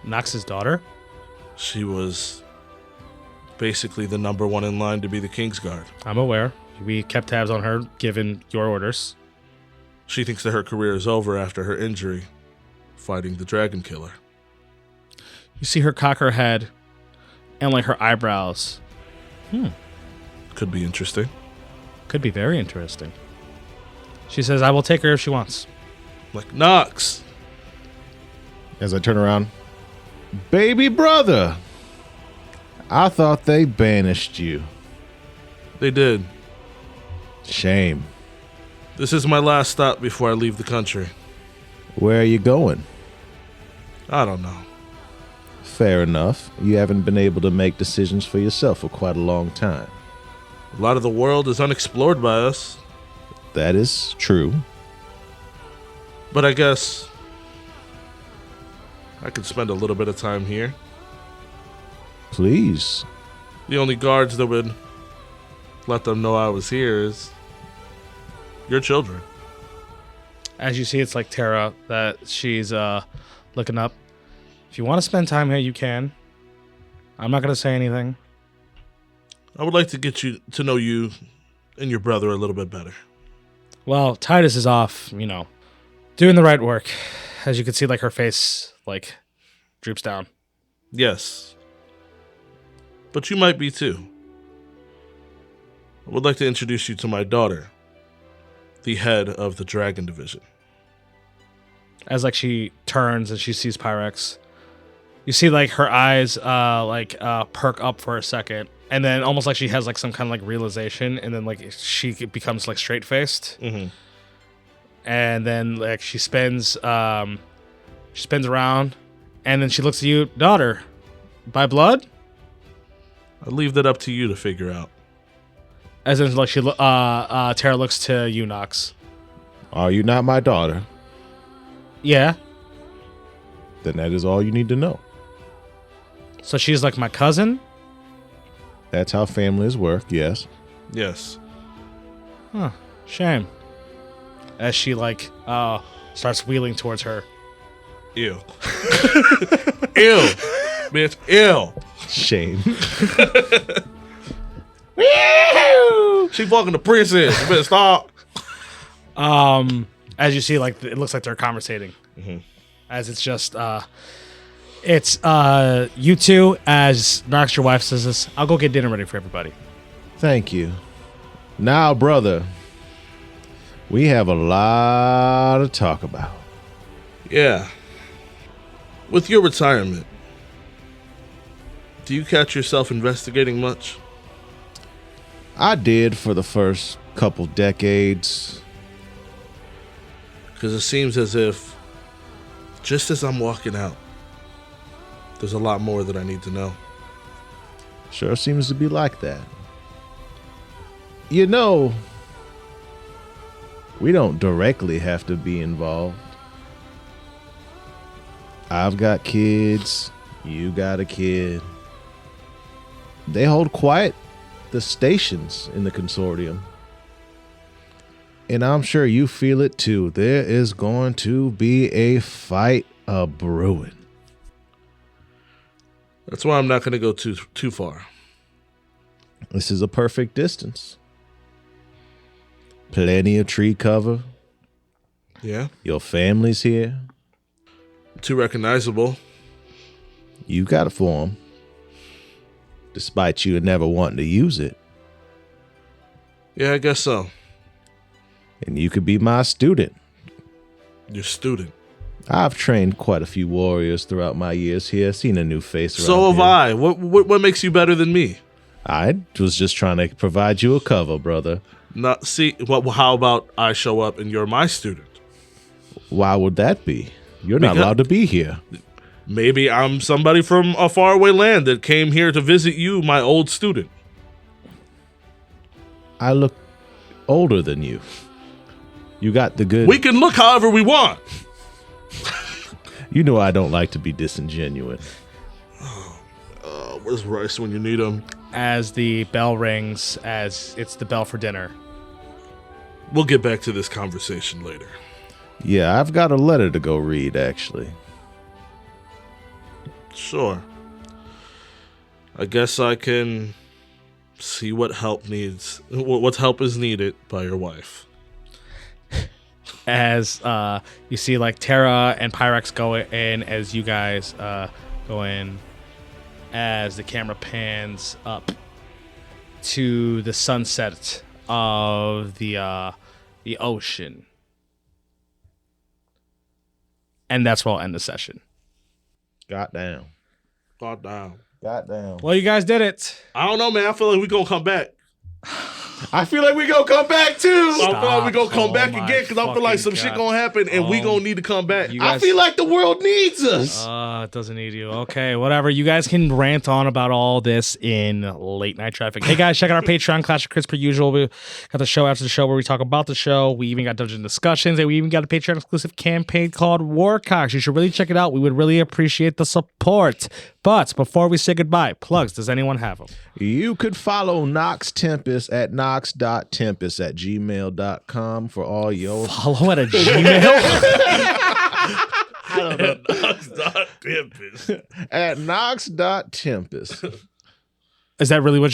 Speaker 2: Nox's daughter?
Speaker 4: She was basically the number one in line to be the King's Guard.
Speaker 2: I'm aware. We kept tabs on her, given your orders.
Speaker 4: She thinks that her career is over after her injury, fighting the Dragon Killer.
Speaker 2: You see her cock her head, and like her eyebrows.
Speaker 4: Could be interesting.
Speaker 2: Could be very interesting. She says, I will take her if she wants.
Speaker 4: Like, Nox!
Speaker 3: As I turn around, baby brother, I thought they banished you.
Speaker 4: They did.
Speaker 3: Shame.
Speaker 4: This is my last stop before I leave the country.
Speaker 3: Where are you going?
Speaker 4: I don't know.
Speaker 3: Fair enough. You haven't been able to make decisions for yourself for quite a long time.
Speaker 4: A lot of the world is unexplored by us.
Speaker 3: That is true.
Speaker 4: But I guess I could spend a little bit of time here.
Speaker 3: Please.
Speaker 4: The only guards that would let them know I was here is your children.
Speaker 2: As you see, it's like Tara that she's looking up. If you want to spend time here, you can. I'm not going to say anything.
Speaker 4: I would like to get you to know you and your brother a little bit better.
Speaker 2: Well, Titus is off, doing the right work. As you can see, like her face, like, droops down.
Speaker 4: Yes. But you might be too. I would like to introduce you to my daughter, the head of the Dragon Division.
Speaker 2: As like she turns and she sees Pyrex, you see like her eyes perk up for a second, and then almost like she has like some kind of like realization, and then like she becomes like straight faced, and then like she spins around, and then she looks at you, daughter, by blood.
Speaker 4: I leave that up to you to figure out.
Speaker 2: As in like Tara looks to you, Nox.
Speaker 3: Are you not my daughter?
Speaker 2: Yeah.
Speaker 3: Then that is all you need to know.
Speaker 2: So she's like my cousin?
Speaker 3: That's how families work, yes.
Speaker 4: Yes.
Speaker 2: Huh. Shame. As she like starts wheeling towards her.
Speaker 4: Ew. Ew. Bitch, ew.
Speaker 3: Shame.
Speaker 4: She fucking the princess. You better stop.
Speaker 2: As you see, like it looks like they're conversating. As it's just it's you two. As Nox, your wife, says this, I'll go get dinner ready for everybody.
Speaker 3: Thank you. Now, brother, we have a lot to talk about.
Speaker 4: Yeah. With your retirement, do you catch yourself investigating much?
Speaker 3: I did for the first couple decades.
Speaker 4: Because it seems as if, just as I'm walking out, there's a lot more that I need to know.
Speaker 3: Sure seems to be like that. You know, we don't directly have to be involved. I've got kids. You got a kid. They hold quite the stations in the consortium. And I'm sure you feel it too. There is going to be a fight a-brewing.
Speaker 4: That's why I'm not going to go too far.
Speaker 3: This is a perfect distance. Plenty of tree cover.
Speaker 4: Yeah?
Speaker 3: Your family's here.
Speaker 4: Too recognizable.
Speaker 3: You got a form. Despite you never wanting to use it.
Speaker 4: Yeah, I guess so.
Speaker 3: And you could be my student.
Speaker 4: Your student.
Speaker 3: I've trained quite a few warriors throughout my years here. Seen a new face around
Speaker 4: So have
Speaker 3: here.
Speaker 4: I. What makes you better than me?
Speaker 3: I was just trying to provide you a cover, brother.
Speaker 4: Not see. How about I show up and you're my student?
Speaker 3: Why would that be? You're not
Speaker 4: Because-
Speaker 3: allowed to be here.
Speaker 4: Maybe I'm somebody from a faraway land that came here to visit you, my old student.
Speaker 3: I look older than you. You got the good...
Speaker 4: We can look however we want.
Speaker 3: You know I don't like to be disingenuous.
Speaker 4: Where's Rice when you need him?
Speaker 2: As the bell rings, as it's the bell for dinner.
Speaker 4: We'll get back to this conversation later.
Speaker 3: Yeah, I've got a letter to go read, actually.
Speaker 4: Sure. I guess I can see what help is needed by your wife.
Speaker 2: As you see like Tara and Pyrex go in, as you guys go in, as the camera pans up to the sunset of the ocean. And that's where I'll end the session.
Speaker 3: Goddamn.
Speaker 4: God damn.
Speaker 3: Goddamn.
Speaker 2: Well, you guys did it.
Speaker 4: I don't know, man. I feel like we're going to come back.
Speaker 3: I feel like we gonna come back too.
Speaker 4: I feel like we gonna come
Speaker 2: Oh
Speaker 4: back
Speaker 2: my
Speaker 4: again because I feel like some
Speaker 2: fucking
Speaker 4: shit
Speaker 2: God.
Speaker 4: gonna happen and we gonna need to come back.
Speaker 2: You
Speaker 3: I
Speaker 2: guys-
Speaker 3: feel like the world needs us.
Speaker 2: It doesn't need you. Okay, whatever. You guys can rant on about all this in late night traffic. Hey guys, check out our Patreon, Clash of Crits per usual. We got the show after the show where we talk about the show. We even got dungeon discussions, and we even got a Patreon exclusive campaign called Warcocks. You should really check it out. We would really appreciate the support. But before we say goodbye, plugs, does anyone have them?
Speaker 3: You could follow Nox Tempest at nox.tempest@gmail.com for all your
Speaker 2: Follow at a Gmail?
Speaker 3: at nox.tempest.
Speaker 2: Is that really what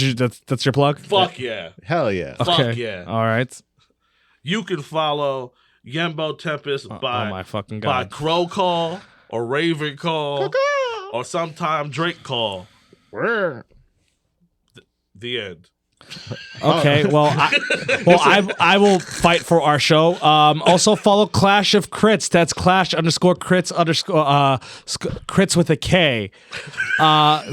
Speaker 2: that's your plug?
Speaker 4: Fuck yeah.
Speaker 3: Hell yeah.
Speaker 4: Fuck yeah.
Speaker 2: All right.
Speaker 4: You can follow Yembo Tempest by
Speaker 2: oh my fucking
Speaker 4: by
Speaker 2: God.
Speaker 4: Crow Call or Raven Call or sometime Drake Call. The end.
Speaker 2: Okay, well, I will fight for our show. Also follow Clash of Crits. That's Clash _Crits Crits with a K.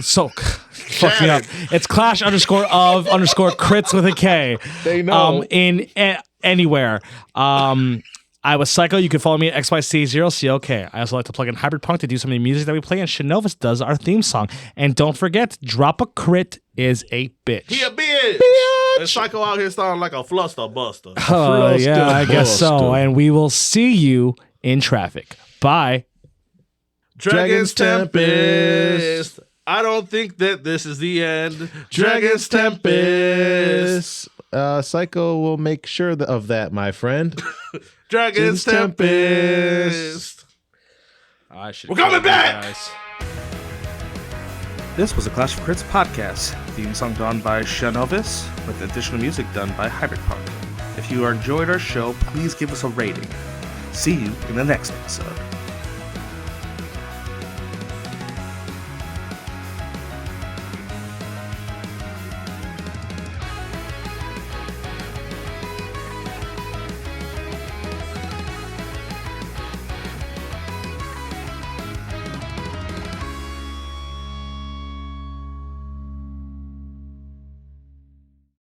Speaker 2: So fuck me up. It's Clash _of Crits with a K.
Speaker 3: They know.
Speaker 2: Anywhere. I was Psycho. You can follow me at XYC0COK. I also like to plug in Hybrid Punk to do some of the music that we play, and Shinovis does our theme song. And don't forget, Drop a Crit is a bitch.
Speaker 4: He a bitch. And Psycho out here sounding like a fluster buster.
Speaker 2: Oh, yeah, I guess so.
Speaker 3: Buster.
Speaker 2: And we will see you in traffic. Bye.
Speaker 4: Dragon's Tempest. I don't think that this is the end. Dragon's Tempest.
Speaker 3: Psycho will make sure of that, my friend.
Speaker 4: Dragon's Tempest.
Speaker 2: We're
Speaker 4: coming back!
Speaker 2: Guys. This was a Clash of Crits podcast. Theme song done by Shinovis, with additional music done by Hybrid Punk. If you enjoyed our show, please give us a rating. See you in the next episode.